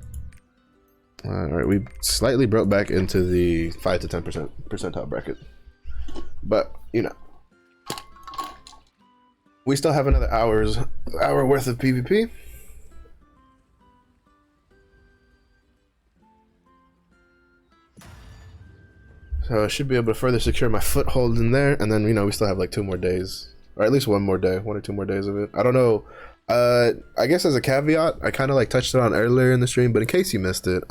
All right, we slightly broke back into the 5 to 10% percentile bracket, but you know, we still have another hour worth of PvP. So I should be able to further secure my foothold in there, and then, you know, we still have like 2 more days, or at least 1 more day, 1 or 2 more days of it. I don't know. I guess as a caveat, I kind of like touched it on earlier in the stream, but in case you missed it,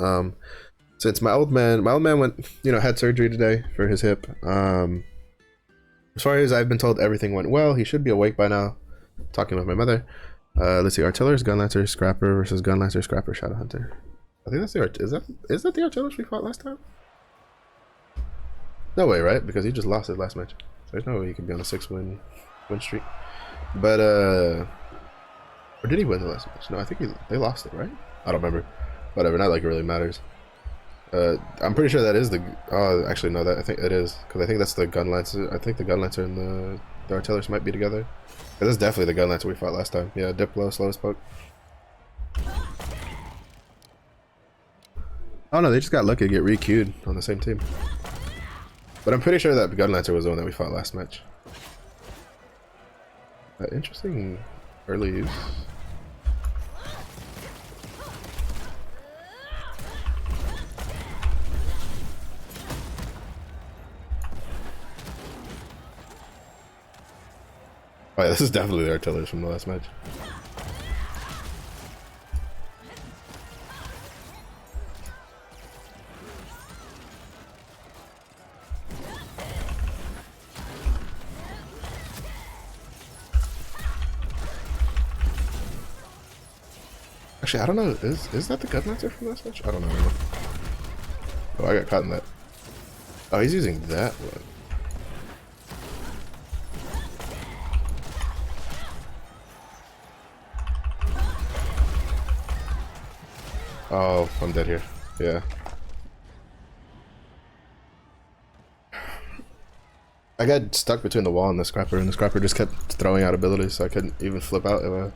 since my old man went, you know, had surgery today for his hip. As far as I've been told, everything went well. He should be awake by now. Talking with my mother. Let's see, Artillers, Gunlancer, Scrapper versus Gunlancer, Scrapper, Shadow Hunter. I think that's the is that the Artillers we fought last time? No way, right? Because he just lost it last match. So there's no way he could be on a 6-win streak. But or did he win the last match? No, I think they lost it, right? I don't remember. Whatever, not like it really matters. I'm pretty sure that is the. Oh, actually, no, that I think it is, because I think that's the Gunlancer. I think the Gunlancer and the Artillers might be together. This is definitely the Gunlancer we fought last time. Yeah, Diplo, slowest poke. Oh no, they just got lucky to get re-queued on the same team. But I'm pretty sure that Gunlancer was the one that we fought last match. Interesting early use. Oh yeah, this is definitely the Artillers from the last match. Actually, I don't know. Is that the Gunlancer from last match? I don't know anymore. Oh, I got caught in that. Oh, he's using that one. Oh, I'm dead here. Yeah. I got stuck between the wall and the Scrapper just kept throwing out abilities, so I couldn't even flip out if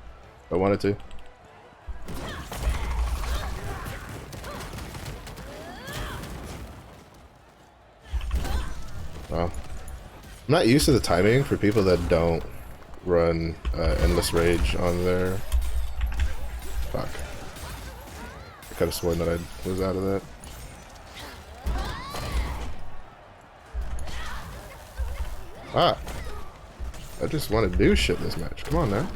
I wanted to. Oh. I'm not used to the timing for people that don't run Endless Rage on their... Fuck. I could have sworn that I was out of that. Ah! I just want to do shit this match. Come on now.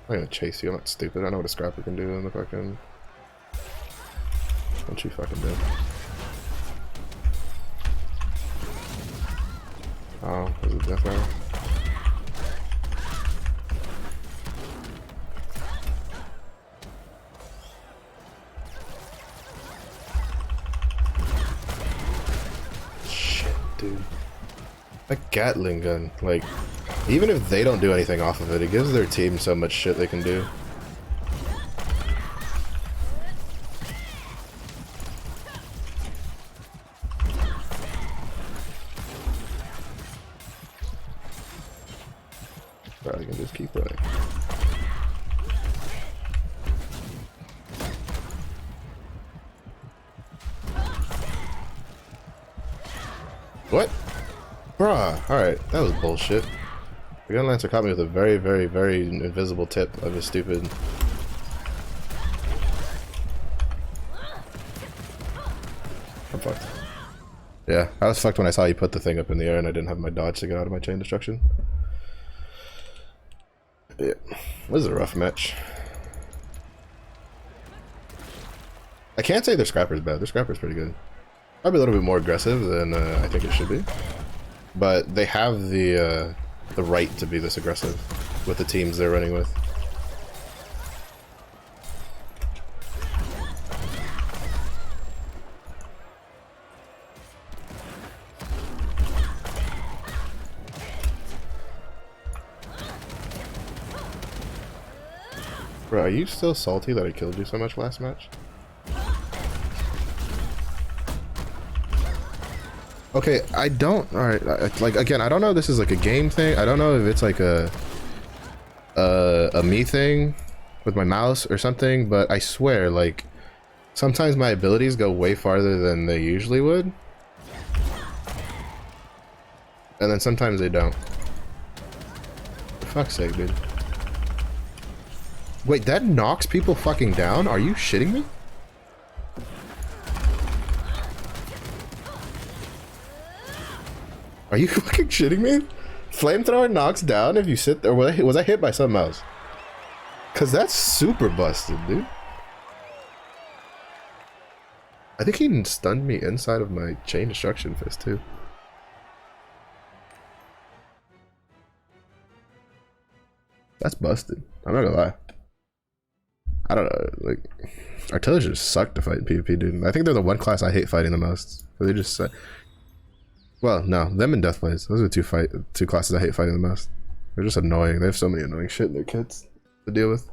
I'm gonna chase you. I'm not stupid. I know what a scrapper can do in the fucking... Don't you fucking do. Oh, was it death arrow? Shit, dude. That Gatling gun, like, even if they don't do anything off of it, it gives their team so much shit they can do. Probably can just keep running. What? Bruh, alright, that was bullshit. The gun lancer caught me with a very, very, very invisible tip of his stupid... I'm fucked. Yeah, I was fucked when I saw you put the thing up in the air and I didn't have my dodge to get out of my chain destruction. Yeah, this is a rough match. I can't say their scrapper's bad. Their scrapper's pretty good. Probably a little bit more aggressive than I think it should be. But they have the right to be this aggressive with the teams they're running with. Bro, are you still salty that I killed you so much last match? Okay, I don't... Alright, like, again, I don't know if this is like a game thing. I don't know if it's like a me thing with my mouse or something, but I swear, like, sometimes my abilities go way farther than they usually would. And then sometimes they don't. For fuck's sake, dude. Wait, that knocks people fucking down? Are you shitting me? Are you fucking shitting me? Flamethrower knocks down if you sit there. Was I hit by something else? Cause that's super busted, dude. I think he stunned me inside of my chain destruction fist too. That's busted. I'm not gonna lie. I don't know, like, artillery just suck to fight in PvP, dude. I think they're the one class I hate fighting the most. They just suck. Well, no, them and Deathblaze. Those are the two classes I hate fighting the most. They're just annoying. They have so many annoying shit in their kits to deal with.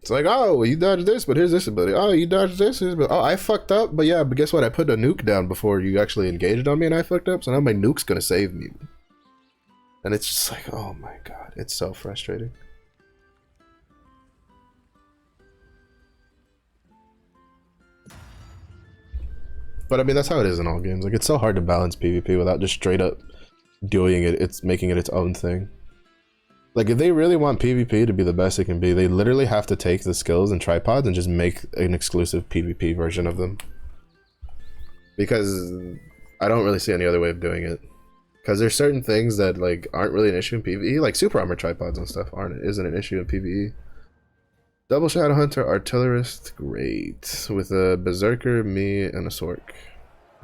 It's like, oh, well, you dodged this, but here's this ability. Oh, you dodged this, but oh, I fucked up, but yeah, but guess what? I put a nuke down before you actually engaged on me and I fucked up, so now my nuke's gonna save me. And it's just like, oh my god, it's so frustrating. But I mean, that's how it is in all games. Like, it's so hard to balance PvP without just straight up doing it. It's making it its own thing. Like, if they really want PvP to be the best it can be, they literally have to take the skills and tripods and just make an exclusive PvP version of them. Because I don't really see any other way of doing it. Because there's certain things that, like, aren't really an issue in PvE. Like, super armor tripods and stuff isn't an issue in PvE. Double Shadow Hunter, Artillerist, great. With a Berserker, me, and a Sork.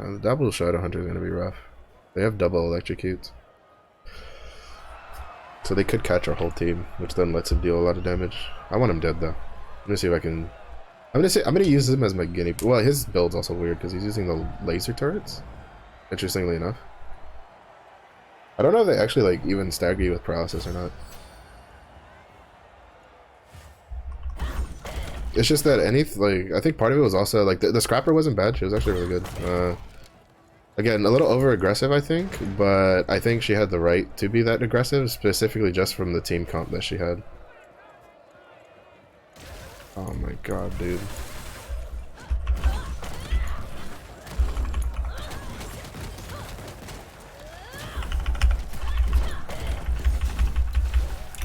The Double Shadow Hunter is going to be rough. They have double electrocutes. So they could catch our whole team, which then lets him deal a lot of damage. I want him dead, though. I'm going to see if I can... I'm going to use him as my guinea... Well, his build's also weird, because he's using the laser turrets. Interestingly enough. I don't know if they actually, like, even stagger you with paralysis or not. It's just that I think part of it was also, like, the scrapper wasn't bad. She was actually really good. Again, a little over-aggressive, I think, but I think she had the right to be that aggressive, specifically just from the team comp that she had. Oh my god, dude.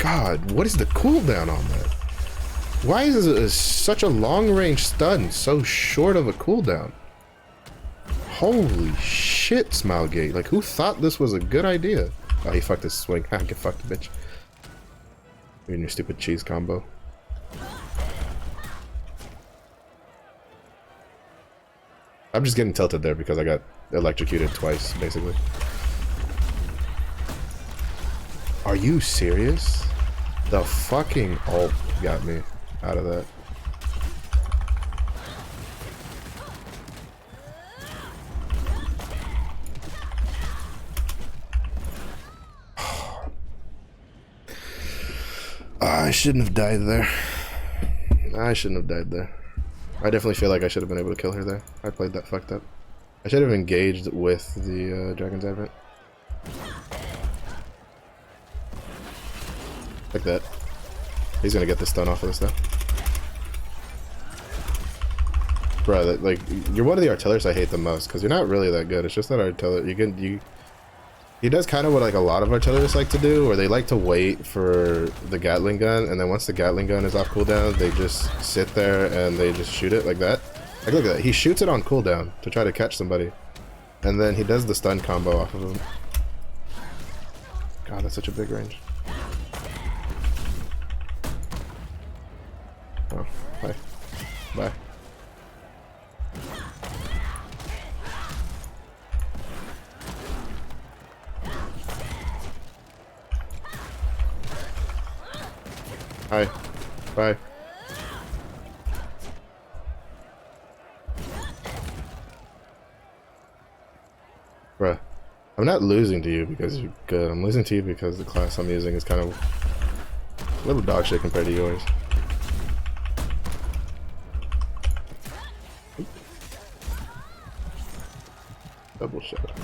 God, what is the cooldown on that? Why is such a long-range stun so short of a cooldown? Holy shit, Smilegate. Like, who thought this was a good idea? Oh, he fucked his swing. Ha, get fucked, bitch. You're in your stupid cheese combo. I'm just getting tilted there because I got electrocuted twice, basically. Are you serious? The fucking ult got me out of that. I shouldn't have died there. I shouldn't have died there. I definitely feel like I should have been able to kill her there. I played that fucked up. I should have engaged with the Dragon's Advent. Like that. He's gonna get the stun off of this though. Bro, like, you're one of the artillerists I hate the most, because you're not really that good. It's just that artillery, he does kind of what like a lot of artillerists like to do, where they like to wait for the Gatling gun, and then once the Gatling gun is off cooldown, they just sit there and they just shoot it like that. Like, look at that. He shoots it on cooldown to try to catch somebody, and then he does the stun combo off of him. God, that's such a big range. Oh, bye. Bye. Hi. Bye. Bruh. I'm not losing to you because you're good. I'm losing to you because the class I'm using is kind of a little dog shit compared to yours. Double shot.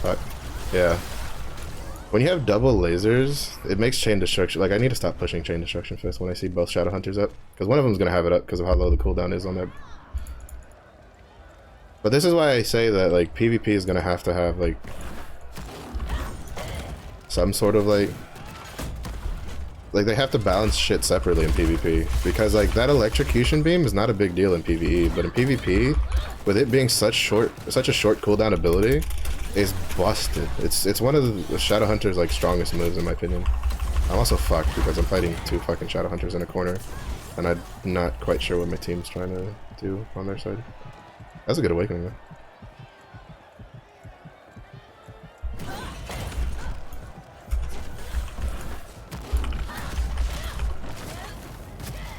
Fuck. Yeah. When you have double lasers, it makes chain destruction. Like, I need to stop pushing chain destruction fist when I see both shadow hunters up, because one of them's gonna have it up because of how low the cooldown is on that. But this is why I say that like PvP is gonna have like some sort of like they have to balance shit separately in PvP, because like that electrocution beam is not a big deal in PvE, but in PvP, with it being such a short cooldown ability, is busted. It's one of the Shadow Hunter's like strongest moves in my opinion. I'm also fucked because I'm fighting two fucking Shadow Hunters in a corner, and I'm not quite sure what my team's trying to do on their side. That's a good awakening though.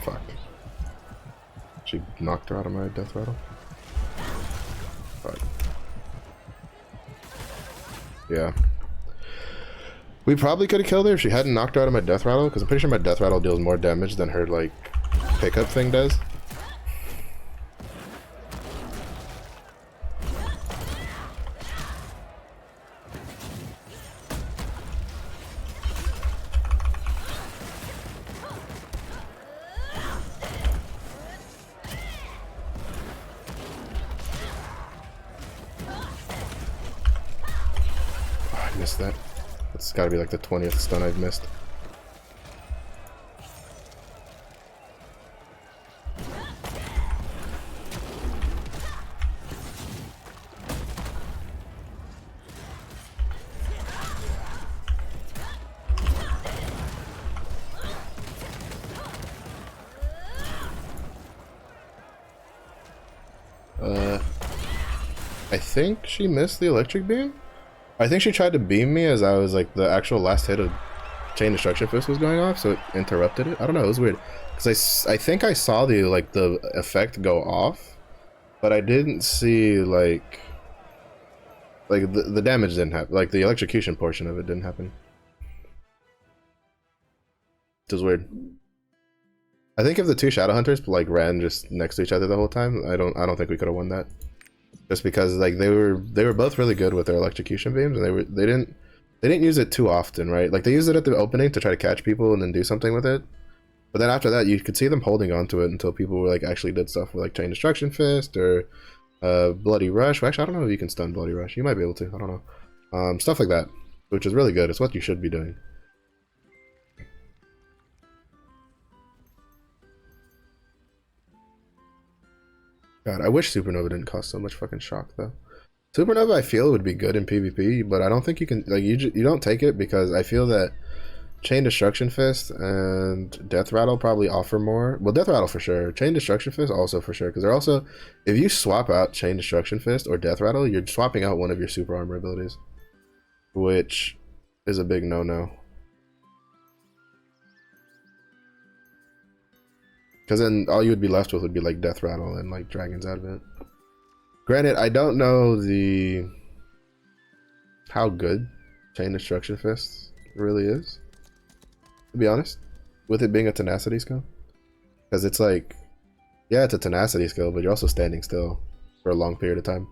Fuck. She knocked her out of my death rattle. Fuck. Yeah. We probably could have killed her if she hadn't knocked her out of my death rattle, because I'm pretty sure my death rattle deals more damage than her like pickup thing does. Missed that. That's gotta be like the 20th stun I've missed. I think she missed the electric beam? I think she tried to beam me as I was like the actual last hit of Chain Destruction Fist was going off, so it interrupted it. I don't know, it was weird. Because I think I saw the effect go off, but I didn't see like the damage didn't happen. Like the electrocution portion of it didn't happen. It was weird. I think if the two Shadow Hunters like ran just next to each other the whole time, I don't think we could have won that. Just because like they were both really good with their electrocution beams, and they didn't use it too often, right? Like they used it at the opening to try to catch people and then do something with it. But then after that, you could see them holding on to it until people were like actually did stuff with like Chain Destruction Fist or Bloody Rush. Well, actually, I don't know if you can stun Bloody Rush. You might be able to. I don't know. Stuff like that. which is really good. It's what you should be doing. God, I wish Supernova didn't cost so much fucking shock though. Supernova, I feel, would be good in PvP, but I don't think you can, like, you don't take it because I feel that Chain Destruction Fist and Death Rattle probably offer more. Well, Death Rattle for sure. Chain Destruction Fist also for sure, because they're also, if you swap out Chain Destruction Fist or Death Rattle, you're swapping out one of your super armor abilities, which is a big no-no. Because then all you would be left with would be like Death Rattle and like Dragon's Advent. Granted, I don't know how good Chain Destruction Fist really is, to be honest, with it being a tenacity skill. Because it's like, yeah, it's a tenacity skill, but you're also standing still for a long period of time.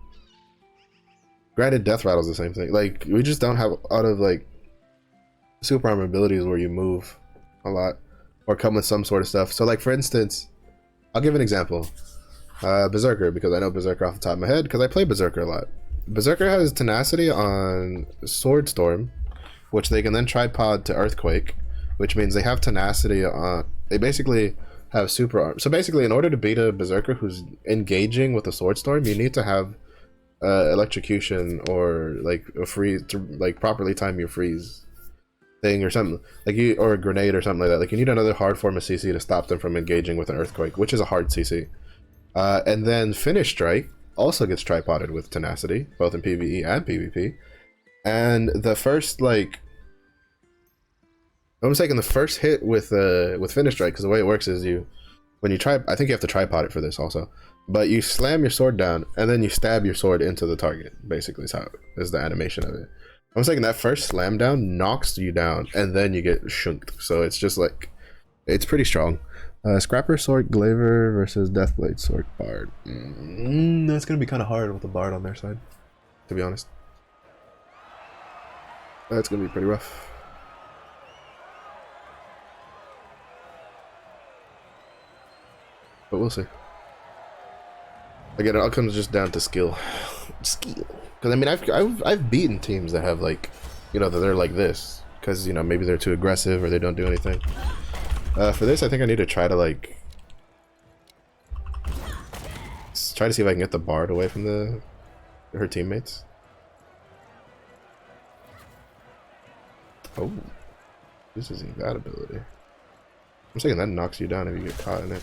Granted, Death Rattle's the same thing. Like, we just don't have out of like super armor abilities where you move a lot or come with some sort of stuff. So like, for instance, I'll give an example. Berserker, because I know Berserker off the top of my head because I play Berserker a lot. Berserker has tenacity on Sword Storm, which they can then tripod to Earthquake, which means they have tenacity on, they basically have super arm. So basically, in order to beat a Berserker who's engaging with a Sword Storm, you need to have electrocution or like a freeze to like properly time your freeze thing or something like you, or a grenade or something like that. Like you need another hard form of CC to stop them from engaging with an Earthquake, which is a hard CC. And then Finish Strike also gets tripoded with tenacity, both in PvE and PvP. And the first, like, I'm taking the first hit with Finish Strike, because the way it works is when you try, I think you have to tripod it for this also, but you slam your sword down and then you stab your sword into the target. Basically, is the animation of it. I'm saying that first slam down knocks you down, and then you get shunked. So it's just like, it's pretty strong. Scrapper Sword Glaver versus Deathblade Sword Bard. That's gonna be kind of hard with the Bard on their side, to be honest. That's gonna be pretty rough. But we'll see. Again, it all comes just down to skill. Skill. Because I mean, I've beaten teams that have like, you know, that they're like this, because you know maybe they're too aggressive or they don't do anything. For this, I think I need to try to like try to see if I can get the Bard away from her teammates. Oh, this isn't that ability. I'm saying that knocks you down if you get caught in it.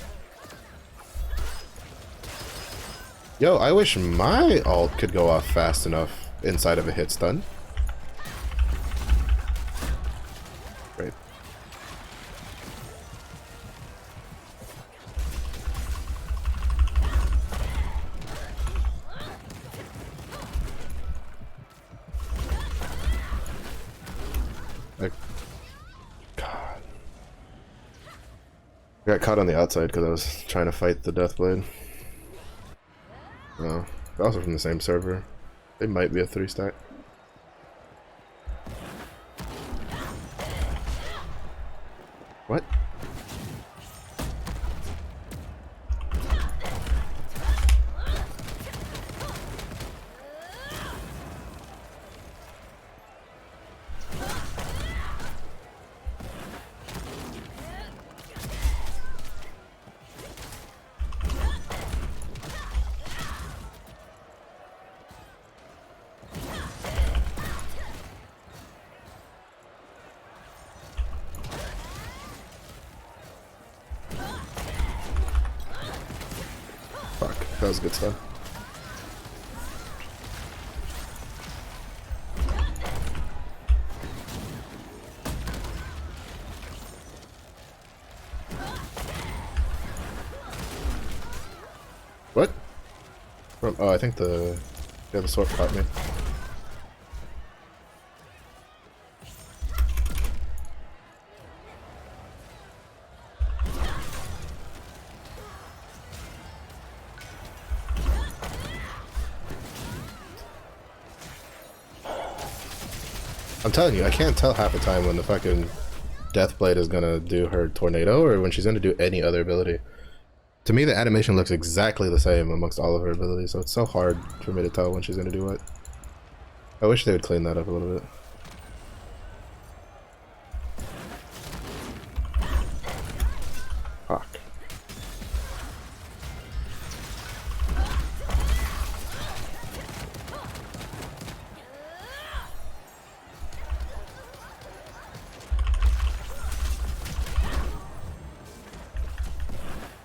Yo, I wish my ult could go off fast enough inside of a hit stun. Great. Like, God. I got caught on the outside because I was trying to fight the Deathblade. Oh, they're also from the same server. They might be a 3-stack. What? Fuck, that was good stuff. What? Oh, I think the sword caught me. I'm telling you, I can't tell half the time when the fucking Deathblade is gonna do her tornado or when she's gonna do any other ability. To me, the animation looks exactly the same amongst all of her abilities, so it's so hard for me to tell when she's gonna do what. I wish they would clean that up a little bit.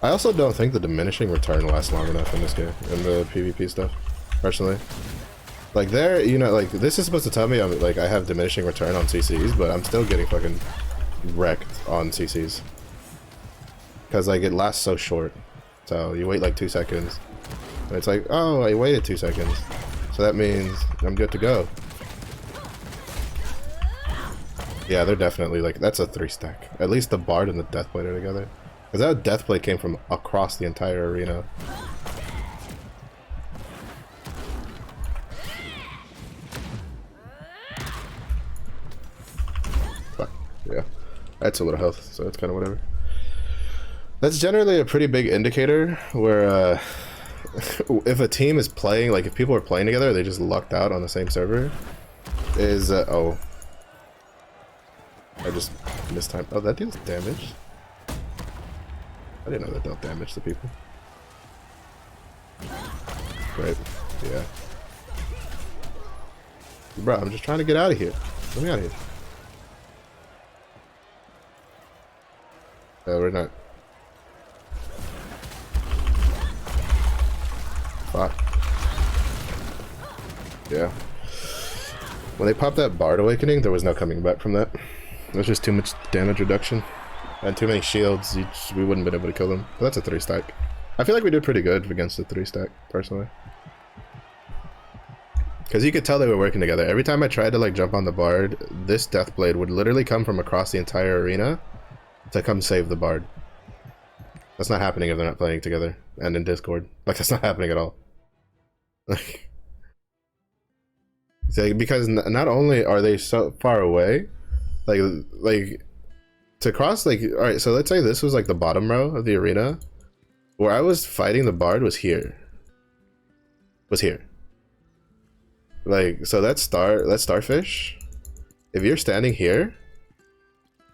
I also don't think the diminishing return lasts long enough in this game, in the PvP stuff, personally. Like there, you know, like this is supposed to tell me I'm like I have diminishing return on CCs, but I'm still getting fucking wrecked on CCs. Because like it lasts so short. So you wait like 2 seconds. And it's like, oh, I waited 2 seconds. So that means I'm good to go. Yeah, they're definitely like, that's a 3-stack. At least the Bard and the Deathblade are together. Because that Deathblade came from across the entire arena. Fuck, yeah. That's a little health, so it's kind of whatever. That's generally a pretty big indicator where if a team is playing, like if people are playing together, they just lucked out on the same server, is, oh. I just missed time. Oh, that deals damage. I didn't know that dealt damage to people. Right, yeah. Bro, I'm just trying to get out of here. Let me out of here. We're not. Fuck. Yeah. When they popped that Bard Awakening, there was no coming back from that. It was just too much damage reduction. And too many shields, we wouldn't have been able to kill them. But that's a 3-stack. I feel like we did pretty good against the 3-stack, personally. Because you could tell they were working together. Every time I tried to like jump on the Bard, this Deathblade would literally come from across the entire arena to come save the Bard. That's not happening if they're not playing together and in Discord. Like, that's not happening at all. Like, because not only are they so far away, like to cross, like, all right, so let's say this was like the bottom row of the arena. Where I was fighting the Bard was here. Like, so that starfish, if you're standing here,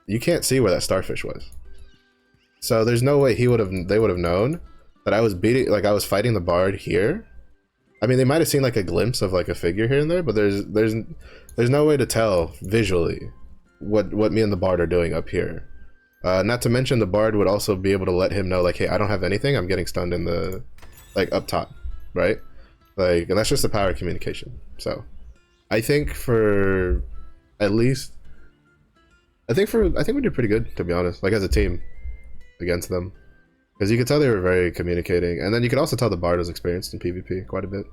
you can't see where that starfish was. So there's no way they would have known that I was fighting the Bard here. I mean, they might have seen like a glimpse of like a figure here and there, but there's no way to tell visually what me and the Bard are doing up here. Not to mention the Bard would also be able to let him know like, hey, I don't have anything, I'm getting stunned in the, like, up top, right? Like, and that's just the power of communication. So I think for at least, I think we did pretty good, to be honest, like as a team against them. Because you could tell they were very communicating, and then you could also tell the Bard was experienced in PvP quite a bit.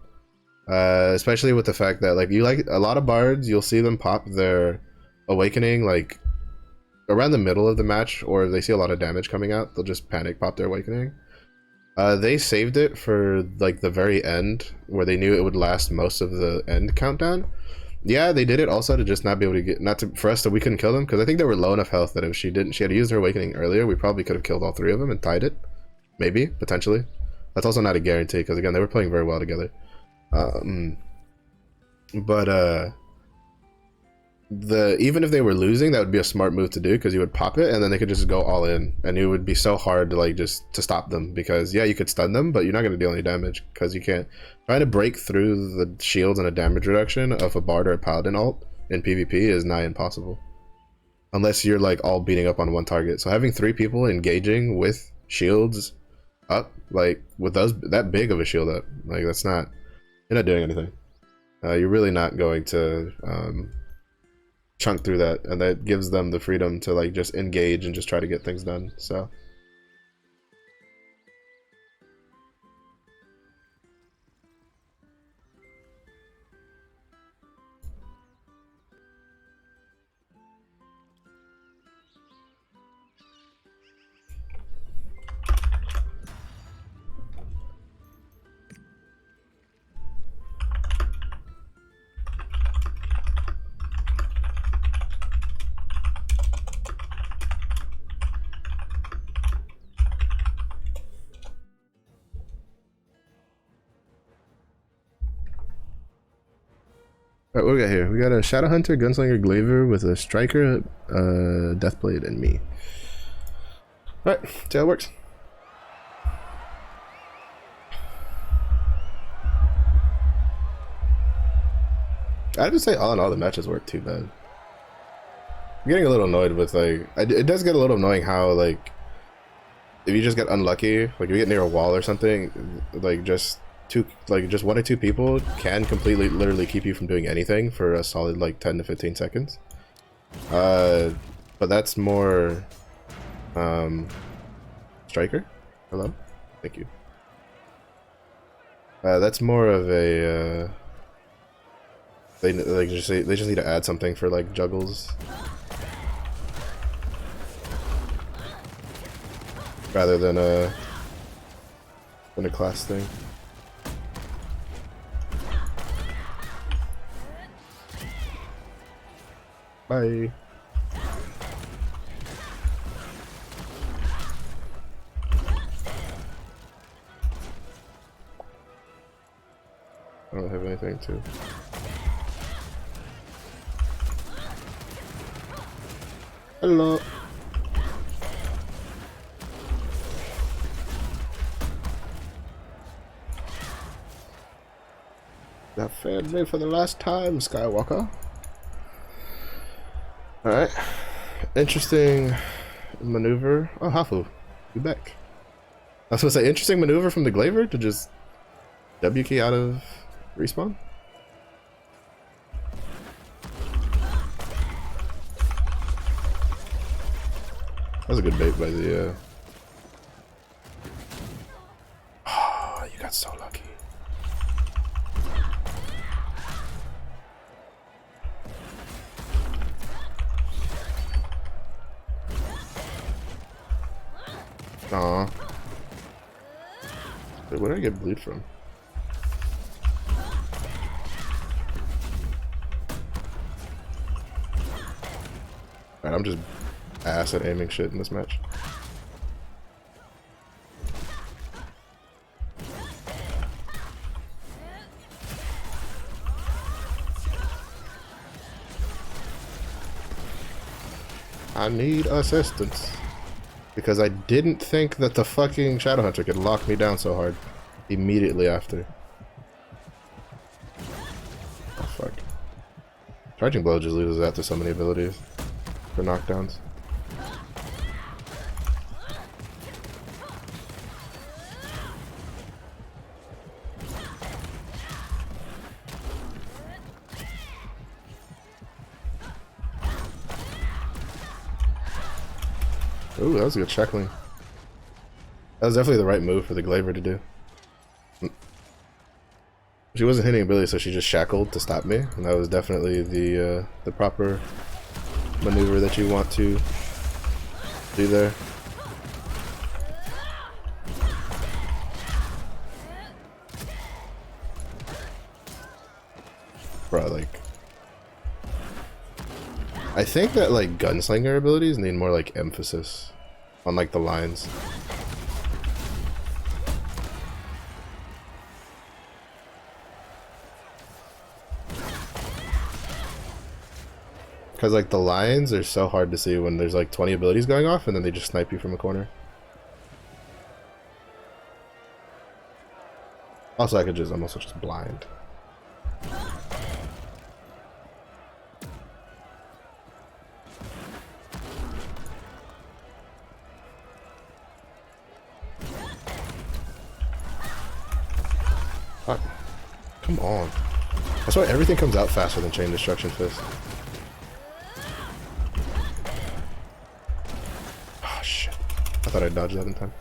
Especially with the fact that like a lot of Bards, you'll see them pop their Awakening like around the middle of the match, or if they see a lot of damage coming out, they'll just panic pop their Awakening. They saved it for like the very end, where they knew it would last most of the end countdown. Yeah, they did it also to just not be able to get, for us that we couldn't kill them, because I think they were low enough health that if she had used her Awakening earlier, we probably could have killed all 3 of them and tied it. Maybe, potentially. That's also not a guarantee, because again, they were playing very well together. Even if they were losing, that would be a smart move to do, because you would pop it and then they could just go all in, and it would be so hard to like just to stop them, because yeah, you could stun them, but you're not going to deal any damage because you can't. Trying to break through the shields and a damage reduction of a Bard or a Paladin ult in PvP is nigh impossible, unless you're like all beating up on one target. So having 3 people engaging with shields up, like with that big of a shield up, like you're not doing anything. You're really not going to chunk through that, and that gives them the freedom to like just engage and just try to get things done. So alright, what do we got here? We got a Shadow Hunter, Gunslinger, Glaver with a Striker, Deathblade, and me. Alright, see how it works. I have to say, all in all, the matches weren't too bad. I'm getting a little annoyed with like, it does get a little annoying how like if you just get unlucky, like if you get near a wall or something, like just one or two people can completely literally keep you from doing anything for a solid like 10 to 15 seconds. But that's more Striker? Hello? Thank you. That's more of a they just need to add something for like juggles rather than a class thing. Bye. I don't have anything to. Hello. That failed me for the last time, Skywalker. Alright. Interesting maneuver. Oh, Hafu. You back. I was supposed to say, interesting maneuver from the Glaver to just W key out of respawn. That was a good bait by the Oh, you got so lucky. Aw. Wait, where did I get bleed from? Alright, I'm just ass at aiming shit in this match. I need assistance. Because I didn't think that the fucking Shadowhunter could lock me down so hard immediately after. Oh fuck. Charging Blow just loses that to so many abilities for knockdowns. Ooh, that was a good shackling. That was definitely the right move for the Glaver to do. She wasn't hitting ability, so she just shackled to stop me, and that was definitely the proper maneuver that you want to do there. Bro, like, I think that like gunslinger abilities need more like emphasis on like the lines. Because like the lines are so hard to see when there's like 20 abilities going off and then they just snipe you from a corner. Also, I'm also just blind. Fuck. Come on. That's why everything comes out faster than Chain Destruction Fist. Oh shit. I thought I dodged that in time.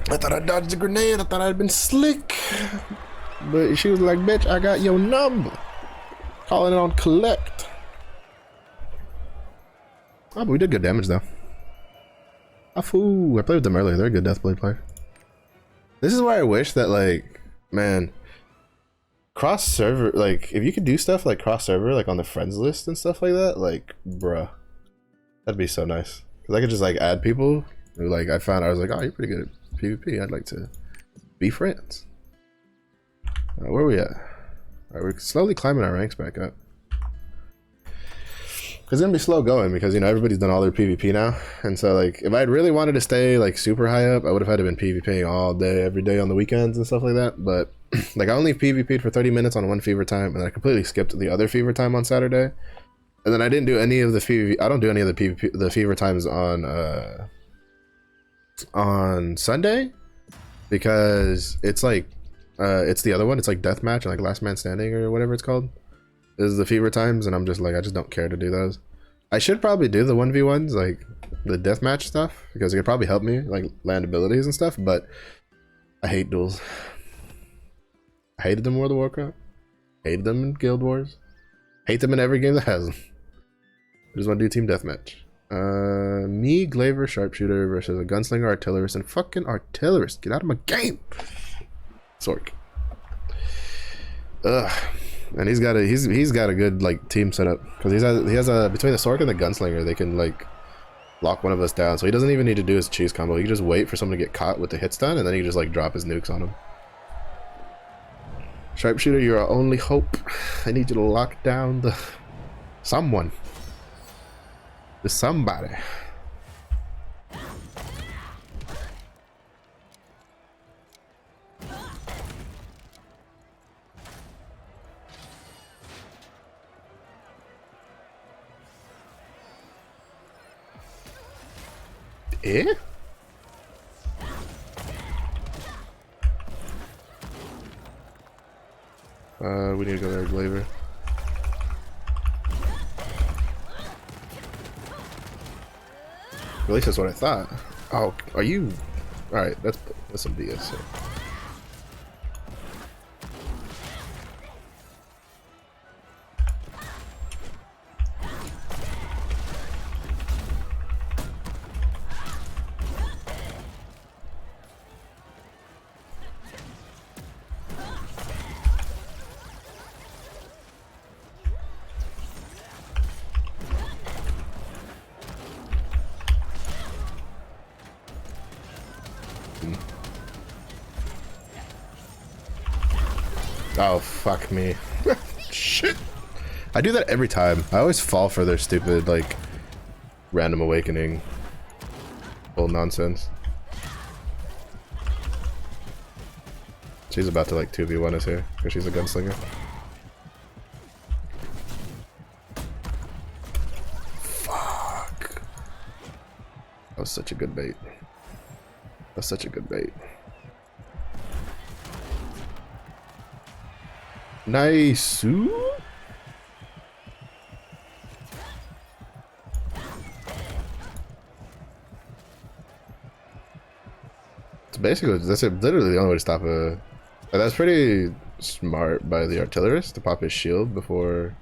I thought I dodged the grenade. I thought I'd been slick. But she was like, bitch, I got your number. Calling it on collect. Oh, but we did good damage, though. Afu. I played with them earlier. They're a good Deathblade player. This is why I wish that, like, man, cross-server, like, if you could do stuff like cross-server, like, on the friends list and stuff like that, like, bruh. That'd be so nice. Because I could just, like, add people who, like, I was like, oh, you're pretty good at PvP. I'd like to be friends. Where are we at? Alright, we're slowly climbing our ranks back up. It's gonna be slow going because, you know, everybody's done all their PvP now, and so like if I'd really wanted to stay like super high up, I would have had to been PvPing all day, every day on the weekends and stuff like that. But like I only PvP'd for 30 minutes on one fever time, and I completely skipped the other fever time on Saturday, and then I didn't do any of the fever. I don't do any of the PvP, the fever times on Sunday because it's like it's the other one. It's like deathmatch and like last man standing or whatever it's called. This is the fever times, and I'm just like, I just don't care to do those. I should probably do the 1v1s, like the deathmatch stuff, because it could probably help me like land abilities and stuff, but I hate duels. I hated them in World of Warcraft, hated them in Guild Wars, hate them in every game that has them. I just want to do team deathmatch. Me, Glaver, sharpshooter versus a gunslinger, artillerist, and fucking artillerist. Get out of my game! Sork. Ugh. And he's got a good like team setup because he has a between the Sork and the gunslinger they can like lock one of us down, so he doesn't even need to do his cheese combo. He can just wait for someone to get caught with the hit stun, and then he can just like drop his nukes on him. Sharpshooter, you're our only hope. I need you to lock down the somebody. Eh? We need to go there, Glaver. At least that's what I thought. Oh, are you? All right, that's some BS. So. Oh, fuck me. Shit. I do that every time. I always fall for their stupid, like, random awakening. Bull nonsense. She's about to, like, 2v1 us here, because she's a gunslinger. Fuck. That was such a good bait. That's such a good bait. Nice. Ooh. It's basically that's literally the only way to stop a. That's pretty smart by the artillerist to pop his shield before.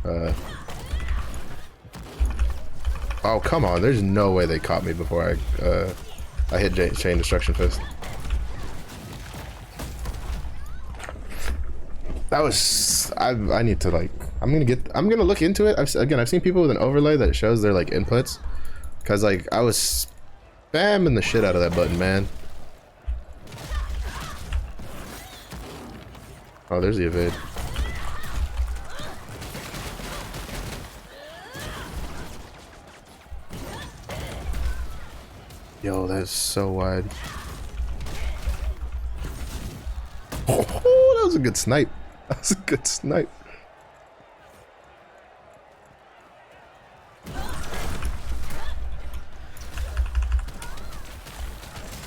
Oh come on! There's no way they caught me before I hit chain destruction fist. That was I need to like I'm gonna look into it. I've seen people with an overlay that shows their like inputs, because like I was spamming the shit out of that button, man. Oh, there's the evade. Yo, that's so wide. Oh, that was a good snipe. That was a good snipe.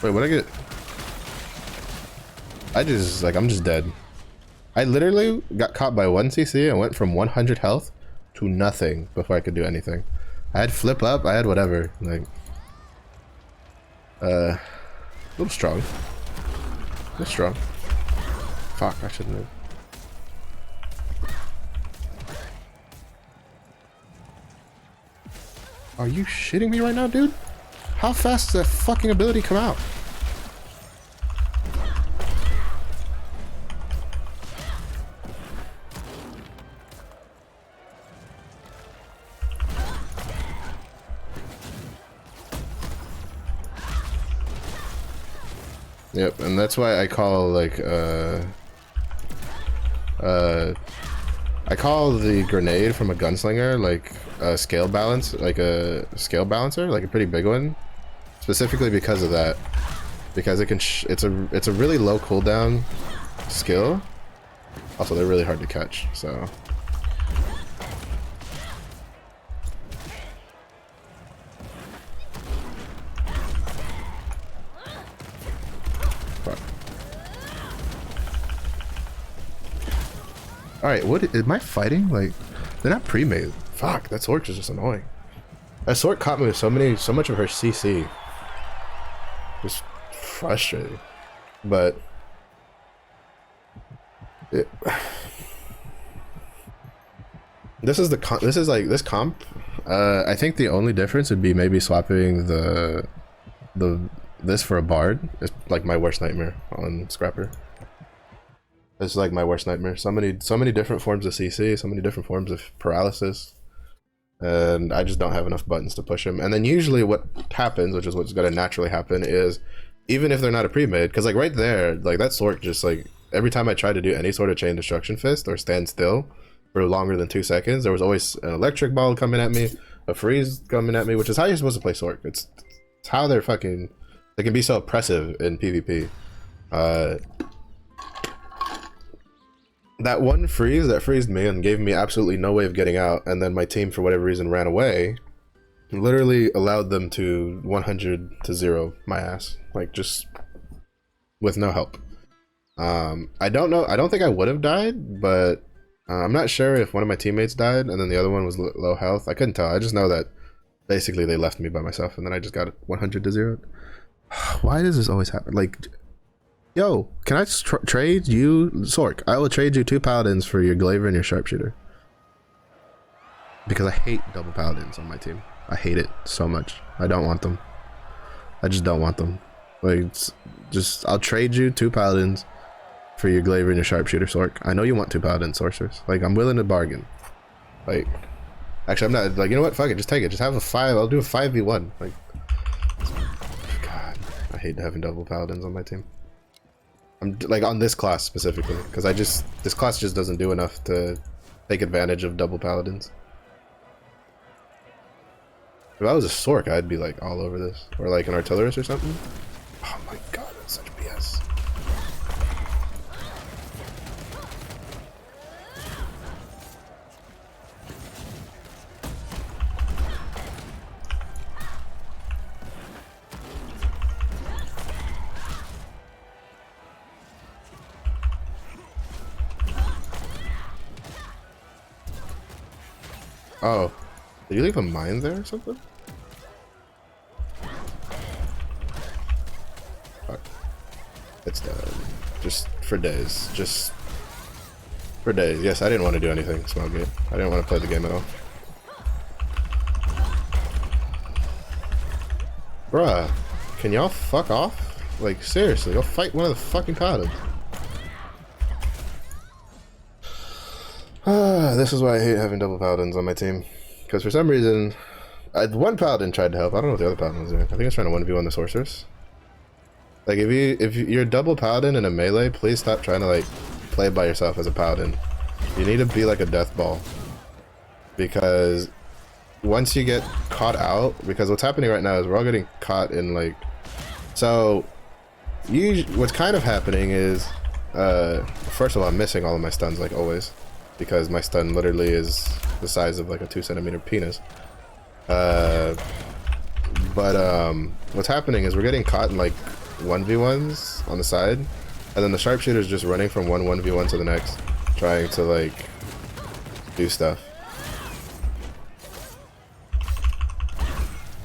Wait, what I get? I'm just dead. I literally got caught by 1 CC and went from 100 health to nothing before I could do anything. I had flip up, I had whatever. Like, a little strong. A little strong. Fuck, I shouldn't have. Are you shitting me right now, dude? How fast does that fucking ability come out? Yep, and that's why I call like I I call the grenade from a gunslinger like a scale balance, like a scale balancer, like a pretty big one, specifically because of that. Because it can, it's a really low cooldown skill. Also, they're really hard to catch, so. Fuck. All right, what am I fighting? Like, they're not pre-made. Fuck, that sword is just annoying. That sword caught me with so much of her CC. Just frustrating, but this is this comp. I think the only difference would be maybe swapping this for a bard. It's like my worst nightmare on Scrapper. It's like my worst nightmare. So many different forms of CC, so many different forms of paralysis, and I just don't have enough buttons to push him. And then usually what happens, which is what's gonna naturally happen, is even if they're not a pre-made, because like right there, like that sword just like every time I tried to do any sort of chain destruction fist or stand still for longer than 2 seconds, there was always an electric ball coming at me, a freeze coming at me, which is how you're supposed to play Sork. It's how they can be so oppressive in PvP. That one freeze that freezed me and gave me absolutely no way of getting out, and then my team for whatever reason ran away, literally allowed them to 100 to 0 my ass, like just with no help. I don't know, I don't think I would have died, but I'm not sure if one of my teammates died and then the other one was low health. I couldn't tell. I just know that basically they left me by myself and then I just got 100 to 0. Why does this always happen? Like, yo, can I just trade you, Sork? I will trade you 2 paladins for your Glaver and your sharpshooter, because I hate double paladins on my team. I hate it so much. I don't want them. I just don't want them. Like, just I'll trade you 2 paladins for your Glaver and your sharpshooter, Sork. I know you want 2 paladin sorcerers. Like, I'm willing to bargain. Like, actually, I'm not. Like, you know what? Fuck it. Just take it. Just have a 5. I'll do a 5v1. Like, God, I hate having double paladins on my team. I'm like on this class specifically because this class just doesn't do enough to take advantage of double paladins. If I was a Sork, I'd be like all over this, or like an artillerist or something. Oh my god, that's such BS. Oh, did you leave a mine there or something? Fuck. It's done. Just for days. Just for days. Yes, I didn't want to do anything, Smogate. I didn't want to play the game at all. Bruh, can y'all fuck off? Like, seriously, go fight one of the fucking paladins. This is why I hate having double paladins on my team. Because for some reason, one paladin tried to help. I don't know what the other paladin was doing. I think it's trying to 1v1 the sorceress. Like, if you're double paladin in a melee, please stop trying to like play by yourself as a paladin. You need to be like a death ball. Because once you get caught out, because what's happening right now is we're all getting caught in like, so what's kind of happening is, first of all, I'm missing all of my stuns like always, because my stun literally is the size of like a 2-centimeter penis. What's happening is we're getting caught in like 1v1s on the side, and then the sharpshooter's just running from one 1v1 to the next, trying to like do stuff.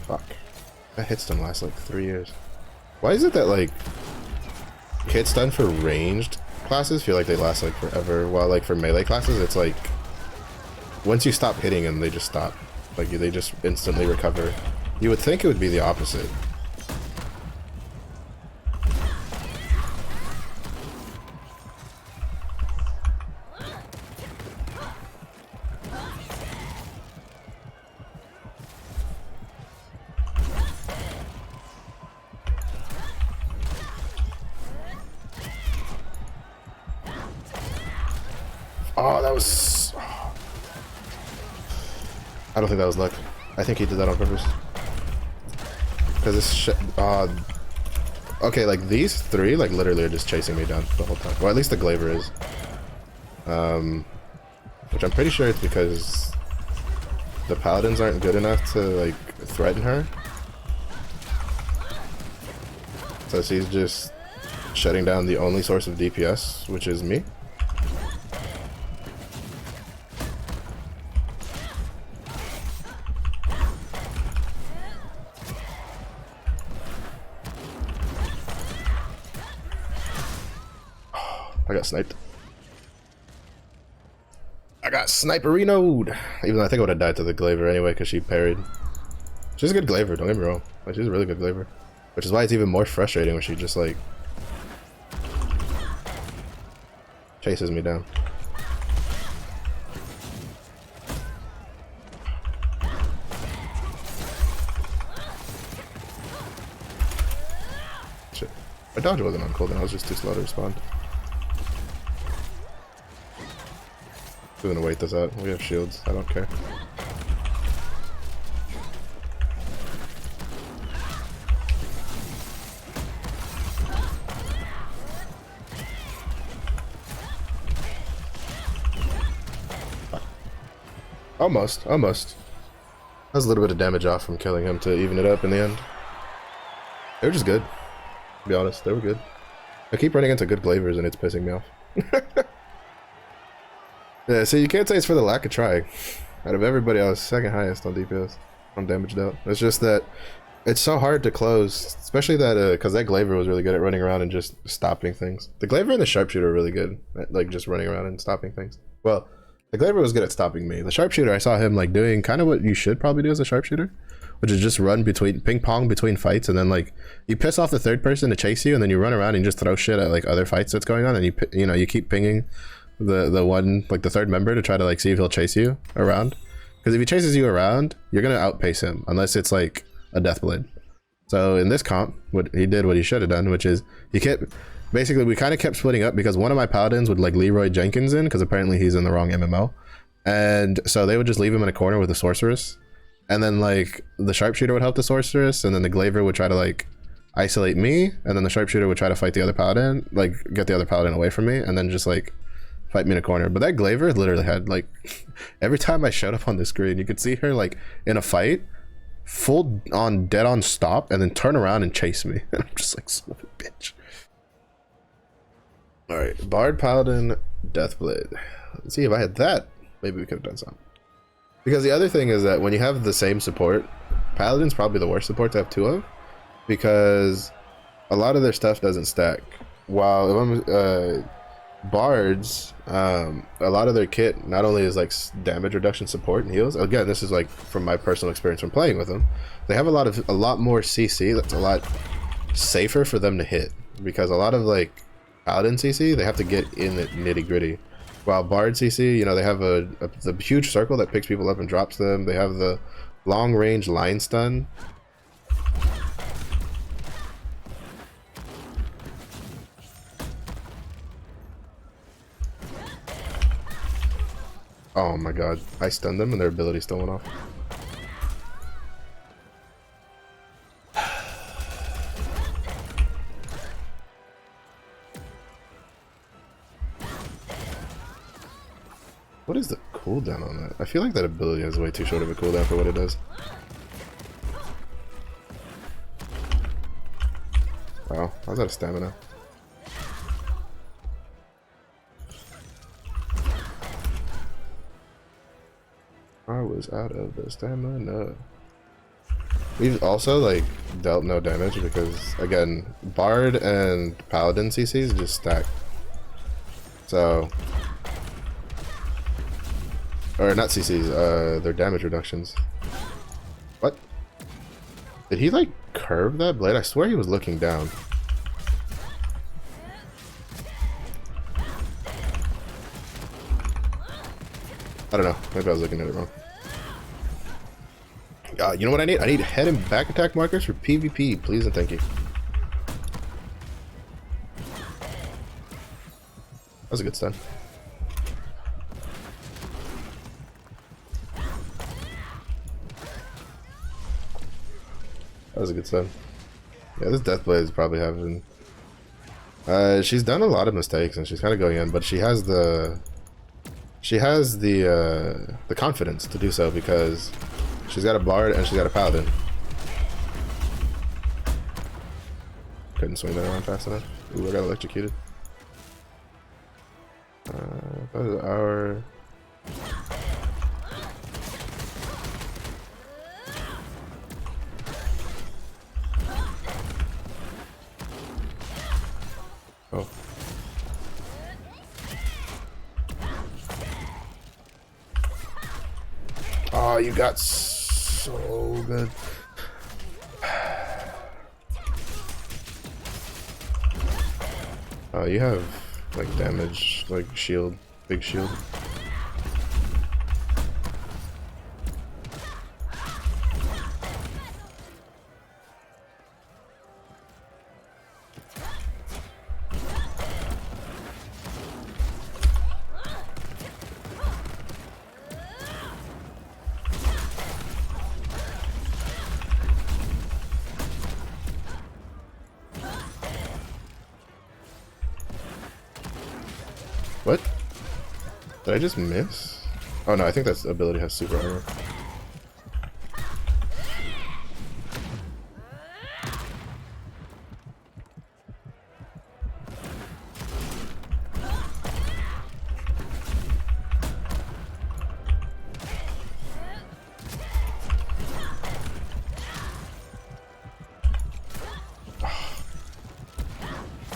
Fuck. That hit stun lasts like 3 years. Why is it that like hit stun for ranged classes feel like they last like forever, while like for melee classes it's like once you stop hitting them they just stop, like they just instantly recover? You would think it would be the opposite. Oh, that was... Oh. I don't think that was luck. I think he did that on purpose. Because this shit, okay, like these three, like literally are just chasing me down the whole time. Well, at least the Glaver is. Which I'm pretty sure it's because the Paladins aren't good enough to like threaten her. So she's just shutting down the only source of DPS, which is me. I got sniped. I got sniperinoed! Even though I think I would have died to the Glaver anyway, because she parried. She's a good Glaver, don't get me wrong. Like, she's a really good Glaver. Which is why it's even more frustrating when she just, like, chases me down. Shit. My dodge wasn't on cooldown, I was just too slow to respond. I'm gonna wait this out. We have shields. I don't care. Almost. That was a little bit of damage off from killing him to even it up in the end. They were just good. To be honest, they were good. I keep running into good Glavers and it's pissing me off. Yeah, so you can't say it's for the lack of trying. Out of everybody, I was second highest on DPS, on damage dealt. It's just that it's so hard to close, especially that because that Glaver was really good at running around and just stopping things. The Glaver and the Sharpshooter are really good at like just running around and stopping things. Well, the Glaver was good at stopping me. The Sharpshooter, I saw him like doing kind of what you should probably do as a Sharpshooter, which is just run between ping pong between fights, and then like you piss off the third person to chase you, and then you run around and just throw shit at like other fights that's going on, and you keep pinging the one, like the third member, to try to like see if he'll chase you around, because if he chases you around, you're gonna outpace him unless it's like a death blade. So in this comp, what he did, what he should have done, which is he kept basically, we kind of kept splitting up because one of my Paladins would like Leroy Jenkins in, because apparently he's in the wrong MMO, and so they would just leave him in a corner with the Sorceress, and then like the Sharpshooter would help the Sorceress, and then the Glaver would try to like isolate me, and then the Sharpshooter would try to fight the other Paladin, like get the other Paladin away from me, and then just like fight me in a corner. But that Glaver literally had like every time I showed up on the screen, you could see her like in a fight full on dead on stop and then turn around and chase me. And I'm just like, son of a bitch. All right, Bard, Paladin, Deathblade. Let's see, if I had that, maybe we could have done something. Because the other thing is that when you have the same support, Paladin's probably the worst support to have two of, because a lot of their stuff doesn't stack. While if I'm Bards, a lot of their kit not only is like damage reduction, support, and heals. Again, this is like from my personal experience from playing with them. They have a lot more CC. That's a lot safer for them to hit, because a lot of like Paladin CC, they have to get in the nitty gritty. While Bard CC, you know, they have the huge circle that picks people up and drops them. They have the long range line stun. Oh my god, I stunned them and their ability still went off. What is the cooldown on that? I feel like that ability has way too short of a cooldown for what it does. Wow, I was out of stamina. I was out of the stamina. We've also like dealt no damage because again, Bard and Paladin CCs just stack. So, or not CCs, their damage reductions. What? Did he like curve that blade? I swear he was looking down. I don't know. Maybe I was looking at it wrong. You know what I need? I need head and back attack markers for PvP, please and thank you. That was a good stun. That was a good sub. Yeah, this Deathblade is probably having. She's done a lot of mistakes and she's kind of going in, but she has the confidence to do so because she's got a bard and she's got a paladin. Couldn't swing that around fast enough. Ooh, I got electrocuted. That is our. Oh. Oh, you got so good. Oh, you have like damage, like shield, big shield. What? Did I just miss? Oh no, I think that ability has super armor.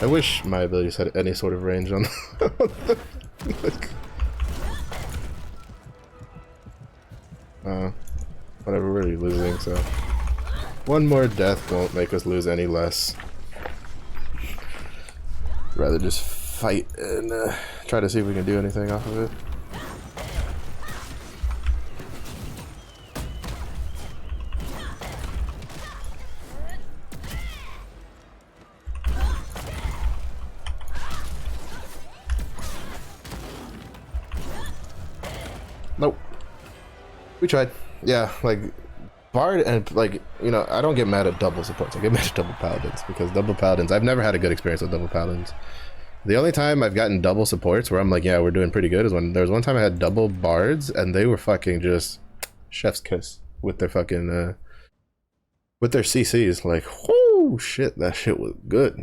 I wish my abilities had any sort of range on like, whatever, we're losing, so one more death won't make us lose any less. Rather just fight and try to see if we can do anything off of it. Nope. We tried. Yeah, like Bard and like, you know, I don't get mad at double supports. I get mad at double paladins because double paladins, I've never had a good experience with double paladins. The only time I've gotten double supports where I'm like, yeah, we're doing pretty good is when there was one time I had double bards and they were fucking just chef's kiss with their fucking with their CCs. Like, whoo, shit, that shit was good.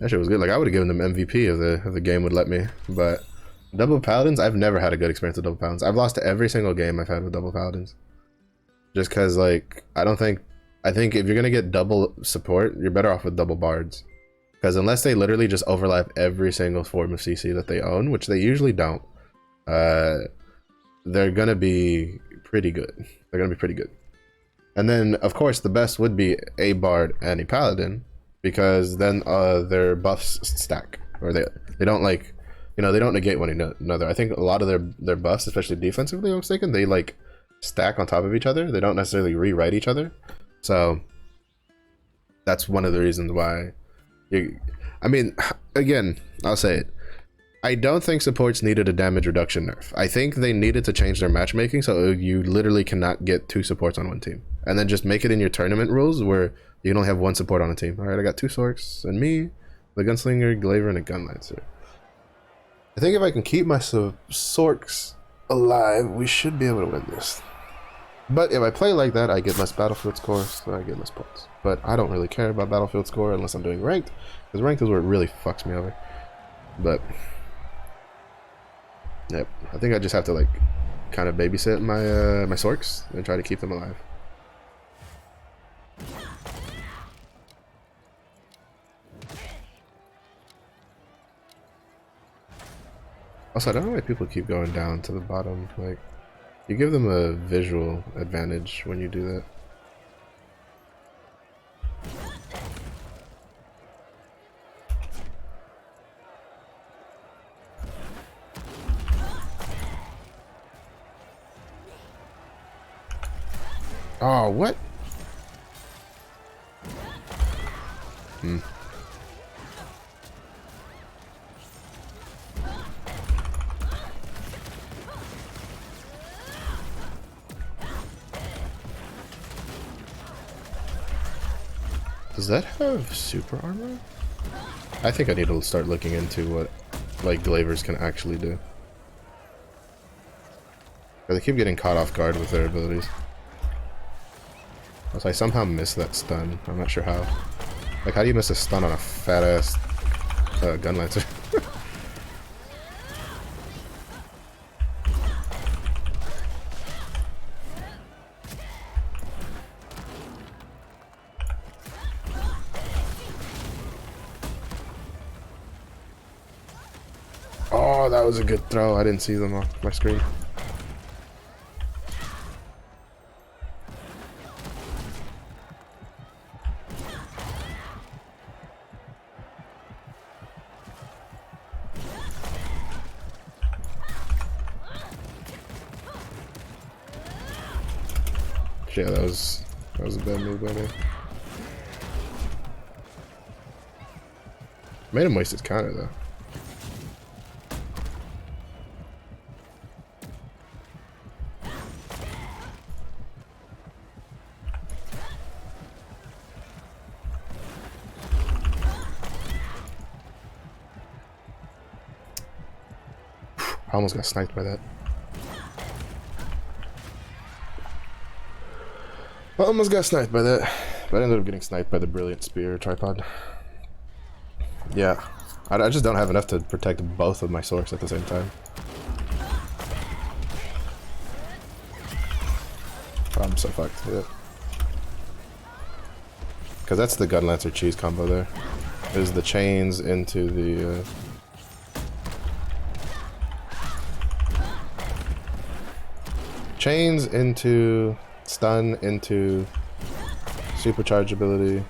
That shit was good. Like, I would have given them MVP if the game would let me, but double paladins, I've never had a good experience with double paladins. I've lost every single game I've had with double paladins. Just cause like, I think if you're gonna get double support, you're better off with double bards. Because unless they literally just overlap every single form of CC that they own, which they usually don't, they're gonna be pretty good. They're gonna be pretty good. And then, of course, the best would be a bard and a paladin, because then their buffs stack, or they don't like, you know, they don't negate one another. I think a lot of their buffs, especially defensively, if I'm mistaken, they like stack on top of each other. They don't necessarily rewrite each other. So that's one of the reasons why. I mean, again, I'll say it. I don't think supports needed a damage reduction nerf. I think they needed to change their matchmaking so you literally cannot get 2 supports on one team. And then just make it in your tournament rules where you can only have 1 support on a team. Alright, I got 2 Sorks and me, the Gunslinger, Glaver, and a Gunlancer. I think if I can keep my Sorks alive, we should be able to win this. But if I play like that, I get less battlefield score, so I get less points. But I don't really care about battlefield score unless I'm doing ranked, because ranked is where it really fucks me over. But yep, I think I just have to like kind of babysit my my Sorks and try to keep them alive. Also, I don't know why people keep going down to the bottom. Like, you give them a visual advantage when you do that. Oh, what? Does that have super armor? I think I need to start looking into what like glavers can actually do. They keep getting caught off guard with their abilities. Also, I somehow missed that stun. I'm not sure how. Like, how do you miss a stun on a fat ass gun lancer? Oh, that was a good throw. I didn't see them on my screen. Yeah, that was a bad move by me. Made him waste his counter though. I almost got sniped by that. I almost got sniped by that, but I ended up getting sniped by the brilliant spear tripod. Yeah, I just don't have enough to protect both of my swords at the same time. Oh, I'm so fucked. Yeah. Because that's the gun lancer cheese combo there. Is the chains into the chains into stun into supercharge ability.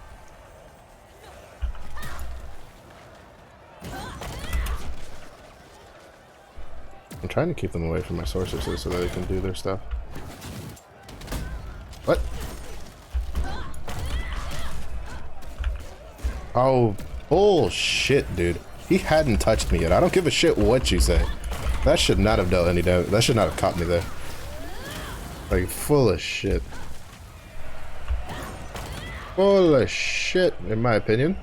I'm trying to keep them away from my sorceresses so that they can do their stuff. What? Oh, bullshit, dude. He hadn't touched me yet. I don't give a shit what you say. That should not have dealt any damage. That should not have caught me there. Like, full of shit. Full of shit, in my opinion.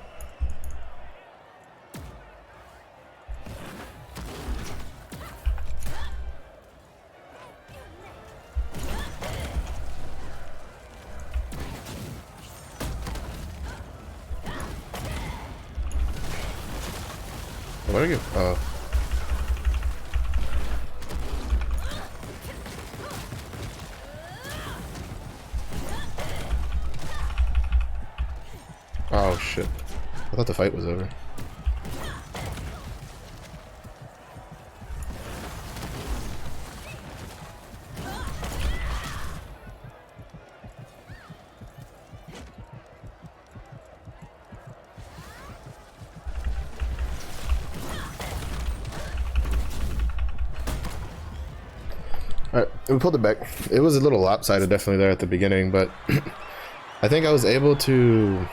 What do I get? Oh. Oh shit. I thought the fight was over. Alright, we pulled it back. It was a little lopsided definitely there at the beginning, but I think I was able to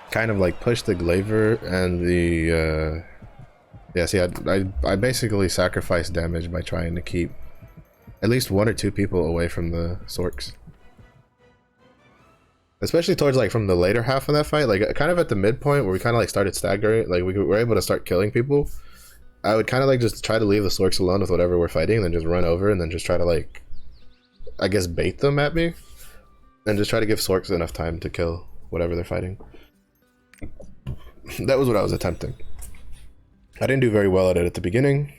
kind of like push the glaver and the yeah, see, I basically sacrificed damage by trying to keep at least 1 or 2 people away from the Sorks. Especially towards like from the later half of that fight, like kind of at the midpoint where we kind of like started staggering, like we were able to start killing people. I would kind of like just try to leave the Sorks alone with whatever we're fighting and then just run over and then just try to like, I guess, bait them at me. And just try to give Sorks enough time to kill whatever they're fighting. That was what I was attempting. I didn't do very well at it at the beginning,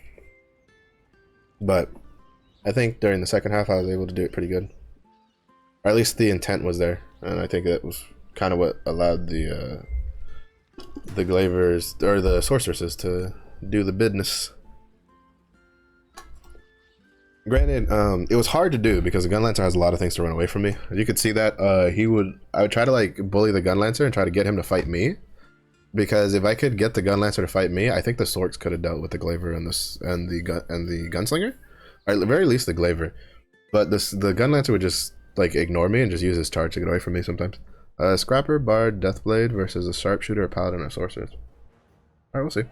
but I think during the second half I was able to do it pretty good. Or at least the intent was there, and I think that was kind of what allowed the glavers or the sorceresses to do the business. Granted, it was hard to do because the gun lancer has a lot of things to run away from me. You could see that I would try to like bully the gun lancer and try to get him to fight me. Because if I could get the gun lancer to fight me, I think the Sorks could have dealt with the glaver and the gunslinger, or at the very least the glaver. But the gun lancer would just like ignore me and just use his charge to get away from me sometimes. Scrapper, bard, deathblade versus a sharpshooter, a paladin, or sorceress. All right, we'll see.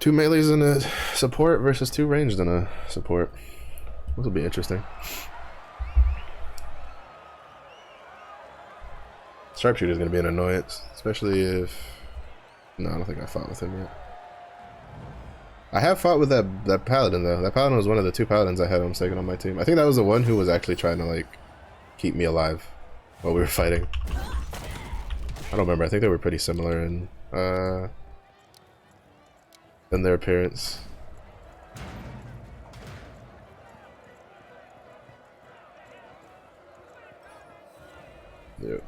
2 melees and a support versus 2 ranged and a support. This will be interesting. Sharpshooter is gonna be an annoyance, especially if. No, I don't think I fought with him yet. I have fought with that paladin though. That paladin was one of the 2 paladins I had on second on my team. I think that was the one who was actually trying to like keep me alive while we were fighting. I don't remember. I think they were pretty similar in their appearance. Yep.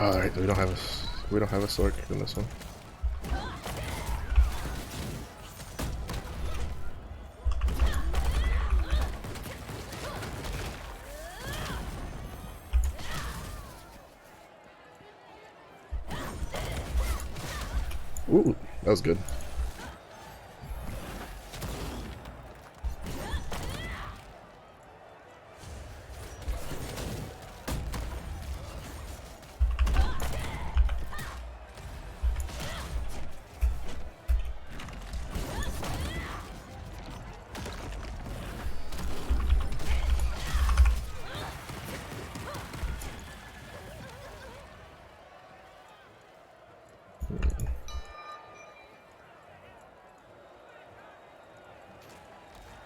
All right, we don't have a sword in this one. Ooh, that was good.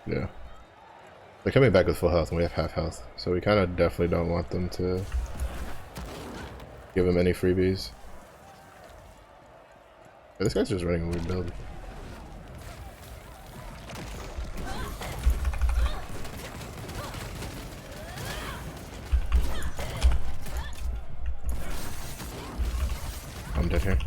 Yeah. They're coming back with full health and we have half health, so we kind of definitely don't want them to give them any freebies. But this guy's just running a weird build. I'm dead here.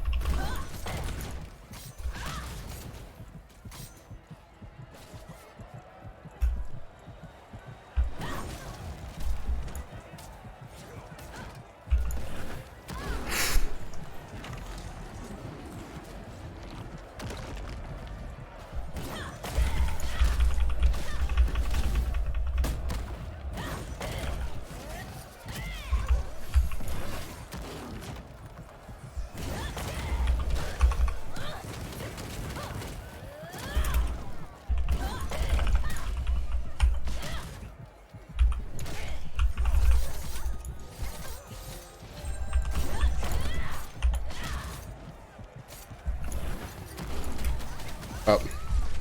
Oh,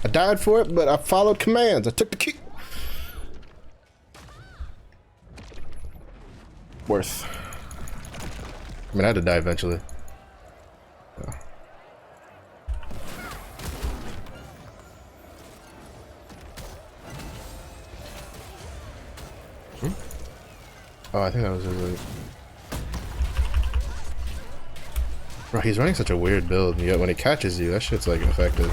I died for it, but I followed commands. I took the key. Worth. I mean, I had to die eventually. Oh. Oh, I think that was really... Bro, he's running such a weird build, yet when he catches you, that shit's like effective.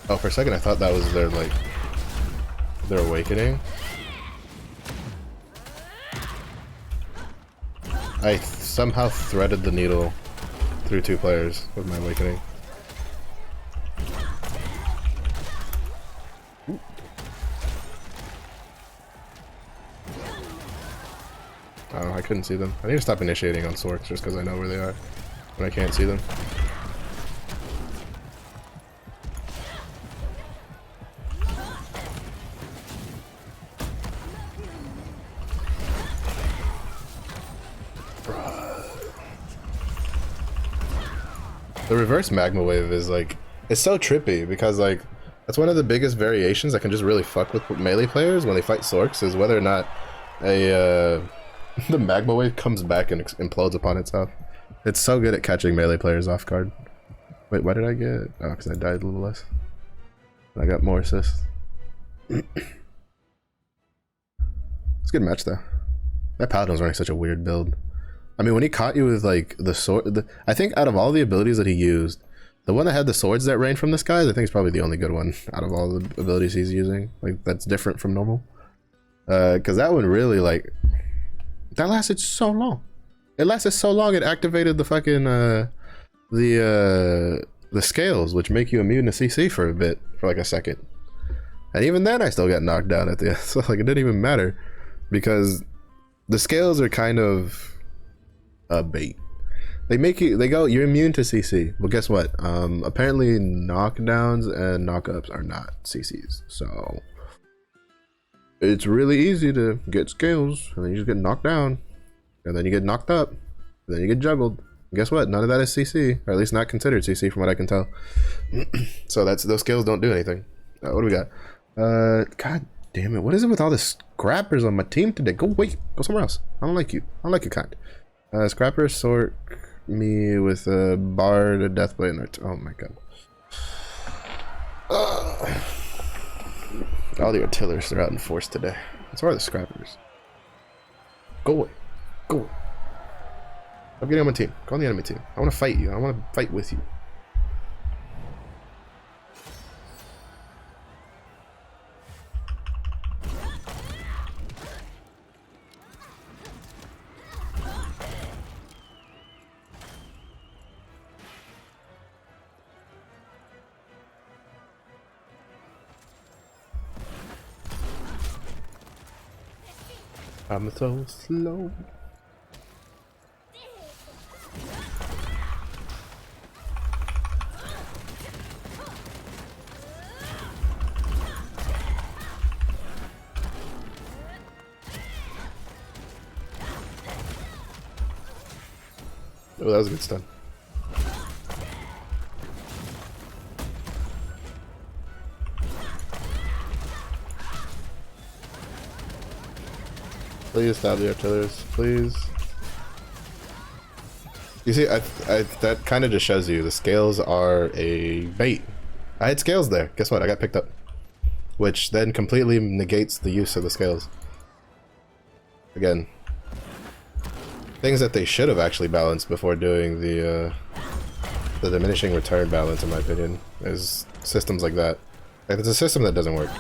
Oh, for a second I thought that was their, like, their awakening. I somehow threaded the needle through 2 players with my awakening. Ooh. Oh, I couldn't see them. I need to stop initiating on swords just because I know where they are when I can't see them. The reverse magma wave is like, it's so trippy because like, that's one of the biggest variations that can just really fuck with melee players when they fight Sorks, is whether or not a the magma wave comes back and implodes upon itself. It's so good at catching melee players off guard. Wait, why did I get? Oh, because I died a little less. I got more assists. It's a good match though. That paladin was running such a weird build. I mean, when he caught you with like the sword, I think out of all the abilities that he used, the one that had the swords that rain from the skies, I think is probably the only good one out of all the abilities he's using. Like, that's different from normal. Because that one really like that lasted so long. It lasted so long. It activated the fucking the scales, which make you immune to CC for a bit, for like a second. And even then, I still got knocked down at the end. So like it didn't even matter because the scales are kind of a bait. They make you, you're immune to CC. Well, guess what? Apparently knockdowns and knockups are not CCs. So it's really easy to get scales and then you just get knocked down and then you get knocked up and then you get juggled. And guess what? None of that is CC, or at least not considered CC from what I can tell. So those skills don't do anything. What do we got? God damn it. What is it with all the scrappers on my team today? Go away. Go somewhere else. I don't like you. I don't like your kind. Scrappers sort me with a bard, a deathblade, and oh my god. All the artillers are out in force today. So are the scrappers. Go away. Go away. I'm getting on my team. Go on the enemy team. I want to fight you. I want to fight with you. I'm so slow. Oh, that was a good stun. Please stop the artillers, please. You see, that kind of just shows you the scales are a bait. I had scales there. Guess what? I got picked up. Which then completely negates the use of the scales. Again. Things that they should have actually balanced before doing the diminishing return balance, in my opinion, is systems like that. Like, it's a system that doesn't work.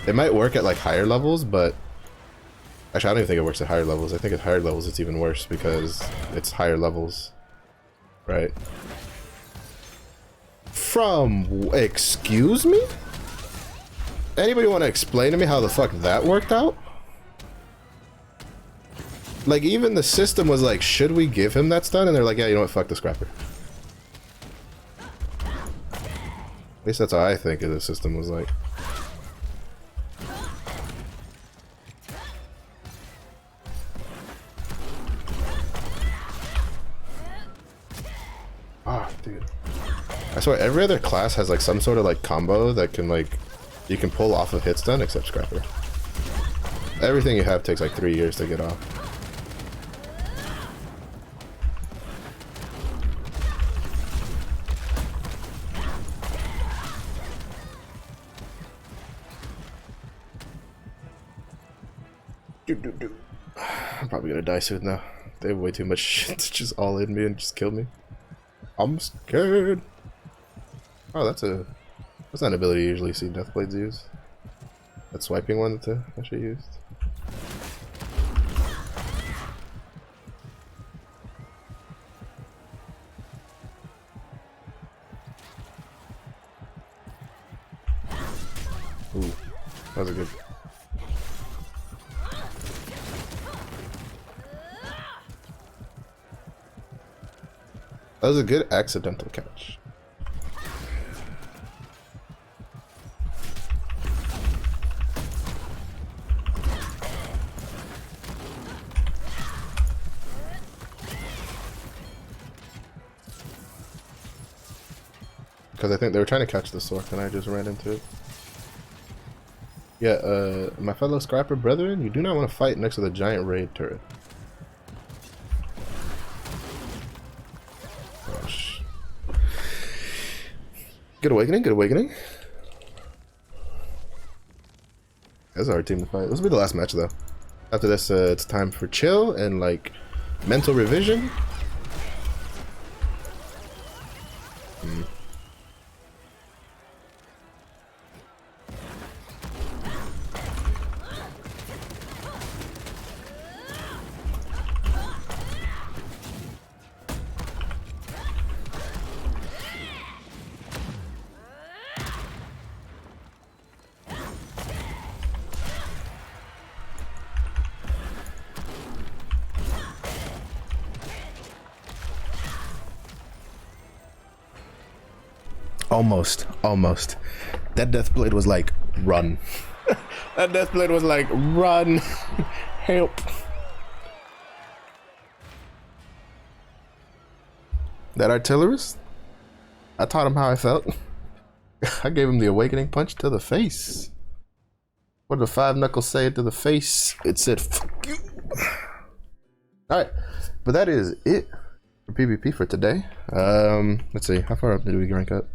It might work at like higher levels, but actually, I don't even think it works at higher levels. I think at higher levels it's even worse because it's higher levels, right? Excuse me? Anybody want to explain to me how the fuck that worked out? Like, even the system was like, should we give him that stun? And they're like, yeah, you know what, fuck the scrapper. At least that's how I think the system was like. Ah, dude. I swear, every other class has like some sort of like combo that can like, you can pull off of hit stun except scrapper. Everything you have takes like 3 years to get off. I'm probably gonna die soon now. They have way too much shit to just all in me and just kill me. I'm scared. Oh, that's not an ability you usually see Deathblades use. That swiping one that I should have used. Ooh, that was a good. That was a good accidental catch. Because I think they were trying to catch the sword and I just ran into it. Yeah, my fellow scrapper brethren, you do not want to fight next to the giant raid turret. Good awakening, good awakening. That's our team to fight. This will be the last match though. After this, it's time for chill and like mental revision. Almost. That death blade was like, run. That death blade was like, run. Help. That artillerist, I taught him how I felt. I gave him the awakening punch to the face. What did the 5 knuckles say to the face? It said, fuck you. Alright, but that is it for PvP for today. Let's see, how far up did we rank up?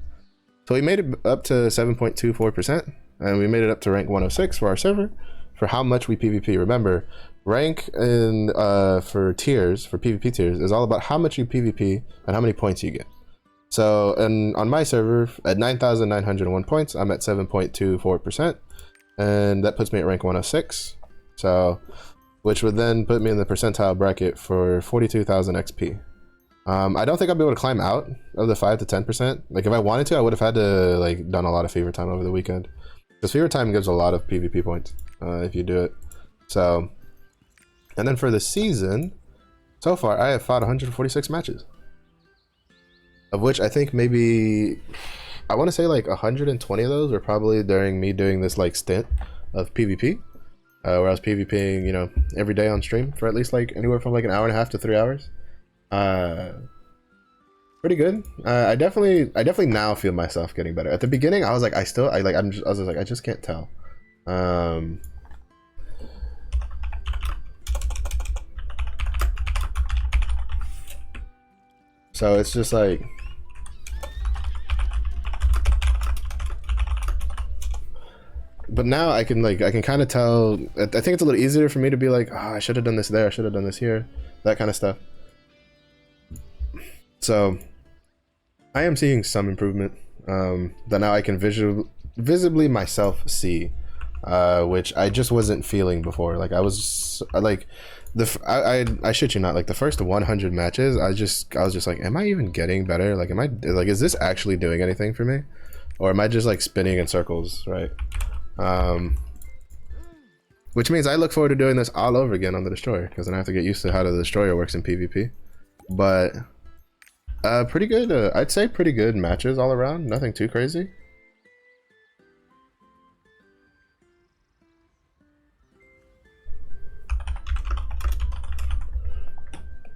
So we made it up to 7.24%, and we made it up to rank 106 for our server for how much we PvP. Remember, rank in for tiers, for PvP tiers, is all about how much you PvP and how many points you get. So, and on my server, at 9,901 points, I'm at 7.24%, and that puts me at rank 106. So, which would then put me in the percentile bracket for 42,000 XP. I don't think I'll be able to climb out of the 5 to 10%. Like, if I wanted to, I would have had to like done a lot of fever time over the weekend, because fever time gives a lot of PvP points if you do it. So, and then for the season, so far I have fought 146 matches, of which I think maybe, I want to say like 120 of those were probably during me doing this like stint of PvP, where I was PvPing, you know, every day on stream for at least like anywhere from like an hour and a half to 3 hours. Pretty good. I definitely now feel myself getting better. At the beginning, I was like, I was like, I just can't tell. So it's just like, but now I can kind of tell. I think it's a little easier for me to be like, oh, I should have done this there, I should have done this here, that kind of stuff. So I am seeing some improvement that now I can visibly myself see, which I just wasn't feeling before. Like, I was like, I shit you not, like the first 100 matches, I was just like, am I even getting better? Like, is this actually doing anything for me, or am I just like spinning in circles, right? Which means I look forward to doing this all over again on the destroyer, because then I have to get used to how the destroyer works in PvP. But pretty good, I'd say pretty good matches all around, nothing too crazy.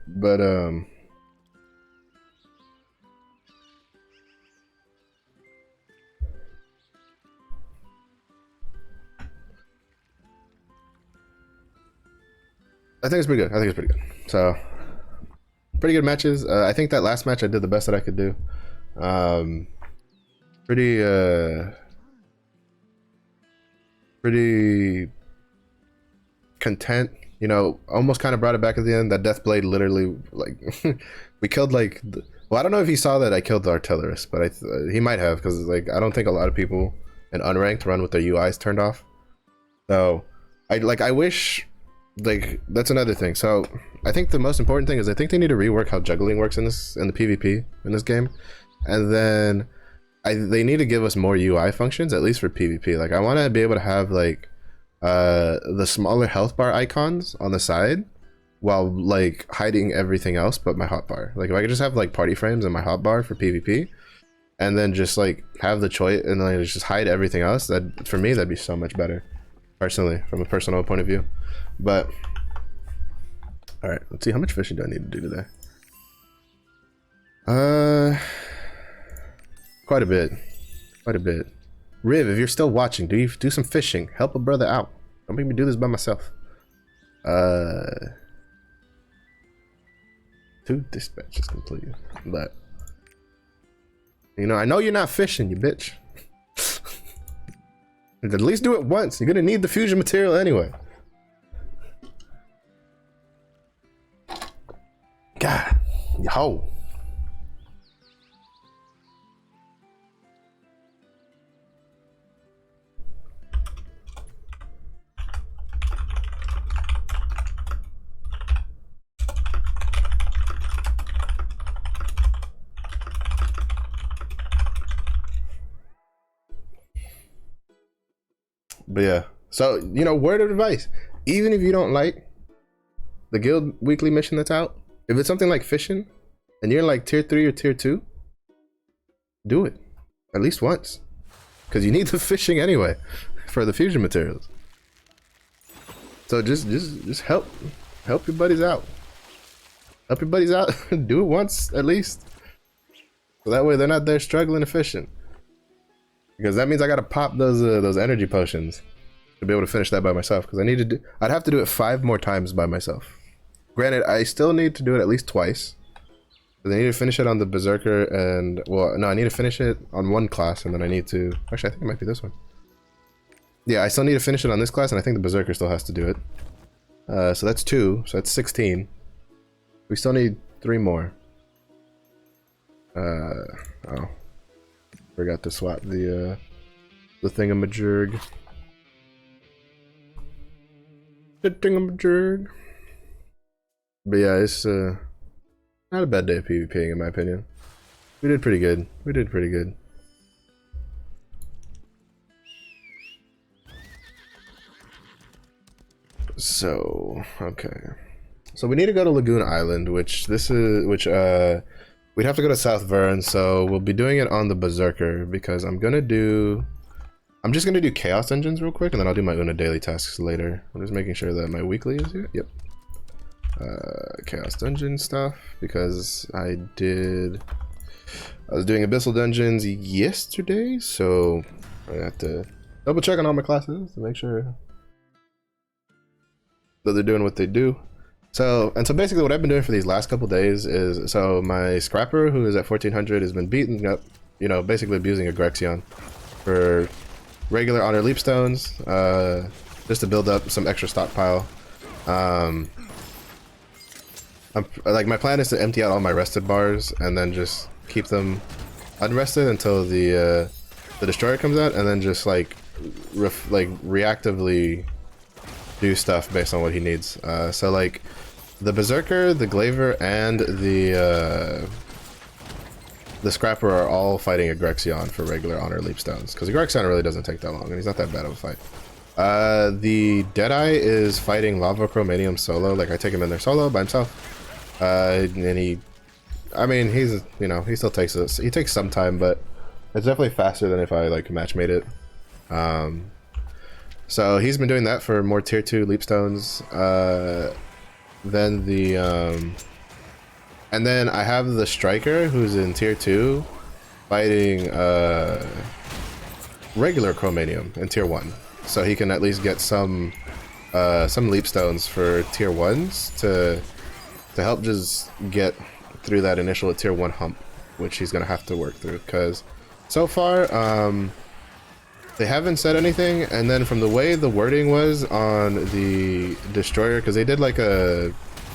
But I think it's pretty good. So, pretty good matches. I think that last match I did the best that I could do. Pretty content. You know, almost kind of brought it back at the end. That death blade literally, like, we killed like, well, I don't know if he saw that I killed the artillerist, but he might have, because like I don't think a lot of people in unranked run with their UIs turned off. So I wish, like, that's another thing. So I think the most important thing is I think they need to rework how juggling works in the PvP in this game, and then they need to give us more UI functions, at least for PvP. Like, I want to be able to have like the smaller health bar icons on the side while like hiding everything else but my hotbar. Like, if I could just have like party frames and my hotbar for PvP, and then just like have the choice and then just hide everything else, that for me that'd be so much better, personally, from a personal point of view. But all right, let's see, how much fishing do I need to do today? Quite a bit. Riv, if you're still watching, do some fishing. Help a brother out. Don't make me do this by myself. 2 dispatches completed. But, you know, I know you're not fishing, you bitch. At least do it once. You're gonna need the fusion material anyway. God, yo. But yeah, so, you know, word of advice, even if you don't like the guild weekly mission that's out, if it's something like fishing and you're like tier 3 or tier 2, do it. at least once, because you need the fishing anyway for the fusion materials. So just help your buddies out. Help your buddies out. Do it once at least, so that way they're not there struggling to fishing. Because that means I gotta pop those energy potions to be able to finish that by myself. Because I'd have to do it 5 more times by myself. Granted, I still need to do it at least twice. I need to finish it on the Berserker and, well, no, I need to finish it on one class, and then I need to, actually I think it might be this one. Yeah, I still need to finish it on this class, and I think the Berserker still has to do it. So that's 2, so that's 16. We still need 3 more. Oh. Forgot to swap the thingamajig. The thingamajig. But yeah, it's not a bad day of PvPing in my opinion. We did pretty good. We did pretty good. So, okay. So we need to go to Lagoon Island, which we'd have to go to South Vern, so we'll be doing it on the Berserker because I'm just gonna do Chaos Engines real quick, and then I'll do my Una daily tasks later. I'm just making sure that my weekly is here. Yep. Chaos Dungeon stuff, because I was doing Abyssal Dungeons yesterday, so I have to double check on all my classes to make sure that they're doing what they do. So basically what I've been doing for these last couple days is, so my Scrapper, who is at 1400, has been beating up, you know, basically abusing Agrexion for regular honor leapstones, just to build up some extra stockpile. Like, my plan is to empty out all my rested bars and then just keep them unrested until the destroyer comes out, and then just like reactively do stuff based on what he needs. So like the Berserker, the Glaver, and the Scrapper are all fighting Agrexion for regular honor leapstones, because Agrexion really doesn't take that long and he's not that bad of a fight. The Deadeye is fighting Lava Chromanium solo. Like, I take him in there solo by himself. And he's, you know, he still takes this. He takes some time, but it's definitely faster than if I like matchmade it. So he's been doing that for more tier 2 leapstones. Then and then I have the Striker, who's in tier 2, fighting regular Chromanium in tier 1. So he can at least get some leapstones for tier 1s to help just get through that initial tier 1 hump, which he's gonna have to work through, because so far they haven't said anything. And then from the way the wording was on the destroyer, because they did like a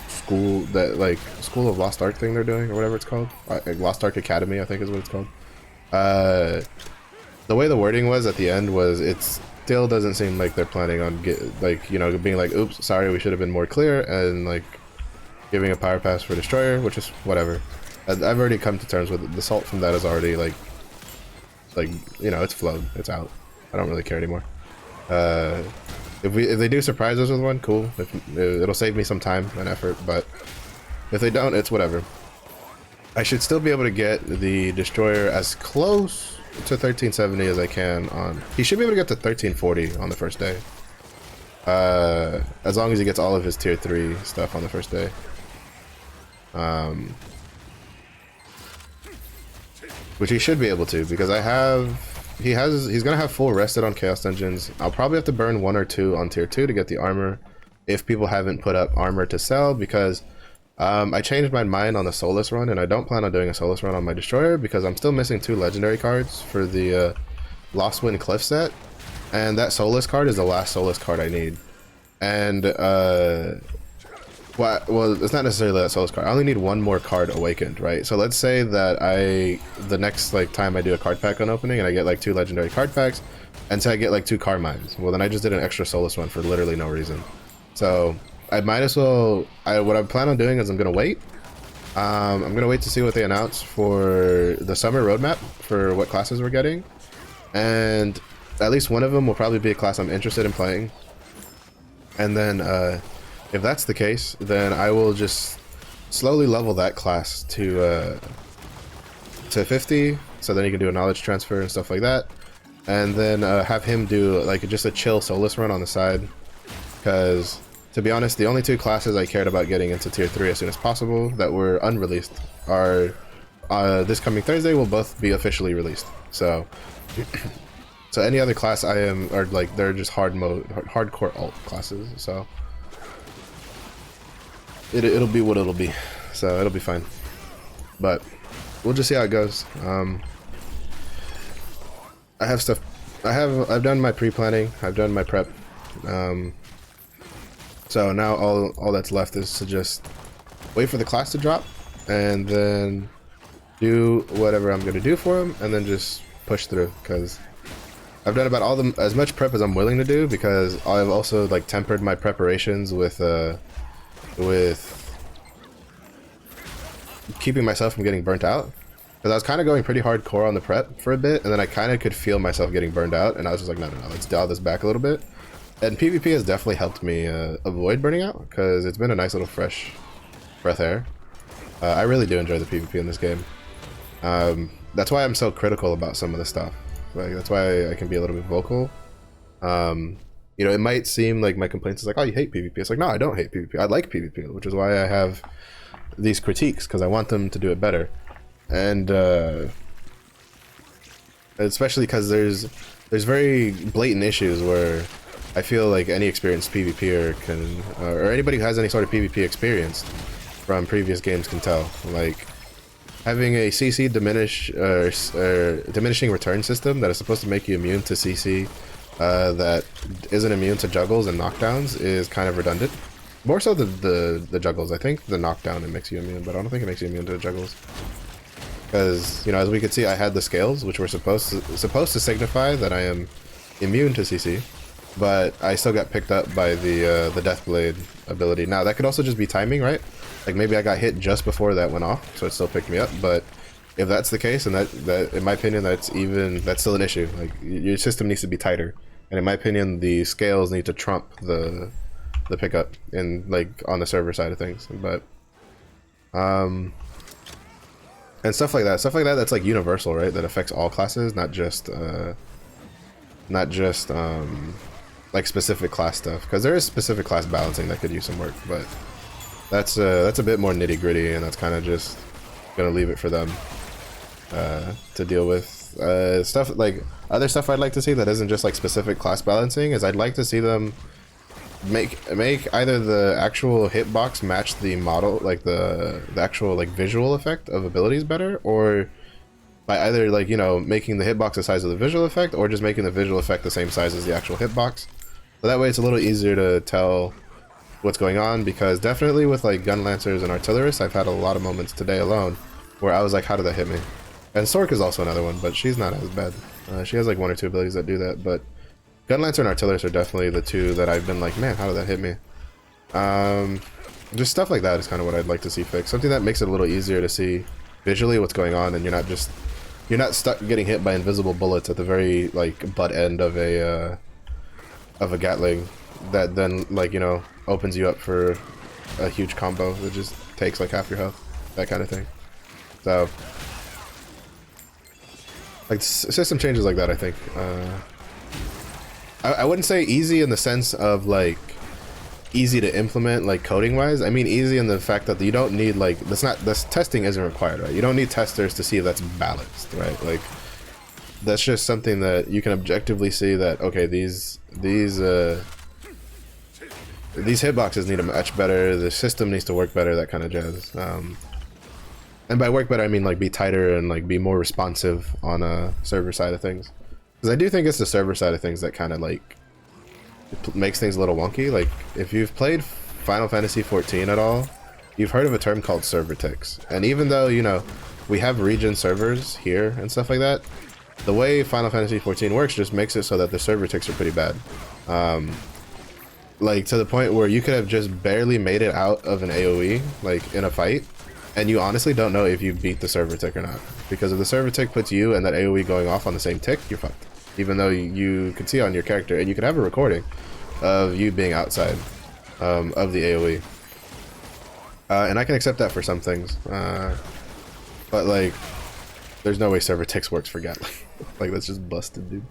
school of Lost Ark thing they're doing, or whatever it's called, Lost Ark Academy I think is what it's called. The way the wording was at the end was, it still doesn't seem like they're planning on being like, oops, sorry, we should have been more clear, and like giving a power pass for destroyer, which is whatever. I've already come to terms with it. The salt from that is already like you know, it's flowed, it's out. I don't really care anymore. If they do surprise us with one, cool. It'll save me some time and effort, but if they don't, it's whatever. I should still be able to get the destroyer as close to 1370 as I can on. He should be able to get to 1340 on the first day. As long as he gets all of his tier 3 stuff on the first day. Which he should be able to, because he's gonna have full rested on Chaos Dungeons. I'll probably have to burn 1 or 2 on tier 2 to get the armor, if people haven't put up armor to sell, because I changed my mind on the Solus run, and I don't plan on doing a Solus run on my destroyer, because I'm still missing 2 legendary cards for the Lost Wind Cliff set, and that Solus card is the last Solus card I need. And well, it's not necessarily that Solus card. I only need 1 more card awakened, right? So let's say that the next like time I do a card pack unopening and I get like 2 legendary card packs, and so I get like 2 Carmines. Well, then I just did an extra Solus one for literally no reason. So I might as well. What I plan on doing is I'm gonna wait. I'm gonna wait to see what they announce for the summer roadmap for what classes we're getting, and at least one of them will probably be a class I'm interested in playing. And then if that's the case, then I will just slowly level that class to 50, so then you can do a knowledge transfer and stuff like that, and then have him do like just a chill Solus run on the side, because to be honest, the only 2 classes I cared about getting into tier 3 as soon as possible that were unreleased are this coming Thursday will both be officially released. So so any other class are like, they're just hardcore alt classes, so it'll be what it'll be, so it'll be fine, but we'll just see how it goes. I have stuff, I've done my pre-planning, I've done my prep, so now all that's left is to just wait for the class to drop and then do whatever I'm gonna do for him, and then just push through, because I've done about as much prep as I'm willing to do, because I've also like tempered my preparations with keeping myself from getting burnt out, because I was kind of going pretty hardcore on the prep for a bit, and then I kind of could feel myself getting burned out, and I was just like, no, let's dial this back a little bit. And PvP has definitely helped me avoid burning out, because it's been a nice little fresh breath air. I really do enjoy the PvP in this game. That's why I'm so critical about some of the stuff. Like, that's why I can be a little bit vocal. You know, it might seem like my complaints is like, oh, you hate PvP. It's like, no, I don't hate PvP. I like PvP, which is why I have these critiques, because I want them to do it better. And especially because there's very blatant issues where I feel like any experienced PvPer can, or anybody who has any sort of PvP experience from previous games can tell. Like, having a CC diminishing return system that is supposed to make you immune to CC, that isn't immune to juggles and knockdowns, is kind of redundant. More so the juggles. I think the knockdown, it makes you immune, but I don't think it makes you immune to the juggles. Because, you know, as we could see, I had the scales, which were supposed to signify that I am immune to CC, but I still got picked up by the Deathblade ability. Now, that could also just be timing, right? Like, maybe I got hit just before that went off, so it still picked me up. But if that's the case, and that in my opinion, that's still an issue. Like, your system needs to be tighter, and in my opinion, the scales need to trump the pickup in, like, on the server side of things. But and stuff like that that's like universal, right? That affects all classes, not just like specific class stuff, because there is specific class balancing that could use some work, but that's a bit more nitty gritty, and that's kind of just gonna leave it for them to deal with. Stuff like other stuff I'd like to see that isn't just like specific class balancing is I'd like to see them make either the actual hitbox match the model, like the actual like visual effect of abilities better, or by either, like, you know, making the hitbox the size of the visual effect, or just making the visual effect the same size as the actual hitbox. So that way it's a little easier to tell what's going on, because definitely with like gun lancers and artillerists, I've had a lot of moments today alone where I was like, how did that hit me? And Sork is also another one, but she's not as bad. She has like 1 or 2 abilities that do that, but gun lancer and artillerist are definitely the 2 that I've been like, man, how did that hit me? Just stuff like that is kind of what I'd like to see fixed. Something that makes it a little easier to see visually what's going on, and you're not stuck getting hit by invisible bullets at the very like butt end of a Gatling that then, like, you know, opens you up for a huge combo that just takes like half your health, that kind of thing. So like system changes like that, I think. I wouldn't say easy in the sense of like easy to implement, like coding wise. I mean easy in the fact that you don't need, like, this testing isn't required, right? You don't need testers to see if that's balanced, right? Like, that's just something that you can objectively see that, okay, these hitboxes need to match better, the system needs to work better, that kind of jazz. And by work better, I mean like be tighter and like be more responsive on a server side of things. Because I do think it's the server side of things that kind of like makes things a little wonky. Like, if you've played Final Fantasy XIV at all, you've heard of a term called server ticks. And even though, you know, we have region servers here and stuff like that, the way Final Fantasy XIV works just makes it so that the server ticks are pretty bad. Like, to the point where you could have just barely made it out of an AoE, like, in a fight, and you honestly don't know if you beat the server tick or not. Because if the server tick puts you and that AoE going off on the same tick, you're fucked. Even though you can see on your character, and you can have a recording of you being outside of the AoE. And I can accept that for some things. But like, there's no way server ticks works for Gatling. Like that's just busted, dude.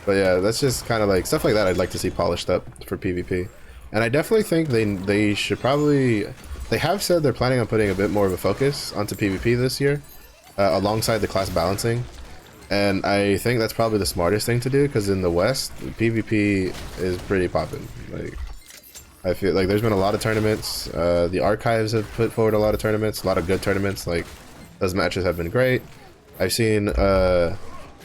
But yeah, that's just kind of like stuff like that I'd like to see polished up for PvP. And I definitely think they should probably, they have said they're planning on putting a bit more of a focus onto PvP this year, alongside the class balancing. And I think that's probably the smartest thing to do, because in the West, PvP is pretty poppin'. Like, I feel like there's been a lot of tournaments. The archives have put forward a lot of tournaments, a lot of good tournaments. Like, those matches have been great. I've seen a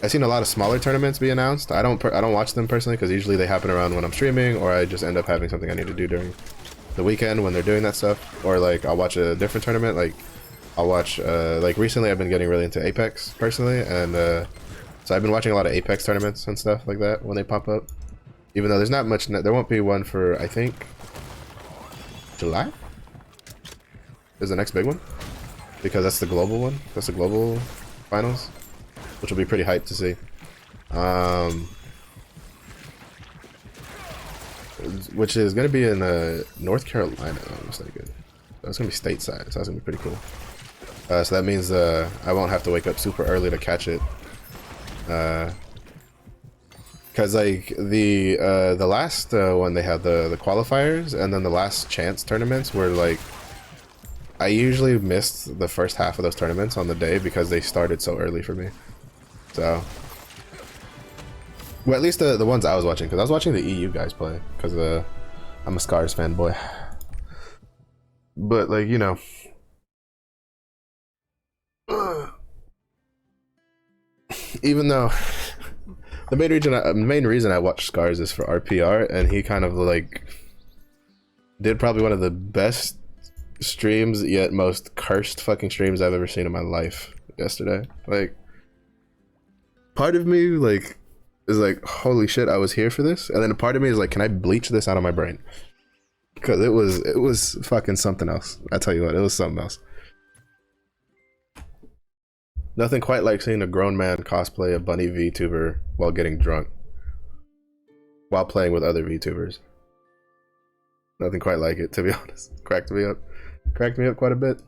lot of smaller tournaments be announced. I don't watch them personally, because usually they happen around when I'm streaming, or I just end up having something I need to do during the weekend when they're doing that stuff. Or like I'll watch a different tournament. Like I'll watch like recently I've been getting really into Apex personally, and so I've been watching a lot of Apex tournaments and stuff like that when they pop up. Even though there's not much, there won't be one for, I think, July is the next big one, because that's the global one. That's the global finals, which will be pretty hyped to see. Which is going to be in North Carolina, if I'm mistaken. That's going to be stateside, so that's going to be pretty cool. So that means I won't have to wake up super early to catch it. Because like the last one they had the qualifiers, and then the last chance tournaments were like, I usually missed the first half of those tournaments on the day because they started so early for me. So, well, at least the ones I was watching, because I was watching the EU guys play, because I'm a Scars fanboy. But like, you know, even though the main reason I watched Scars is for RPR, and he kind of like did probably one of the best streams yet most cursed fucking streams I've ever seen in my life yesterday. Like, part of me like is like, holy shit, I was here for this, and then a part of me is like, can I bleach this out of my brain? Because it was fucking something else. I tell you what, it was something else. Nothing quite like seeing a grown man cosplay a bunny VTuber while getting drunk, while playing with other VTubers. Nothing quite like it, to be honest. Cracked me up quite a bit.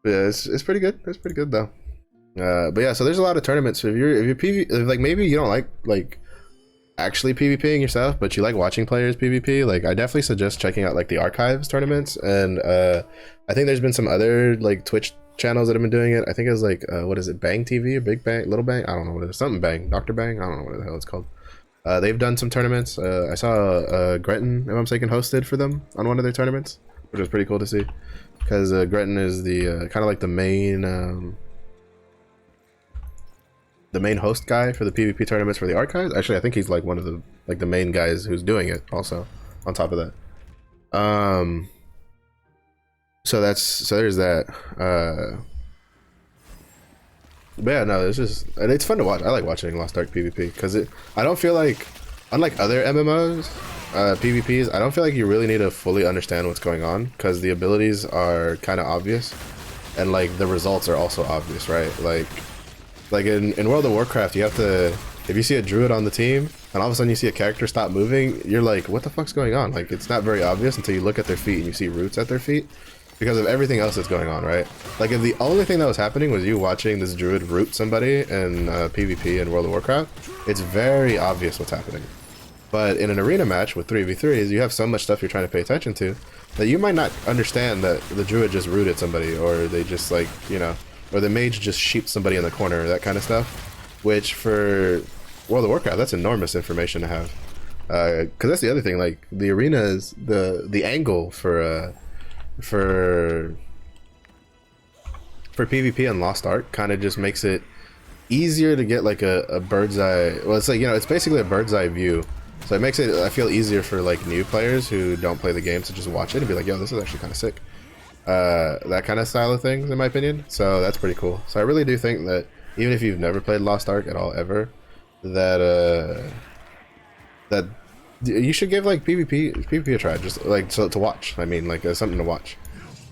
Yeah, it's pretty good. It's pretty good though. But yeah, so there's a lot of tournaments. So if you're PV, like maybe you don't like actually PvPing yourself, but you like watching players PvP, like I definitely suggest checking out like the archives tournaments. And I think there's been some other like Twitch channels that have been doing it. I think it was like what is it, Bang TV or Big Bang, Little Bang, I don't know what it is, something Bang, Dr. Bang, I don't know what the hell it's called. They've done some tournaments. I saw Gettin, if I'm mistaken, hosted for them on one of their tournaments, which was pretty cool to see, because Gettin is the kind of like the main host guy for the PvP tournaments for the archives. Actually, I think he's like one of the main guys who's doing it also, on top of that. So there's that. But yeah, no, it's fun to watch. I like watching Lost Ark PvP, because I don't feel like, unlike other MMOs, PvPs, I don't feel like you really need to fully understand what's going on, because the abilities are kind of obvious, and like the results are also obvious, right? Like in World of Warcraft, you have to, if you see a druid on the team and all of a sudden you see a character stop moving, you're like, what the fuck's going on? Like, it's not very obvious until you look at their feet and you see roots at their feet, because of everything else that's going on, right? Like, if the only thing that was happening was you watching this druid root somebody in PvP in World of Warcraft, it's very obvious what's happening. But in an arena match with 3v3s, you have so much stuff you're trying to pay attention to that you might not understand that the druid just rooted somebody, or they just, like, you know, or the mage just sheeped somebody in the corner, that kind of stuff. Which for World of Warcraft, that's enormous information to have. Because that's the other thing, like the arenas, the angle for PvP and Lost Ark kind of just makes it easier to get like a bird's eye. Well, it's like, you know, it's basically a bird's eye view. So it makes it, I feel, easier for like new players who don't play the game to just watch it and be like, yo, this is actually kind of sick. That kind of style of things, in my opinion. So that's pretty cool. So I really do think that even if you've never played Lost Ark at all ever, that that you should give like PvP a try, just like to watch. I mean, like something to watch,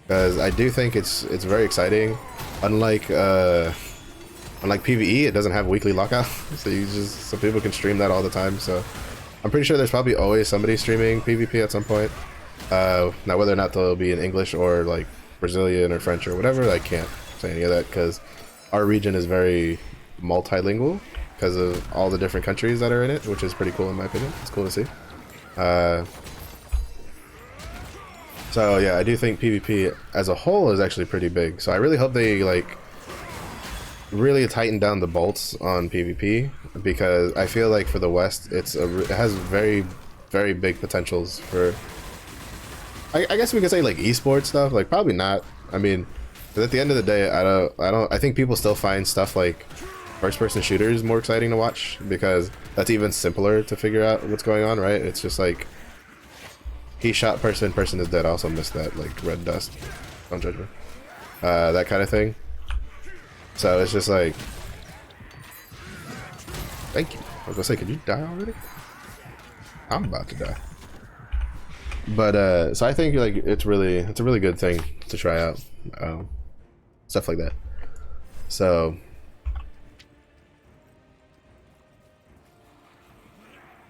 because I do think it's very exciting. Unlike PvE, it doesn't have weekly lockout, so people can stream that all the time. So I'm pretty sure there's probably always somebody streaming PvP at some point. Now whether or not they'll be in English or like Brazilian or French or whatever, I can't say any of that because our region is very multilingual because of all the different countries that are in it, which is pretty cool in my opinion. It's cool to see. So yeah, I do think PvP as a whole is actually pretty big. So I really hope they like really tighten down the bolts on PvP because I feel like for the West, it has very big potentials for. I guess we could say like esports stuff. Like probably not. I mean, but at the end of the day, I think people still find stuff like first-person shooters more exciting to watch because that's even simpler to figure out what's going on, right? It's just like he shot person is dead. I also missed that like red dust. Don't judge me. That kind of thing. So it's just like, thank you. I was gonna say, could you die already? I'm about to die. But so I think like it's a really good thing to try out, stuff like that. So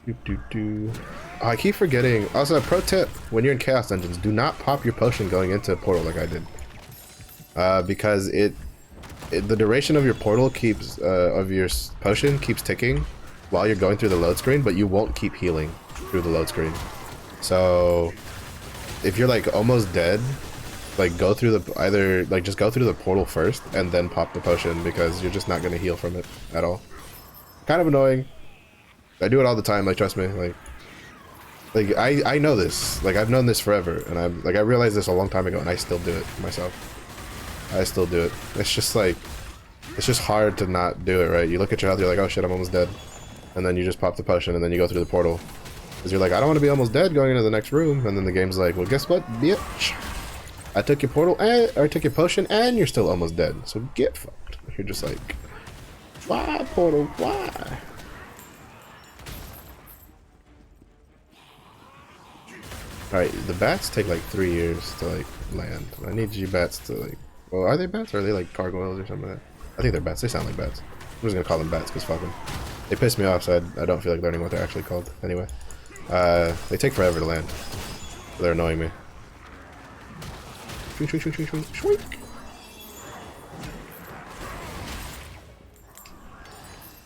oh, I keep forgetting. Also, a pro tip: when you're in Chaos Dungeons, do not pop your potion going into a portal like I did, because the duration of your portal keeps of your potion keeps ticking while you're going through the load screen, but you won't keep healing through the load screen. So if you're like almost dead, like go through the just go through the portal first and then pop the potion because you're just not gonna heal from it at all. Kind of annoying. I do it all the time. Like trust me. Like I know this. Like I've known this forever, and I realized this a long time ago, and I still do it myself. I still do it. It's just like it's just hard to not do it, right? You look at your health, you're like, oh shit, I'm almost dead, and then you just pop the potion, and then you go through the portal. Because you're like, I don't want to be almost dead going into the next room, and then the game's like, well, guess what, bitch? I took your portal, or I took your potion, and you're still almost dead. So get fucked. You're just like, why portal? Why? All right, the bats take like 3 years to like land. I need you bats to like. Well, are they bats or are they like gargoyles or something like that? I think they're bats. They sound like bats. I'm just gonna call them bats because fuck them. They piss me off, so I don't feel like learning what they're actually called. Anyway. They take forever to land. So they're annoying me.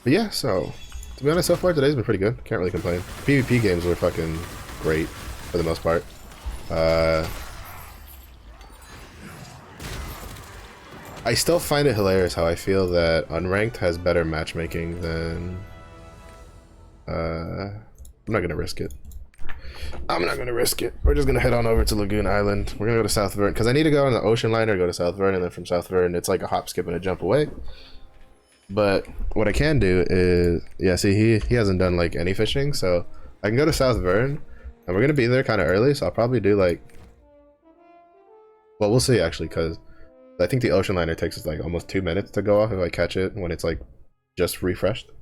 But yeah, so to be honest, so far today's been pretty good. Can't really complain. PvP games were fucking great for the most part. I still find it hilarious how I feel that unranked has better matchmaking than I'm not gonna risk it. We're just gonna head on over to Lagoon Island. We're gonna go to South Vern because I need to go on the ocean liner, go to South Vern, and then from South Vern it's like a hop, skip, and a jump away. But what I can do is, yeah, see, he hasn't done like any fishing, so I can go to South Vern, and we're gonna be there kind of early. So I'll probably do like, well, we'll see actually, because I think the ocean liner takes us like almost 2 minutes to go off if I catch it when it's like just refreshed.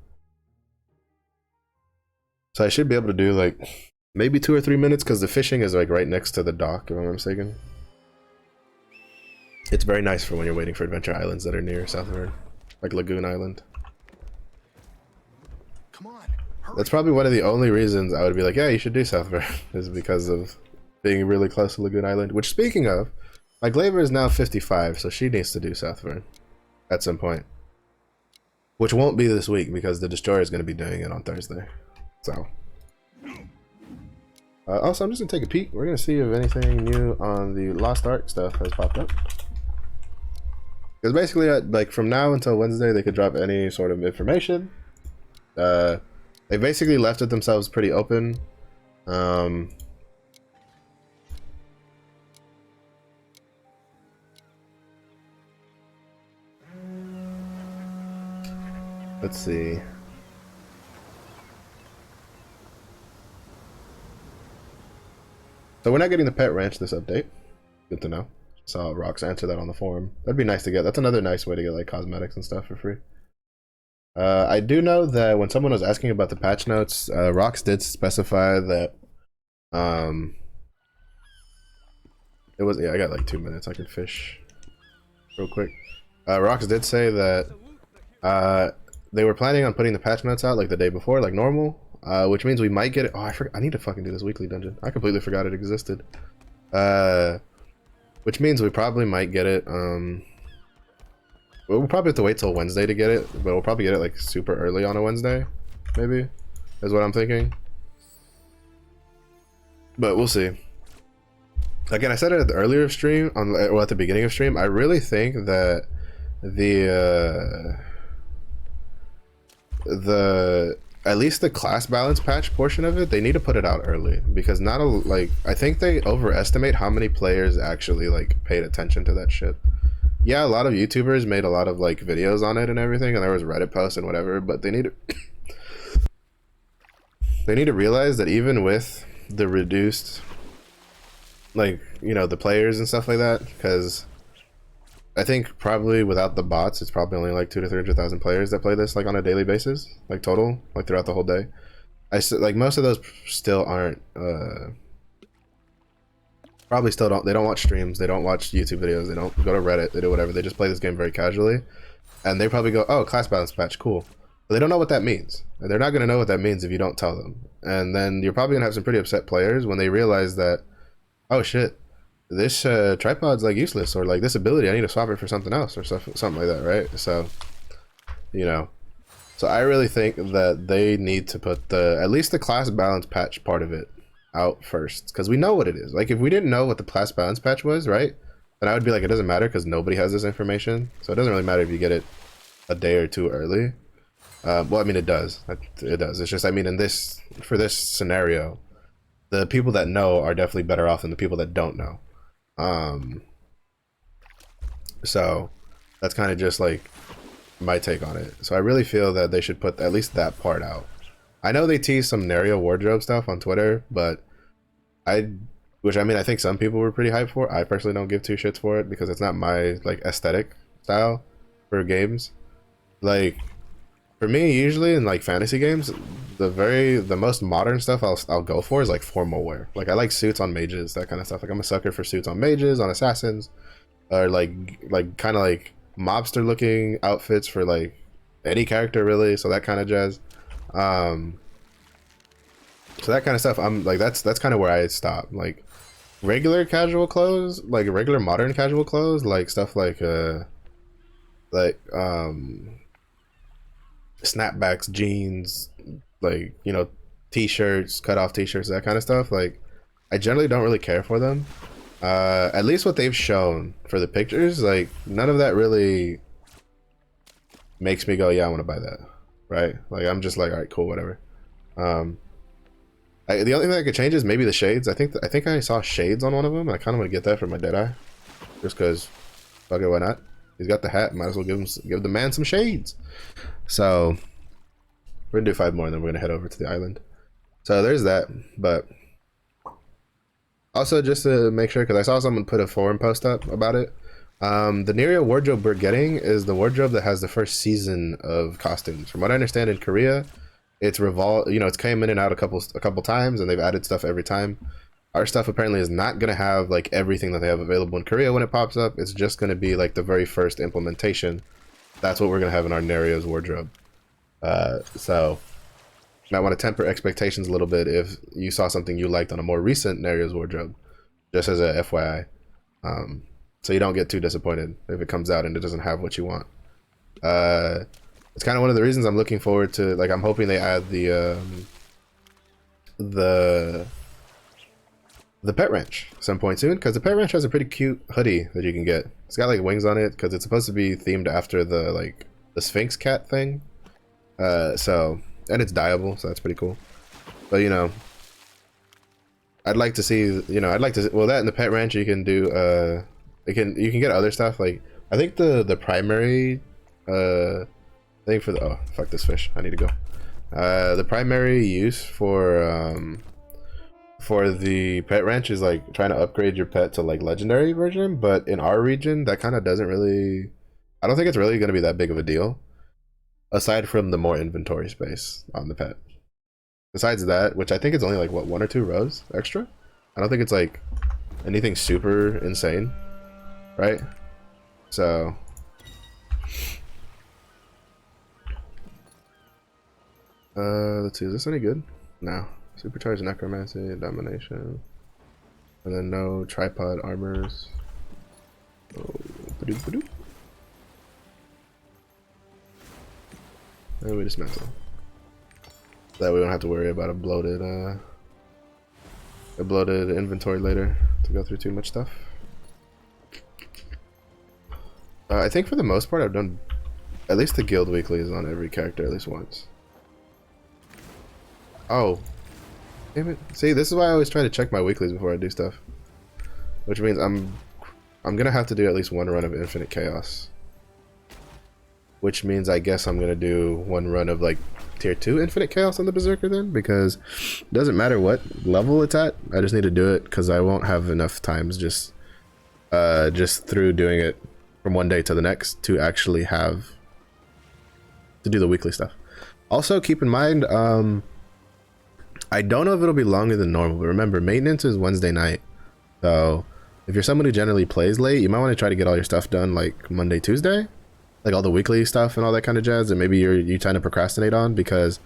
So I should be able to do like maybe 2 or 3 minutes because the fishing is like right next to the dock, if I'm not mistaken. It's very nice for when you're waiting for adventure islands that are near South Vern, like Lagoon Island. Come on, hurry. That's probably one of the only reasons I would be like, yeah, you should do South Vern, is because of being really close to Lagoon Island. Which, speaking of, my Glaver is now 55, so she needs to do South Vern at some point. Which won't be this week because the Destroyer is going to be doing it on Thursday. So, also I'm just gonna take a peek. We're gonna see if anything new on the Lost Ark stuff has popped up. Because basically, like from now until Wednesday, they could drop any sort of information. They basically left it themselves pretty open. Let's see. So we're not getting the pet ranch this update. Good to know. Saw Rox answer that on the forum. That'd be nice to get. That's another nice way to get like cosmetics and stuff for free. I do know that when someone was asking about the patch notes, Rox did specify that it was, yeah, I got like 2 minutes. I can fish real quick. Rox did say that they were planning on putting the patch notes out like the day before, like normal. which means we might get it. Oh, I need to fucking do this weekly dungeon. I completely forgot it existed. Which means we probably might get it. We'll probably have to wait till Wednesday to get it, but we'll probably get it like super early on a Wednesday, maybe, is what I'm thinking. But we'll see. Again, I said it at the earlier stream, or at the beginning of stream. I really think that the at least the class balance patch portion of it, they need to put it out early, because I think they overestimate how many players actually like paid attention to that shit. Yeah, a lot of YouTubers made a lot of like videos on it and everything, and there was Reddit posts and whatever, but they need to realize that even with the reduced, like, you know, the players and stuff like that, because I think probably without the bots, it's probably only like 200,000 to 300,000 players that play this like on a daily basis, like total, like throughout the whole day. Like most of those still aren't probably still don't, they don't watch streams, they don't watch YouTube videos, they don't go to Reddit, they do whatever, they just play this game very casually, and they probably go, oh, class balance patch, cool. But they don't know what that means. They're not going to know what that means if you don't tell them. And then you're probably going to have some pretty upset players when they realize that, oh shit, this tripod's like useless, or like this ability, I need to swap it for something else, or something like that, right? So, you know, so I really think that they need to put at least the class balance patch part of it out first, because we know what it is. Like, if we didn't know what the class balance patch was, right, then I would be like, it doesn't matter, because nobody has this information, so it doesn't really matter if you get it a day or two early. Well, I mean, it does. It does. It's just, I mean, for this scenario, the people that know are definitely better off than the people that don't know. So that's kind of just like my take on it. So I really feel that they should put at least that part out. I know they teased some Nario wardrobe stuff on Twitter, but which I mean, I think some people were pretty hyped for. I personally don't give two shits for it, because it's not my like aesthetic style for games. Like, for me, usually in like fantasy games, the most modern stuff I'll go for is like formal wear. Like, I like suits on mages, that kind of stuff. Like, I'm a sucker for suits on mages, on assassins, or like kind of like mobster looking outfits for like any character really. So that kind of jazz. So that kind of stuff, I'm like, that's kind of where I stop. Like, regular casual clothes, like regular modern casual clothes, like stuff like snapbacks, jeans, like, you know, t-shirts, cut off t-shirts, that kind of stuff. Like, I generally don't really care for them. At least what they've shown for the pictures, like, none of that really makes me go, yeah, I want to buy that, right? Like, I'm just like, all right, cool, whatever. The only thing I could change is maybe the shades. I think I saw shades on one of them. I kind of want to get that for my Deadeye, just because, fuck it, why not? He's got the hat, might as well give the man some shades. So we're gonna do 5 more, and then we're gonna head over to the island. So there's that. But also, just to make sure, because I saw someone put a forum post up about it, the Nario wardrobe we're getting is the wardrobe that has the first season of costumes. From what I understand, in Korea, it's it's came in and out a couple times, and they've added stuff every time. Our stuff apparently is not going to have like everything that they have available in Korea when it pops up. It's just going to be like the very first implementation. That's what we're going to have in our Nario's wardrobe. So you might want to temper expectations a little bit if you saw something you liked on a more recent Nario's wardrobe, just as a FYI. So you don't get too disappointed if it comes out and it doesn't have what you want. It's kind of one of the reasons I'm looking forward to, like, I'm hoping they add the pet ranch at some point soon, because the pet ranch has a pretty cute hoodie that you can get. It's got like wings on it because it's supposed to be themed after the Sphinx cat thing. So, and it's dyeable, so that's pretty cool. But, you know, I'd like to see, well, that and the pet ranch, you can do you can get other stuff. Like, I think the primary thing for oh, fuck this fish, I need to go. The primary use for the pet ranch is like trying to upgrade your pet to like legendary version, but in our region that kind of doesn't really, I don't think it's really going to be that big of a deal, aside from the more inventory space on the pet. Besides that, which I think it's only like what, 1 or 2 rows extra. I don't think it's like anything super insane, right? So Let's see, is this any good? No. Supercharged necromancy, domination. And then no tripod armors. Oh, ba-doop, ba-doop. And we dismantle. That way we don't have to worry about a bloated inventory later to go through too much stuff. I think for the most part I've done at least the guild weeklies on every character at least once. Oh, damn it! See, this is why I always try to check my weeklies before I do stuff, which means I'm gonna have to do at least one run of Infinite Chaos, which means I guess I'm gonna do one run of like tier 2 Infinite Chaos on the Berserker then, because it doesn't matter what level it's at, I just need to do it because I won't have enough times just through doing it from one day to the next to actually have to do the weekly stuff. Also keep in mind, I don't know if it'll be longer than normal, but remember maintenance is Wednesday night, so if you're someone who generally plays late, you might want to try to get all your stuff done like Monday, Tuesday, like all the weekly stuff and all that kind of jazz, and maybe you trying to procrastinate on, because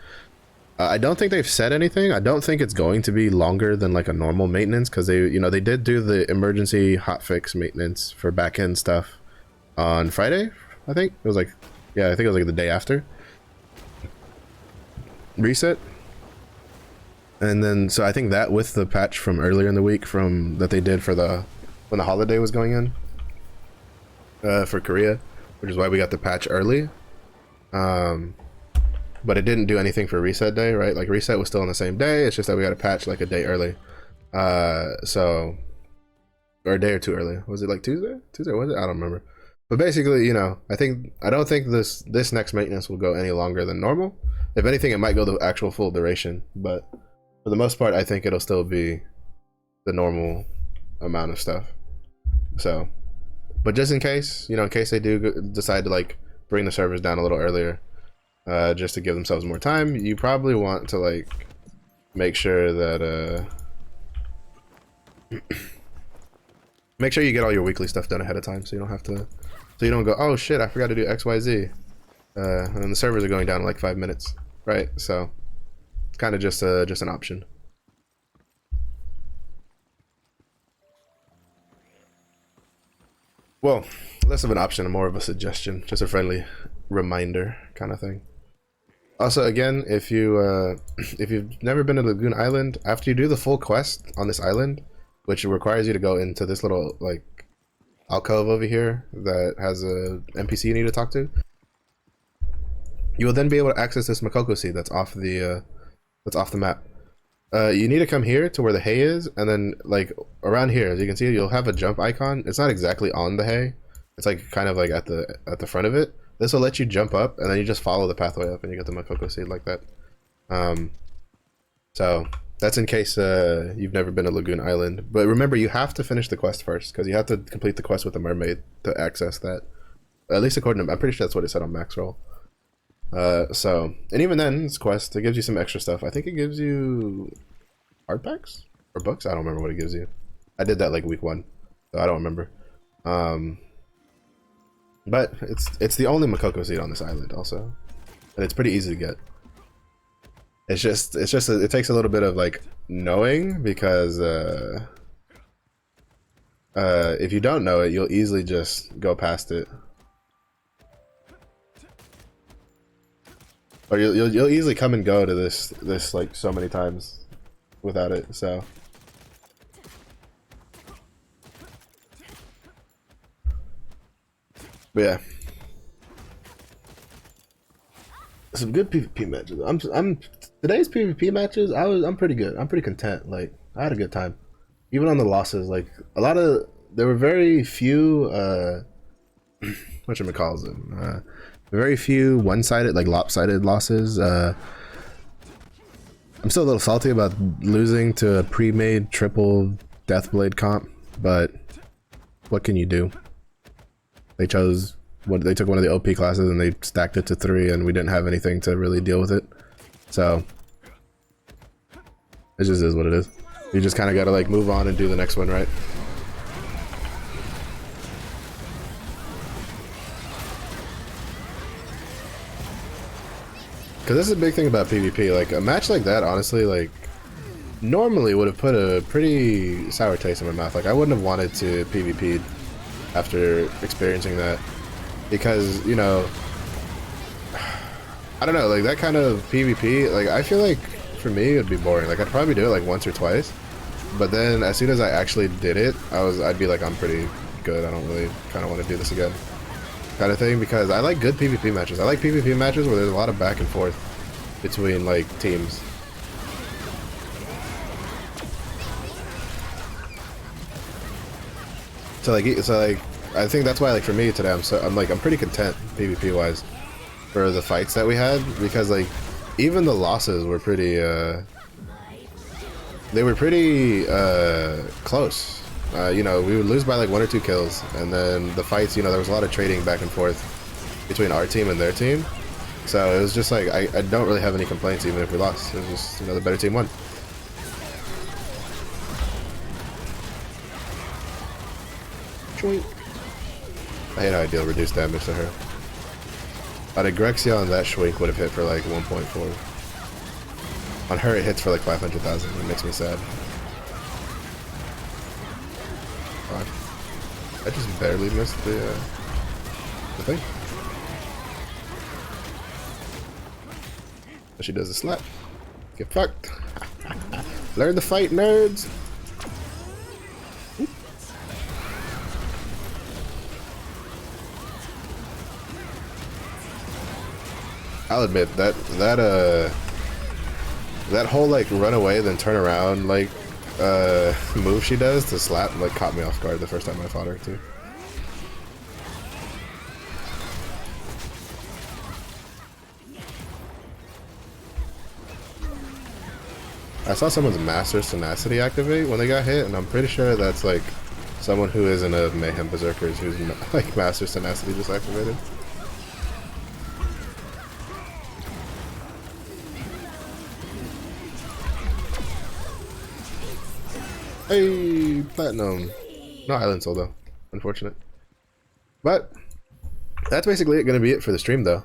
I don't think they've said anything. I don't think it's going to be longer than like a normal maintenance, because they did do the emergency hotfix maintenance for back end stuff on Friday. I think it was like, yeah, I think it was like the day after reset. And then so I think that with the patch from earlier in the week from that they did for when the holiday was going in for Korea, which is why we got the patch early. But it didn't do anything for reset day, right? Like reset was still on the same day. It's just that we got a patch like a day early. So, or a day or two early. Was it like Tuesday? Tuesday was it? I don't remember. But basically, I don't think this next maintenance will go any longer than normal. If anything, it might go the actual full duration, but for the most part, I think it'll still be the normal amount of stuff. So, but just in case, in case they do decide to like bring the servers down a little earlier, just to give themselves more time, you probably want to like make sure that make sure you get all your weekly stuff done ahead of time, so you don't have to, so you don't go, oh shit, I forgot to do XYZ, and the servers are going down in like 5 minutes, right? So it's kind of just an option. Well, less of an option and more of a suggestion, just a friendly reminder kind of thing. Also, again, if you've never been to Lagoon Island, after you do the full quest on this island, which requires you to go into this little like alcove over here that has a NPC you need to talk to, you will then be able to access this Makoko seed that's off the map. You need to come here to where the hay is, and then like around here, as you can see, you'll have a jump icon. It's not exactly on the hay. It's like kind of like at the front of it. This will let you jump up, and then you just follow the pathway up, and you get the Makoko seed like that. So that's in case you've never been to Lagoon Island. But remember, you have to finish the quest first, because you have to complete the quest with the mermaid to access that. At least according to, I'm pretty sure that's what it said on Max Roll. So, and even then, this quest, it gives you some extra stuff. I think it gives you art packs or books. I don't remember what it gives you. I did that like week 1, so I don't remember. But it's the only Makoko seed on this island also, and it's pretty easy to get. It takes a little bit of like knowing, because if you don't know it, you'll easily just go past it. Or you'll easily come and go to this like so many times without it. So but yeah, some good PvP matches. I'm today's PvP matches. I'm pretty good. I'm pretty content. Like I had a good time, even on the losses. Like there were very few whatchamacalls very few one-sided, like lopsided losses. I'm still a little salty about losing to a pre-made triple Deathblade comp, but what can you do? They took one of the OP classes and they stacked it to 3, and we didn't have anything to really deal with it. So it just is what it is. You just kind of got to like move on and do the next one, right? Because this is a big thing about PvP. Like, a match like that, honestly, like, normally would have put a pretty sour taste in my mouth. Like, I wouldn't have wanted to PvP after experiencing that. Because, you know, I don't know, like, that kind of PvP, like, I feel like, for me, it would be boring. Like, I'd probably do it, like, once or twice. But then, as soon as I actually did it, I'd be like, I'm pretty good. I don't really kind of want to do this again. Kind of thing, because I like good PvP matches. I like PvP matches where there's a lot of back and forth between like teams. So like I think that's why, like, for me today, I'm pretty content PvP wise for the fights that we had, because like even the losses were pretty they were pretty close. You know, we would lose by like 1 or 2 kills, and then the fights, you know, there was a lot of trading back and forth between our team and their team. So it was just like, I don't really have any complaints even if we lost. It was just, you know, the better team won. Choink. I hate how I deal reduced damage to her. But a Grexia on that Schwink would have hit for like 1.4. On her it hits for like 500,000. It makes me sad. I just barely missed the thing. She does a slap. Get fucked. Learn the fight, nerds. I'll admit that whole like run away then turn around like move she does to slap like caught me off guard the first time I fought her too. I saw someone's Master's Tenacity activate when they got hit, and I'm pretty sure that's like someone who isn't a Mayhem Berserkers who's like Master's Tenacity just activated. Hey, platinum. No Island Soul though. Unfortunate. But that's basically gonna be it for the stream though.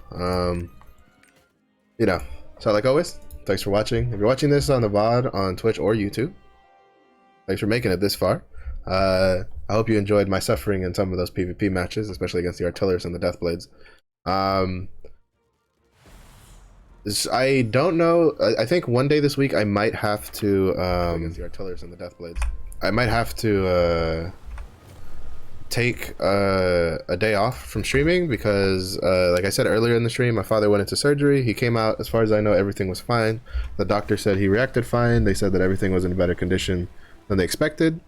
You know, so like always, thanks for watching. If you're watching this on the VOD on Twitch or YouTube, thanks for making it this far. I hope you enjoyed my suffering in some of those PvP matches, especially against the Artillers and the Deathblades. I don't know. I think one day this week I might have to against the Artillers and the Deathblades. I might have to take a day off from streaming because, like I said earlier in the stream, my father went into surgery. He came out, as far as I know, everything was fine. The doctor said he reacted fine. They said that everything was in a better condition than they expected,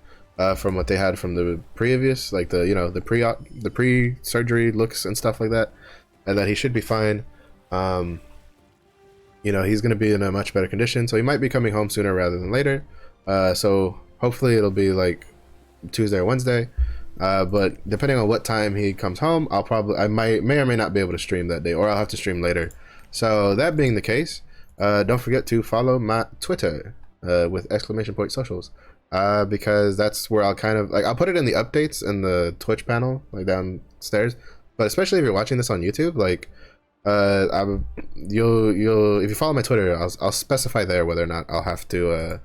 from what they had from the previous, like the pre-surgery looks and stuff like that, and that he should be fine. You know, he's going to be in a much better condition, so he might be coming home sooner rather than later. So hopefully it'll be like Tuesday or Wednesday. But depending on what time he comes home, I may or may not be able to stream that day, or I'll have to stream later. So that being the case, don't forget to follow my Twitter with !socials, because that's where I'll kind of like, I'll put it in the updates in the Twitch panel, like downstairs. But especially if you're watching this on YouTube, like you'll if you follow my Twitter, I'll specify there whether or not I'll have to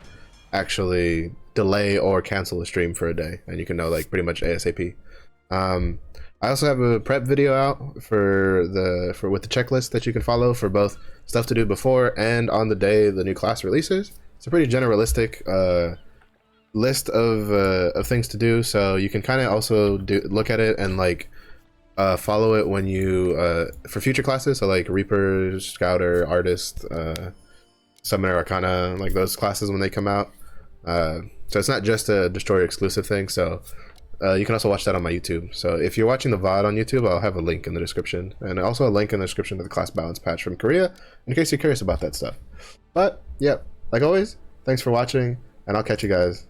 actually delay or cancel a stream for a day, and you can know like pretty much ASAP. I also have a prep video out with the checklist that you can follow for both stuff to do before and on the day the new class releases. It's a pretty generalistic list of things to do, so you can kind of also look at it and like follow it when you for future classes, so like Reaper, Scouter, Artist, Summoner, Arcana, like those classes when they come out. So it's not just a Destroyer exclusive thing, so you can also watch that on my YouTube. So if you're watching the VOD on YouTube, I'll have a link in the description, and also a link in the description to the class balance patch from Korea, in case you're curious about that stuff. But yeah, like always, thanks for watching, and I'll catch you guys